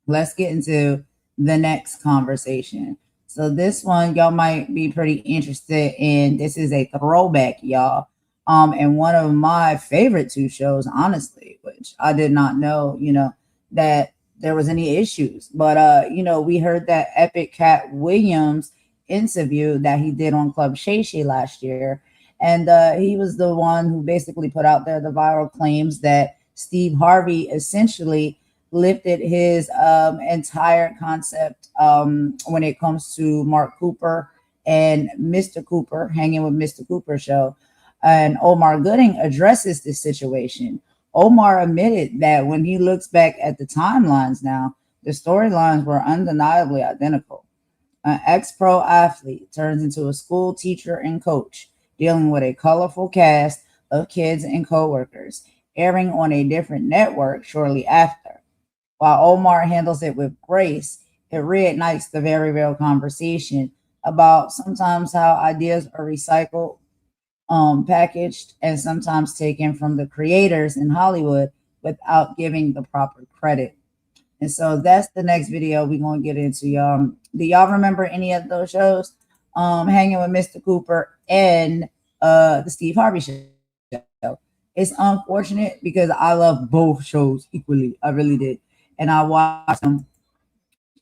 let's get into the next conversation. So this one y'all might be pretty interested in. This is a throwback, y'all. And one of my favorite 2 shows, honestly, which I did not know, you know, that there was any issues. But you know, we heard that Epic Cat Williams interview that he did on Club Shay Shay last year. And he was the one who basically put out there the viral claims that Steve Harvey essentially lifted his entire concept when it comes to Mark Cooper and Mr. Cooper, hanging with Mr. Cooper show. And Omar Gooding addresses this situation. Omar admitted that when he looks back at the timelines now, the storylines were undeniably identical. An ex-pro athlete turns into a school teacher and coach, dealing with a colorful cast of kids and coworkers, airing on a different network shortly after. While Omar handles it with grace, it reignites the very real conversation about sometimes how ideas are recycled, packaged, and sometimes taken from the creators in Hollywood without giving the proper credit. And so that's the next video we're gonna get into, y'all. Do y'all remember any of those shows? Hanging with Mr. Cooper and the Steve Harvey show. It's unfortunate because I love both shows equally. I really did. And I watched them.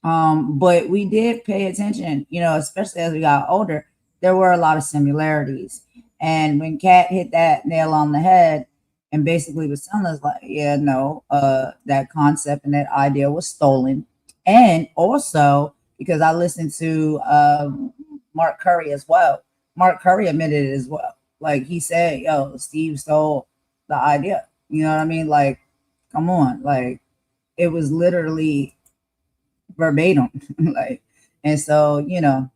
But we did pay attention, you know, especially as we got older, there were a lot of similarities. And when Kat hit that nail on the head and basically was telling us, like, yeah, no, that concept and that idea was stolen. And also because I listened to Mark Curry as well. Mark Curry admitted it as well. Like, he said, yo, Steve stole the idea. You know what I mean? Like, come on. Like, it was literally verbatim. Like, and so, you know,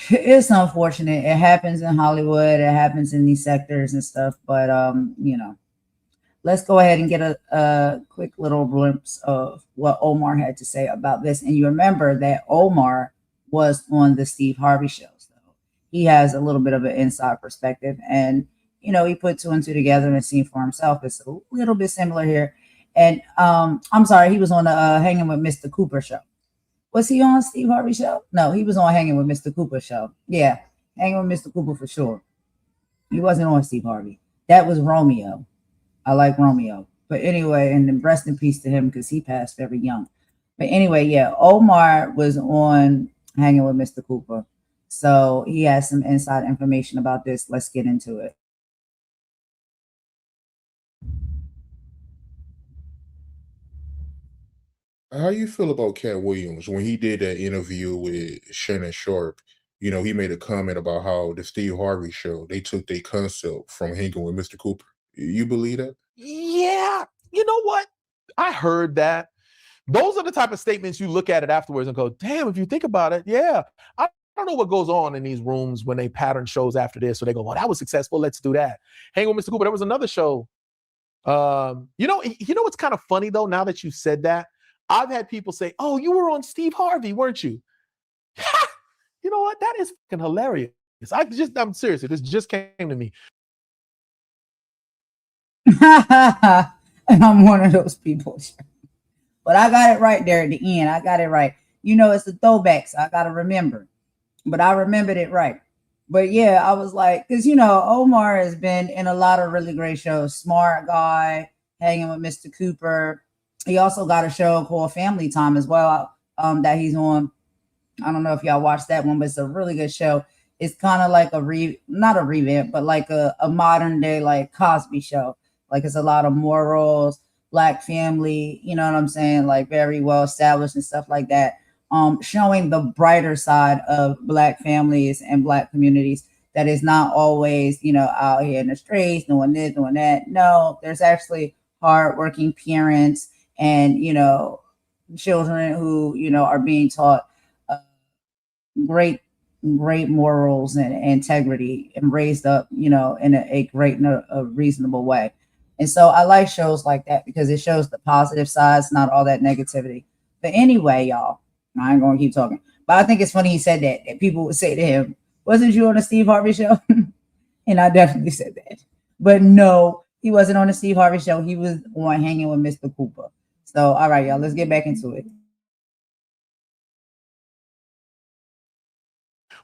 it's unfortunate. It happens in Hollywood. It happens in these sectors and stuff. But, you know, let's go ahead and get a quick little glimpse of what Omar had to say about this. And you remember that Omar was on the Steve Harvey show. So he has a little bit of an inside perspective. And, you know, he put two and two together and seen for himself. It's a little bit similar here. And I'm sorry, he was on the Hanging with Mr. Cooper show. Was he on Steve Harvey show? No, he was on Hanging with Mr. Cooper show. Yeah, Hanging with Mr. Cooper for sure. He wasn't on Steve Harvey. That was Romeo. I like Romeo. But anyway, and then rest in peace to him because he passed very young. But anyway, yeah, Omar was on Hanging with Mr. Cooper. So he has some inside information about this. Let's get into it. How you feel about Cat Williams when he did that interview with Shannon Sharp? You know, he made a comment about how the Steve Harvey show, they took their concept from Hanging with Mr. Cooper. You believe that? Yeah, you know what? I heard that. Those are the type of statements you look at it afterwards and go, damn, if you think about it, yeah. I don't know what goes on in these rooms when they pattern shows after this. So they go, well, that was successful. Let's do that. Hang with Mr. Cooper. There was another show. You know what's kind of funny though, now that you said that? I've had people say, oh, you were on Steve Harvey, weren't you? You know what? That is fucking hilarious. I'm serious. This just came to me. And I'm one of those people. But I got it right there at the end. I got it right. You know, it's the throwbacks. I got to remember. But I remembered it right. But yeah, I was like, because, you know, Omar has been in a lot of really great shows. Smart Guy, Hanging with Mr. Cooper. He also got a show called Family Time as well that he's on. I don't know if y'all watched that one, but it's a really good show. It's kind of like not a revamp, but like a modern day, like Cosby show. Like, it's a lot of morals, Black family, you know what I'm saying? Like, very well established and stuff like that. Showing the brighter side of Black families and Black communities that is not always, you know, out here in the streets, doing this, doing that. No, there's actually hardworking parents and, you know, children who, you know, are being taught great morals and integrity and raised up, you know, in a great, a reasonable way. And so I like shows like that because it shows the positive sides, not all that negativity. But anyway, y'all, I ain't gonna keep talking. But I think it's funny he said that people would say to him, wasn't you on the Steve Harvey show? And I definitely said that. But no, he wasn't on the Steve Harvey show. He was on Hanging with Mr. Cooper. So, all right, y'all, let's get back into it.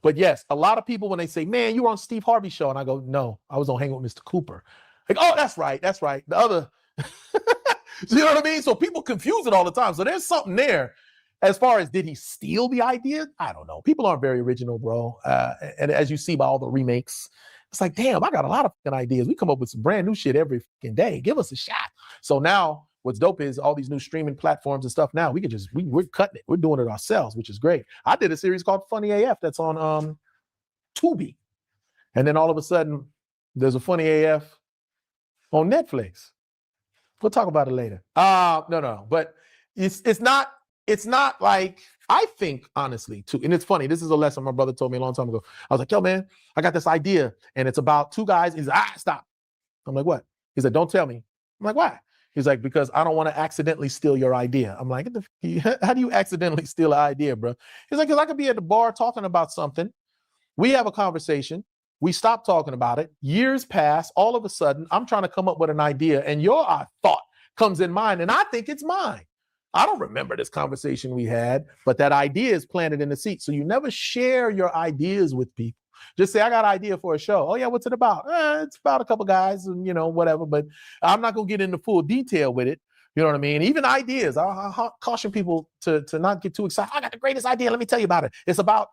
But yes, a lot of people, when they say, man, you were on Steve Harvey show. And I go, no, I was on Hanging with Mr. Cooper. Like, oh, that's right. The other, you know what I mean? So people confuse it all the time. So there's something there. As far as did he steal the idea? I don't know. People aren't very original, bro. And as you see by all the remakes, it's like, damn, I got a lot of fucking ideas. We come up with some brand new shit every fucking day. Give us a shot. So now what's dope is all these new streaming platforms and stuff. Now we can just, we're cutting it. We're doing it ourselves, which is great. I did a series called Funny AF that's on Tubi. And then all of a sudden there's a Funny AF on Netflix. We'll talk about it later. No. But it's not like, I think honestly too, and it's funny, this is a lesson my brother told me a long time ago. I was like, yo man, I got this idea and it's about two guys. He's like, stop. I'm like, what? He said, don't tell me. I'm like, why? He's like, because I don't want to accidentally steal your idea. I'm like, how do you accidentally steal an idea, bro? He's like, because I could be at the bar talking about something. We have a conversation. We stop talking about it. Years pass. All of a sudden, I'm trying to come up with an idea, and your thought comes in mind, and I think it's mine. I don't remember this conversation we had, but that idea is planted in the seat. So you never share your ideas with people. Just say, I got an idea for a show. Oh yeah, what's it about? It's about a couple guys and, you know, whatever, but I'm not going to get into full detail with it. You know what I mean? Even ideas, I'll caution people to not get too excited. I got the greatest idea. Let me tell you about it. It's about,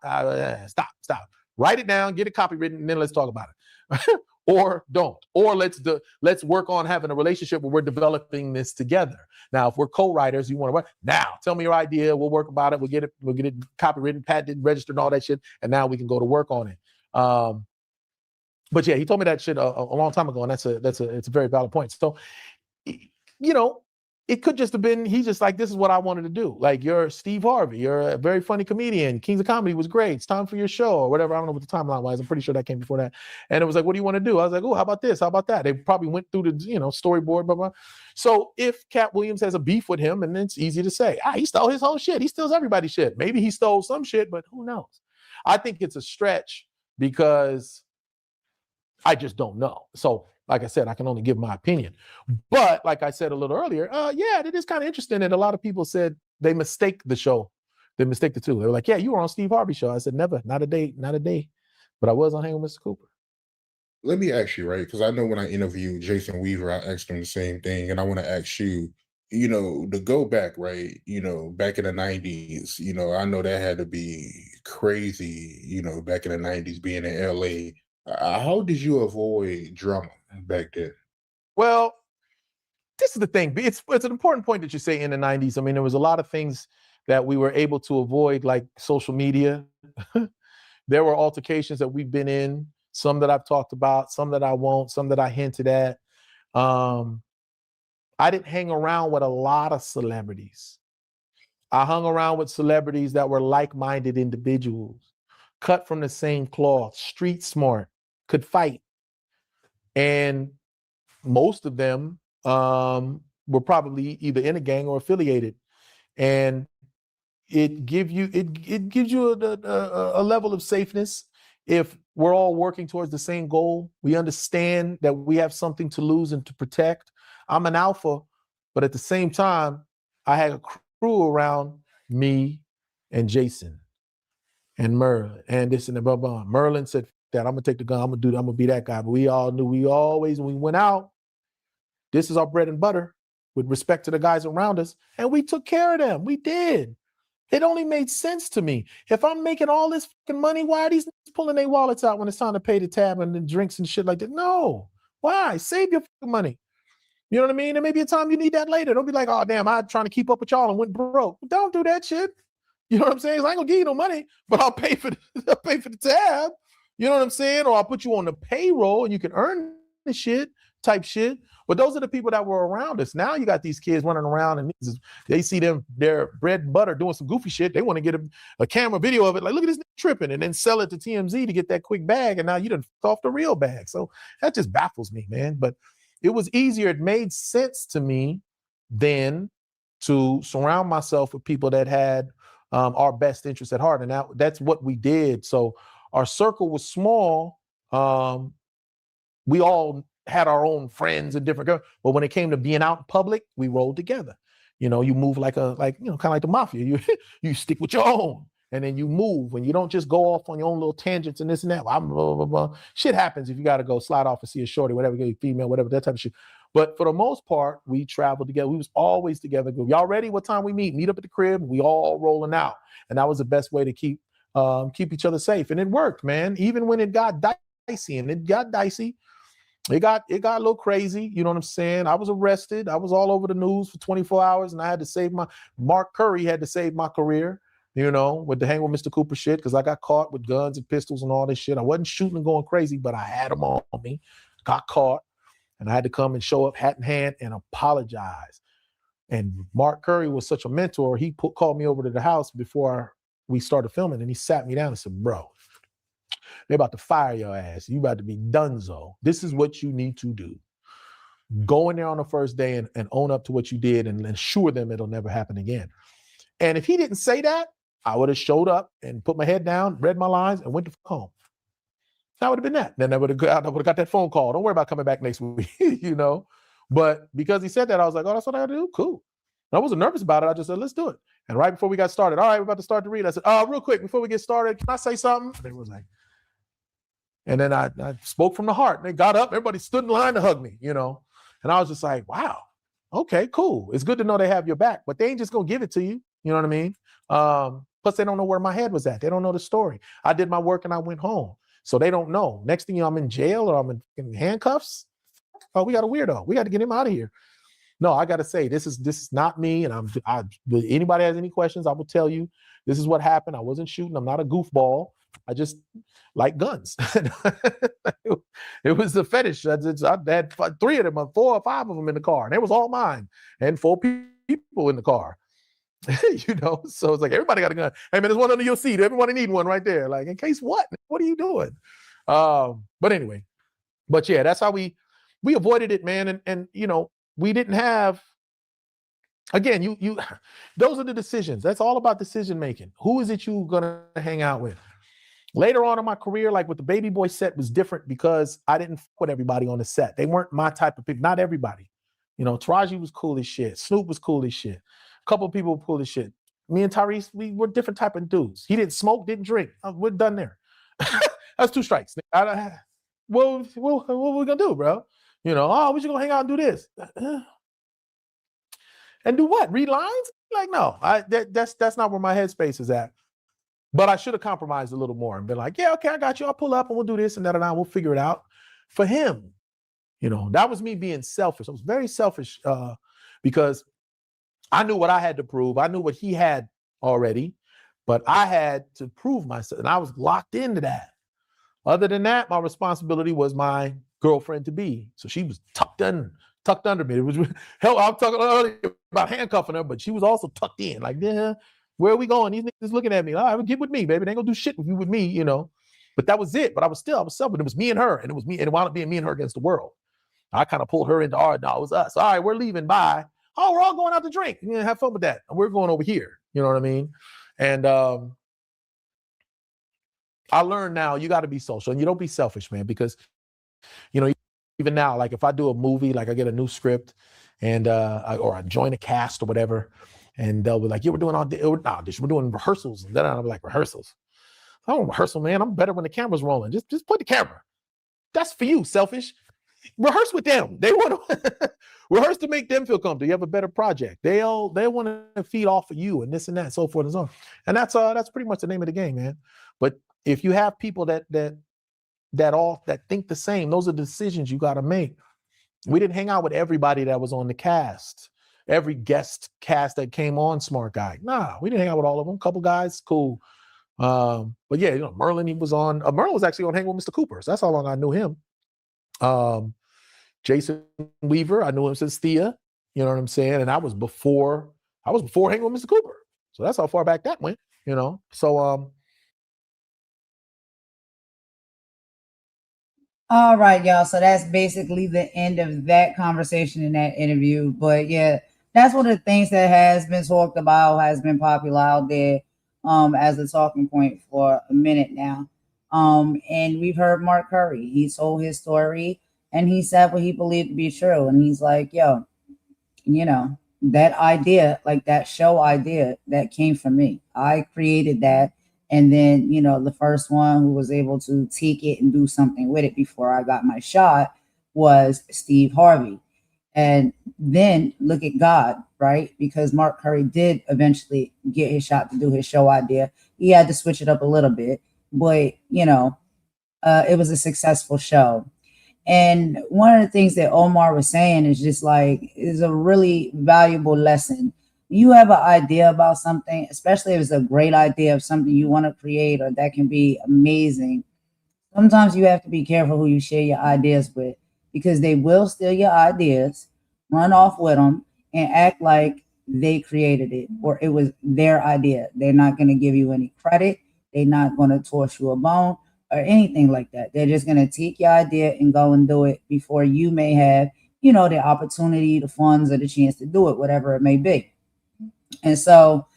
stop. Write it down, get it copywritten, and then let's talk about it. Or don't. Or let's work on having a relationship where we're developing this together. Now, if we're co-writers, you want to work. Now, tell me your idea. We'll work about it. We'll get it copywritten, patented, registered, and all that shit. And now we can go to work on it. But yeah, he told me that shit a long time ago, and it's a very valid point. So, you know, it could just have been, he's just like, this is what I wanted to do. Like, you're Steve Harvey. You're a very funny comedian. Kings of Comedy was great. It's time for your show or whatever. I don't know what the timeline was. I'm pretty sure that came before that. And it was like, what do you want to do? I was like, oh, how about this? How about that? They probably went through the, you know, storyboard, blah, blah. So if Cat Williams has a beef with him, and it's easy to say, he stole his whole shit. He steals everybody's shit. Maybe he stole some shit, but who knows? I think it's a stretch because I just don't know. So, like I said, I can only give my opinion. But like I said a little earlier, yeah, it is kind of interesting that a lot of people said they mistake the show. They mistake the two. They were like, yeah, you were on Steve Harvey's show. I said, never, not a day. But I was on Hanging with Mr. Cooper. Let me ask you, right? Because I know when I interviewed Jason Weaver, I asked him the same thing. And I want to ask you, you know, to go back, right? You know, back in the 90s, you know, I know that had to be crazy, you know, back in the 90s being in LA. How did you avoid drama back then? Well, this is the thing. It's an important point that you say in the 90s. I mean, there was a lot of things that we were able to avoid, like social media. There were altercations that we've been in, some that I've talked about, some that I won't, some that I hinted at. I didn't hang around with a lot of celebrities. I hung around with celebrities that were like-minded individuals, cut from the same cloth, street smart, could fight. And most of them were probably either in a gang or affiliated. And it gives you a level of safeness. If we're all working towards the same goal, we understand that we have something to lose and to protect. I'm an alpha, but at the same time, I had a crew around me and Jason and Merlin and this and the blah, blah. Merlin said that I'm gonna take the gun, I'm gonna be that guy. But we all knew when we went out, this is our bread and butter with respect to the guys around us. And we took care of them. We did. It only made sense to me. If I'm making all this fucking money, why are these pulling their wallets out when it's time to pay the tab and the drinks and shit like that? No. Why? Save your fucking money. You know what I mean? There may be a time you need that later. Don't be like, oh, damn, I'm trying to keep up with y'all and went broke. Don't do that shit. You know what I'm saying? I ain't gonna give you no money, but I'll pay for the tab. You know what I'm saying? Or I'll put you on the payroll and you can earn the shit type shit. But those are the people that were around us. Now you got these kids running around and they see their bread and butter doing some goofy shit. They want to get a camera video of it. Like, look at this tripping, and then sell it to TMZ to get that quick bag. And now you done off the real bag. So that just baffles me, man. But it was easier. It made sense to me then to surround myself with people that had our best interests at heart. And that's what we did. So our circle was small. We all had our own friends and different girls, but when it came to being out in public, we rolled together. You know, you move kind of like the mafia. You stick with your own, and then you move, and you don't just go off on your own little tangents and this and that. Blah, blah, blah, blah. Shit happens if you got to go slide off and see a shorty, whatever, get a female, whatever, that type of shit. But for the most part, we traveled together. We was always together. Y'all ready? What time we meet? Meet up at the crib. We all rolling out, and that was the best way to keep each other safe. And it worked, man. Even when it got dicey, and it got dicey. It got a little crazy, you know what I'm saying? I was arrested. I was all over the news for 24 hours, and I had to save Mark Curry had to save my career, you know, with the Hang with Mr. Cooper shit, because I got caught with guns and pistols and all this shit. I wasn't shooting and going crazy, but I had them on me, got caught, and I had to come and show up hat in hand and apologize. And Mark Curry was such a mentor. He called me over to the house before we started filming, and he sat me down and said, bro, they're about to fire your ass. You about to be donezo. This is what you need to do. go in there on the first day and own up to what you did and assure them it'll never happen again. And if he didn't say that, I would have showed up and put my head down, read my lines, and went to home. That would have been that. Then I would have got that phone call. Don't worry about coming back next week, you know. But because he said that, I was like, oh, that's what I gotta do? Cool. And I wasn't nervous about it. I just said, let's do it. And right before we got started, all right, we're about to start to read. I said, real quick, before we get started, can I say something? And they was like, and then I spoke from the heart. And they got up, everybody stood in line to hug me, you know. And I was just like, wow, okay, cool. It's good to know they have your back, but they ain't just gonna give it to you. You know what I mean? Plus they don't know where my head was at. They don't know the story. I did my work and I went home. So they don't know. Next thing you know, I'm in jail or I'm in handcuffs. Oh, we got a weirdo. We got to get him out of here. No, I got to say, this is not me. And anybody has any questions, I will tell you. This is what happened. I wasn't shooting. I'm not a goofball. I just like guns. It was a fetish. I had 3 of them, 4 or 5 of them in the car. And it was all mine. And 4 people in the car. You know, so it's like everybody got a gun. Hey man, there's one under your seat. Everybody need one right there. Like, in case what? What are you doing? But anyway, but yeah, that's how we avoided it, man. And you know, we didn't have. Again, you those are the decisions. That's all about decision making. Who is it you gonna hang out with? Later on in my career, like with the Baby Boy set, was different because I didn't fuck with everybody on the set. They weren't my type of people. Not everybody. You know, Taraji was cool as shit. Snoop was cool as shit. A couple of people were cool as shit. Me and Tyrese, we were different type of dudes. He didn't smoke, didn't drink. We're done there. That's 2 strikes. What we gonna do, bro? You know, we just gonna hang out and do this. And do what? Read lines? Like, no, that's not where my headspace is at. But I should have compromised a little more and been like, yeah, okay, I got you. I'll pull up and we'll do this and that and that. We'll figure it out. For him, you know, that was me being selfish. I was very selfish because I knew what I had to prove. I knew what he had already, but I had to prove myself, and I was locked into that. Other than that, my responsibility was my girlfriend to be. So she was tucked under me. It was hell. I'm talking earlier about handcuffing her, but she was also tucked in. Like, yeah, where are we going? These niggas looking at me. All right, get with me, baby. They ain't gonna do shit with you with me, you know. But that was it. But I was selfish. It was me and her, and it wound up being me and her against the world. I kind of pulled her into no, it was us. All right, we're leaving. Bye. Oh, we're all going out to drink. Yeah, have fun with that. We're going over here. You know what I mean? And I learned now you got to be social and you don't be selfish, man, because, you know, even now, like if I do a movie, like I get a new script and or I join a cast or whatever, and they'll be like, yeah, we're doing audition, we're doing rehearsals. And then I'll be like, rehearsals? I don't rehearsal, man. I'm better when the camera's rolling. Just put the camera. That's for you, selfish. Rehearse with them. They want to rehearse to make them feel comfortable. You have a better project. They want to feed off of you and this and that, so forth and so on. And that's pretty much the name of the game, man. But if you have people that think the same, those are the decisions you got to make. We didn't hang out with everybody that was on the cast. Every guest cast that came on Smart Guy. Nah, we didn't hang out with all of them. A couple guys, cool. But yeah, you know, Merlin, he was on. Merlin was actually on Hang with Mr. Cooper. So that's how long I knew him. Jason Weaver, I knew him since Thea, you know what I'm saying? And I was before hanging with Mr. Cooper. So that's how far back that went, you know? So, all right, y'all. So that's basically the end of that conversation in that interview. But yeah, that's one of the things that has been talked about, has been popular out there as a talking point for a minute now. And we've heard Mark Curry. He told his story and he said what he believed to be true. And he's like, yo, you know, that idea, like that show idea, that came from me. I created that. And then, you know, the first one who was able to take it and do something with it before I got my shot was Steve Harvey. And then look at God, right? Because Mark Curry did eventually get his shot to do his show idea. He had to switch it up a little bit, but, you know, it was a successful show. And one of the things that Omar was saying is just like, is a really valuable lesson. You have an idea about something, especially if it's a great idea of something you want to create or that can be amazing. Sometimes you have to be careful who you share your ideas with, because they will steal your ideas, run off with them, and act like they created it or it was their idea. They're not going to give you any credit. They're not going to toss you a bone or anything like that. They're just going to take your idea and go and do it before you may have you know, the opportunity, the funds, or the chance to do it, whatever it may be. And so,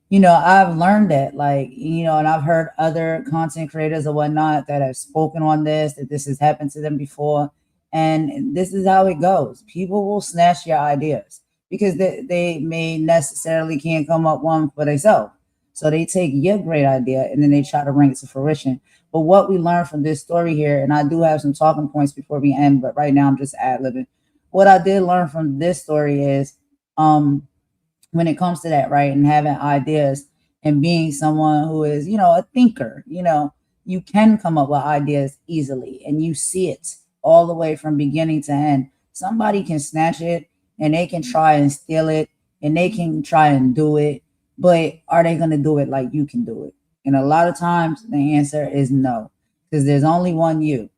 you know, I've learned that, like, you know, and I've heard other content creators or whatnot that have spoken on this, that this has happened to them before. And this is how it goes. People will snatch your ideas because they may necessarily can't come up one for themselves. So they take your great idea and then they try to bring it to fruition. But what we learned from this story here, and I do have some talking points before we end, but right now I'm just ad-libbing. What I did learn from this story is, when it comes to that, right, and having ideas and being someone who is, you know, a thinker, you know, you can come up with ideas easily and you see it all the way from beginning to end. Somebody can snatch it and they can try and steal it and they can try and do it, but are they going to do it like you can do it? And a lot of times the answer is no, because there's only one you.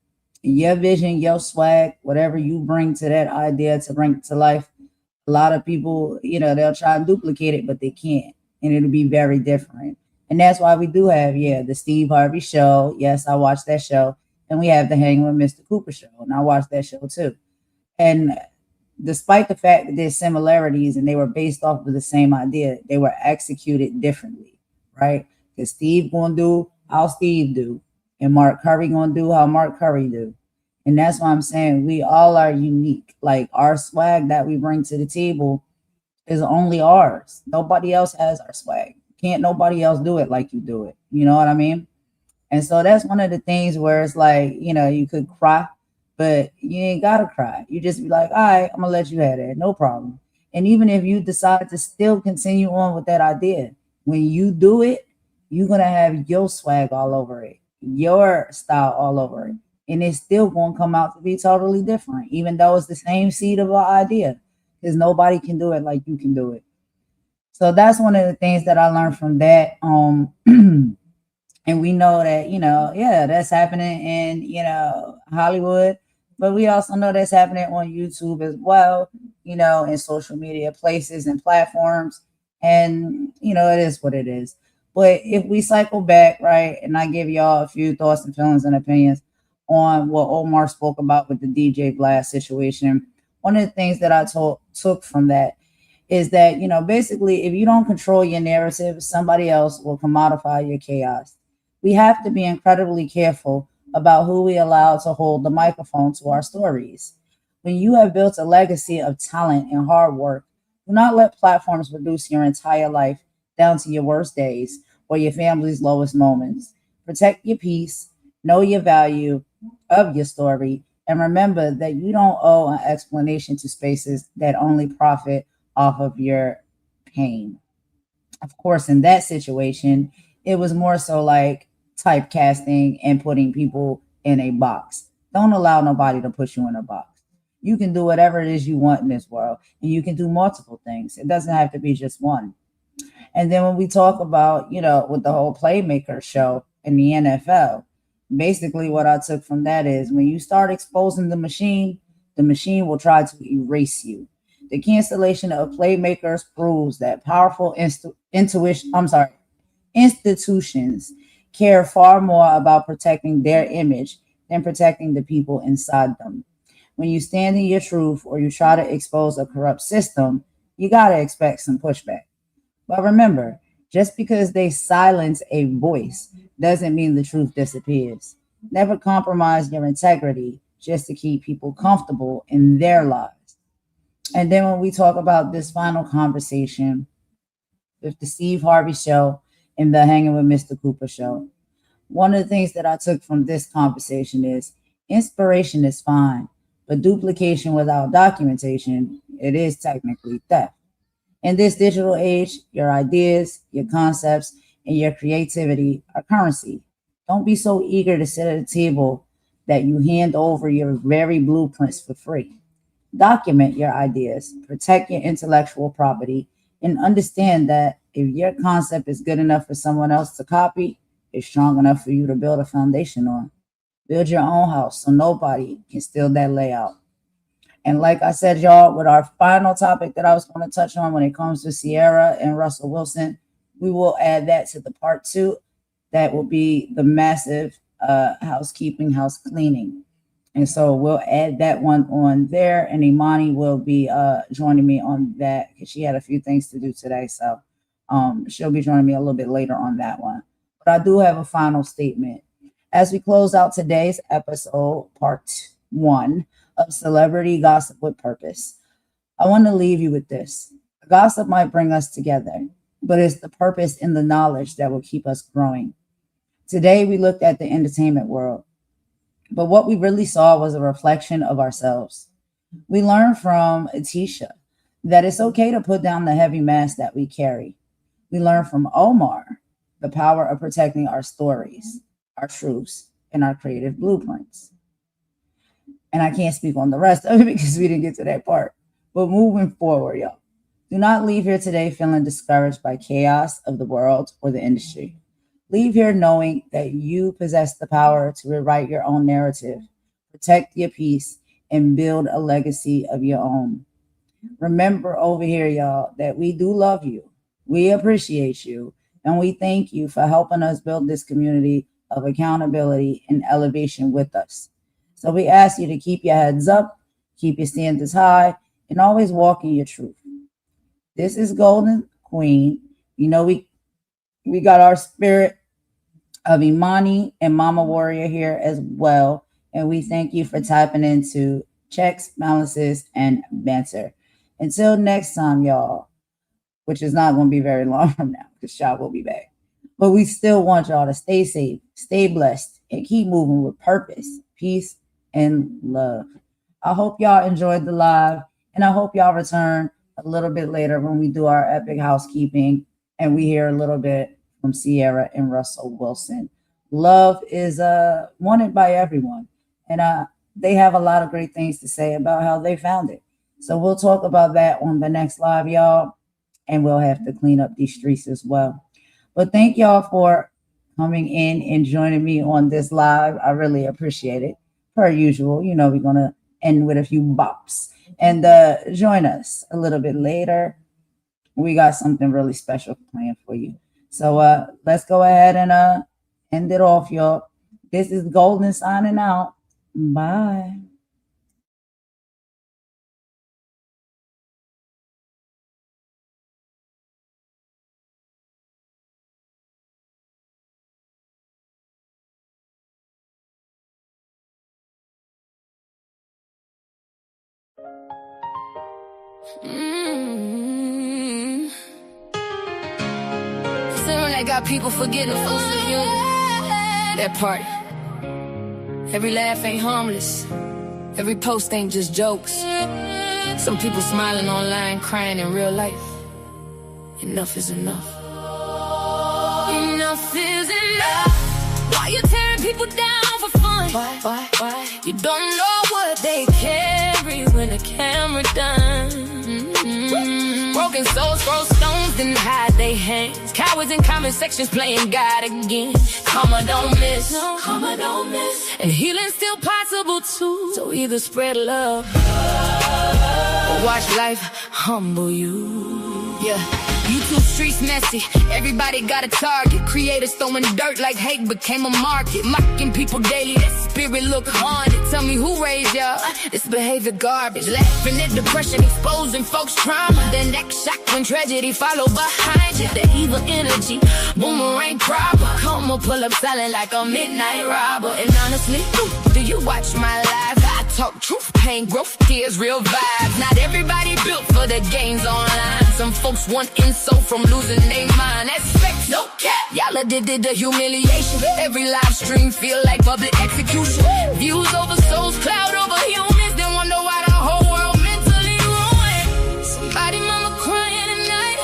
Your vision, your swag, whatever you bring to that idea to bring it to life, a lot of people, you know, they'll try and duplicate it, but they can't. And it'll be very different. And that's why we do have, the Steve Harvey show. Yes, I watched that show. And we have the Hanging with Mr. Cooper show. And I watched that show too. And despite the fact that there's similarities and they were based off of the same idea, they were executed differently, right? Because Steve gonna do how Steve do. And Mark Curry gonna do how Mark Curry do. And that's why I'm saying we all are unique. Like our swag that we bring to the table is only ours. Nobody else has our swag. Can't nobody else do it like you do it. You know what I mean? And so that's one of the things where it's like, you know, you could cry, but you ain't gotta cry. You just be like, all right, I'm gonna let you have that. No problem. And even if you decide to still continue on with that idea, when you do it, you're gonna have your swag all over it, your style all over it. And it's still going to come out to be totally different, even though it's the same seed of an idea, because nobody can do it like you can do it. So that's one of the things that I learned from that. And we know that, you know, that's happening in, you know, Hollywood, but we also know that's happening on YouTube as well, you know, in social media places and platforms. And, you know, it is what it is. But if we cycle back, right, and I give y'all a few thoughts and feelings and opinions on what Omar spoke about with the DJ Vlad situation, one of the things that I took from that is that, you know, basically, if you don't control your narrative, somebody else will commodify your chaos. We have to be incredibly careful about who we allow to hold the microphone to our stories. When you have built a legacy of talent and hard work, do not let platforms reduce your entire life down to your worst days or your family's lowest moments. Protect your peace, know your value of your story, and remember that you don't owe an explanation to spaces that only profit off of your pain. Of course, in that situation, it was more so like typecasting and putting people in a box. Don't allow nobody to put you in a box. You can do whatever it is you want in this world, and you can do multiple things. It doesn't have to be just one. And then when we talk about, you know, with the whole playmaker show in the NFL, basically what I took from that is when you start exposing the machine will try to erase you. The cancellation of playmakers proves that powerful institutions care far more about protecting their image than protecting the people inside them. When you stand in your truth or you try to expose a corrupt system, you got to expect some pushback. But remember, just because they silence a voice doesn't mean the truth disappears. Never compromise your integrity just to keep people comfortable in their lives. And then when we talk about this final conversation with the Steve Harvey show and the Hanging with Mr. Cooper show, one of the things that I took from this conversation is inspiration is fine, but duplication without documentation, it is technically theft. In this digital age, your ideas, your concepts, and your creativity are currency. Don't be so eager to sit at a table that you hand over your very blueprints for free. Document your ideas, protect your intellectual property, and understand that if your concept is good enough for someone else to copy, it's strong enough for you to build a foundation on. Build your own house so nobody can steal that layout. And like I said, y'all, with our final topic that I was going to touch on when it comes to Ciara and Russell Wilson, we will add that to the part 2. That will be the massive house cleaning. And so we'll add that one on there. And Imani will be joining me on that because she had a few things to do today. So she'll be joining me a little bit later on that one. But I do have a final statement. As we close out today's episode, part 1 of Celebrity Gossip with Purpose, I want to leave you with this. Gossip might bring us together, but it's the purpose in the knowledge that will keep us growing. Today, we looked at the entertainment world, but what we really saw was a reflection of ourselves. We learned from Tisha that it's okay to put down the heavy mask that we carry. We learned from Omar the power of protecting our stories, our truths, and our creative blueprints. And I can't speak on the rest of it because we didn't get to that part. But moving forward, y'all, do not leave here today feeling discouraged by chaos of the world or the industry. Leave here knowing that you possess the power to rewrite your own narrative, protect your peace, and build a legacy of your own. Remember over here, y'all, that we do love you. We appreciate you. And we thank you for helping us build this community of accountability and elevation with us. So we ask you to keep your heads up, keep your standards high, and always walk in your truth. This is Golden Queen. You know, we got our spirit of Imani and Mama Warrior here as well. And we thank you for tapping into checks, balances, and banter. Until next time, y'all, which is not going to be very long from now because Shaw will be back. But we still want y'all to stay safe, stay blessed, and keep moving with purpose, peace, and love. I hope y'all enjoyed the live, and I hope y'all return a little bit later when we do our epic housekeeping and we hear a little bit from Ciara and Russell Wilson. Love is wanted by everyone, and they have a lot of great things to say about how they found it. So we'll talk about that on the next live, y'all, and we'll have to clean up these streets as well. But thank y'all for coming in and joining me on this live. I really appreciate it. Per usual, you know, we're going to end with a few bops. And join us a little bit later. We got something really special planned for you. So let's go ahead and end it off, y'all. This is Golden signing out. Bye. Feeling like got people forgetting folks in the that part. Every laugh ain't harmless. Every post ain't just jokes. Some people smiling online, crying in real life. Enough is enough. Enough is enough. Why you tearing people down for fun? Why? You don't know what they carry when the camera done. Broken souls throw stones and hide their hands. Cowards in comment sections playing God again. Karma don't miss, no, karma don't miss. And healing's still possible too. So either spread love or watch life humble you. Yeah. YouTube streets messy, everybody got a target. Creators throwing dirt like hate became a market. Mocking people daily, that spirit look haunted. Tell me who raised y'all, this behavior garbage. Laughing at depression, exposing folks' trauma. Then next shock when tragedy follow behind you. The evil energy, boomerang proper. Come on, pull up silent like a midnight robber. And honestly, do you watch my live? I talk truth, pain, growth, tears, real vibes. Not everybody built for the games online. Some folks want insult from losing their mind. That's facts, no cap. Y'all did the humiliation. Every live stream feel like public execution. Views over souls, cloud over humans. Then wonder why the whole world mentally ruined. Somebody mama crying at night.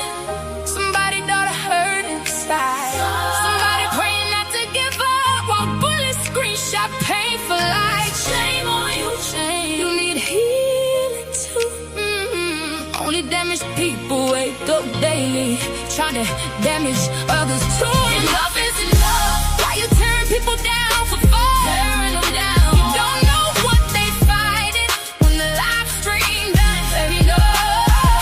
Somebody daughter hurt inside. Somebody praying not to give up while bullets screenshot painful like shame on you. Shame. You need healing too. Only damaged people wake up daily, trying to damage others too. Enough is enough. Why you tearing people down for fun? Tearing them down. You don't know what they fighting when the live stream done. Baby, no.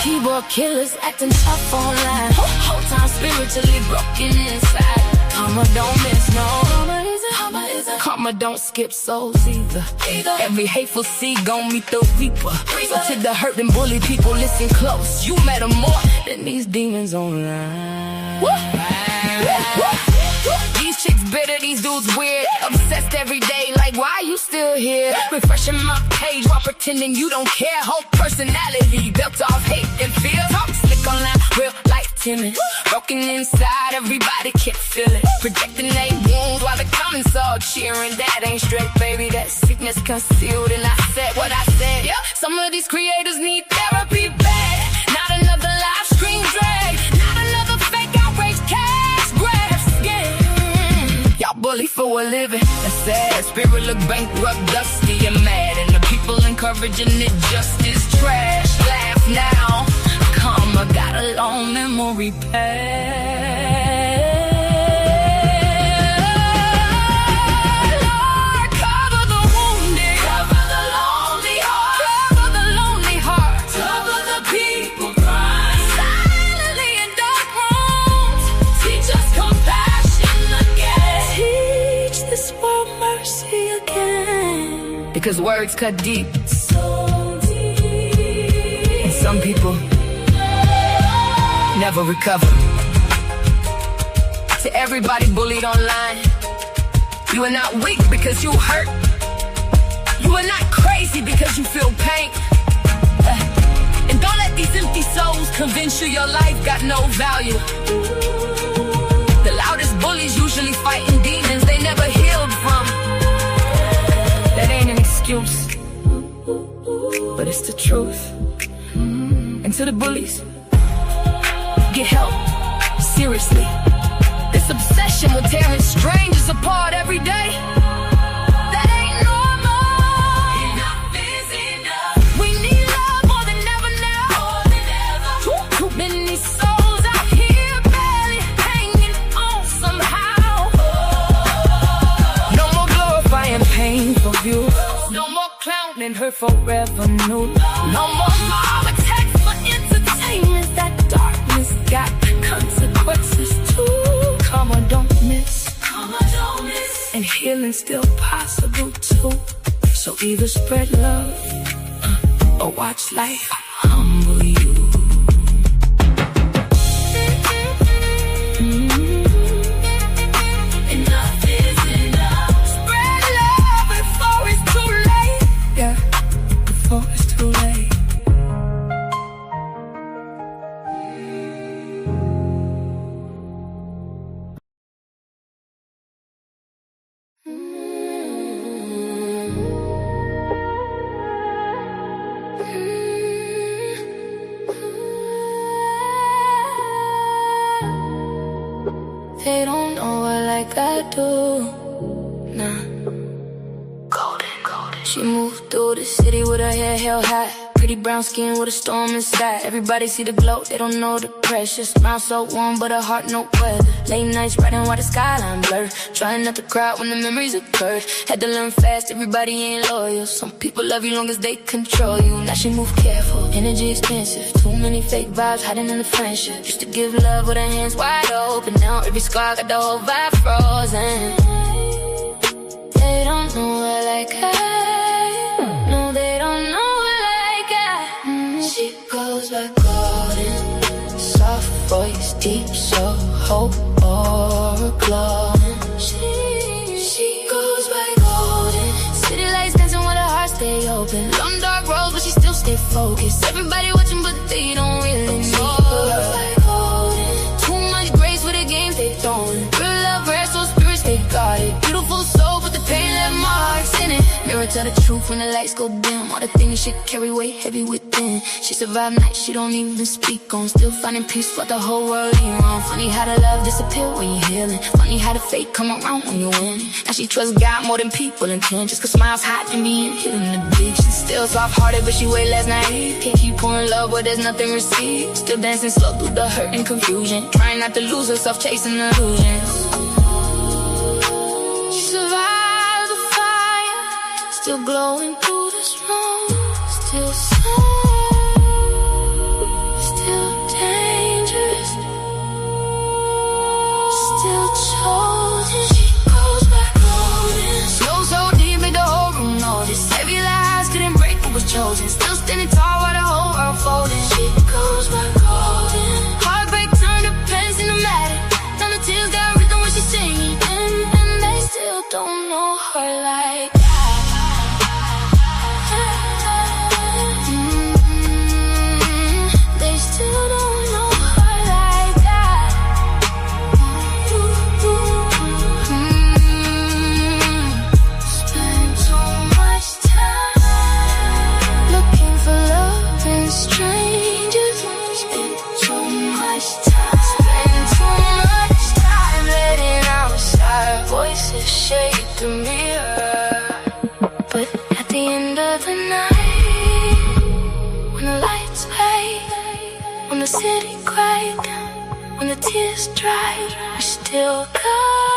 Keyboard killers acting tough online. Whole time spiritually broken inside. Karma don't miss, no. Karma is Karma don't skip souls either. Every hateful seed gon' meet the reaper. So to the hurt and bully people, listen close. You matter more than these demons online. These chicks bitter, these dudes weird. Obsessed every day, like why you still here? Refreshing my page while pretending you don't care. Whole personality built off hate and fear. Talk slick online, real life timid. Broken inside, everybody can feel it. Projecting they wounds while the comments all cheering. That ain't straight, baby, that sickness concealed. And I said what I said. Yeah, some of these creators need therapy bad. Not another live stream drag. Not another fake outrage cash grab scam. Y'all bully for a living. That's sad. Spirit look bankrupt, dusty and mad. And the people encouraging it just is trash. Laugh now. Karma got a long memory past. Lord, cover the wounded, cover the lonely heart, cover the lonely heart, cover the people crying silently in dark rooms. Teach us compassion again. Teach this world mercy again. Because words cut deep, so deep. And some people never recover. To everybody bullied online, you are not weak because you hurt. You are not crazy because you feel pain. And don't let these empty souls convince you your life got no value. The loudest bullies usually fighting demons they never healed from. That ain't an excuse, but it's the truth. And to the bullies, get help, seriously. This obsession will tear his strangers apart every day. That ain't normal. Enough is enough. We need love more than ever now. More than ever. Too many souls out here barely hanging on somehow. No more glorifying painful views. No more clowning her forever new. No more mob attacks for entertainment. That darkness got consequences too. Karma don't miss. Karma don't miss. And healing still possible too. So either spread love or watch life humble you. Enough is enough. Spread love before it's too late. Yeah, before it's too late. They don't know her like I do. Nah. Golden. She moved through the city with her hair held high. Pretty brown skin with a storm inside. Everybody see the glow, they don't know the pressure. Smile so warm, but her heart no weather. Late nights riding while the skyline blur. Trying not to cry when the memories occurred. Had to learn fast, everybody ain't loyal. Some people love you long as they control you. Now she move careful, energy expensive. Too many fake vibes hiding in the friendship. Used to give love with her hands wide open. Now every scar got the whole vibe frozen. They don't know her like I. No, they don't know. She goes by golden, soft voice, deep soul, hope or glowing. She goes by golden, city lights dancing with her heart stay open. Long dark road, but she still stay focused. Everybody watching, but they don't really know. She goes by golden, too much grace for the games they throwing. Real love, rare, so spirits they got it. Beautiful soul, but the pain left marks in it. Mirror tell the truth when the lights go dim. All the things she carry weight heavy within. She survived nights she don't even speak on. Still finding peace but the whole world ain't wrong. Funny how the love disappear when you're healing. Funny how the fate come around when you win. Now she trusts God more than people intend. Just cause smiles hide from being hidden in the big. She's still soft-hearted but she way last night. Can't keep pouring love but there's nothing received. Still dancing slow through the hurt and confusion. Trying not to lose herself chasing illusions. She survived the fire. Still glowing through the smoke. Still still dangerous. Still chosen. She goes back home. chosen. Still standing tall while the whole world folding. Shit goes by golden. Heartbreak turned to cinematic. Now the tears got rhythm when she's singing. And they still don't know her like that. They still don't know her like that. Spend too much time looking for love in strangers. Spend too much time. Spend too much time letting outside voices shake the mirror. But at the end of the night, when the lights fade, when the city cried, when the tears dried, we still got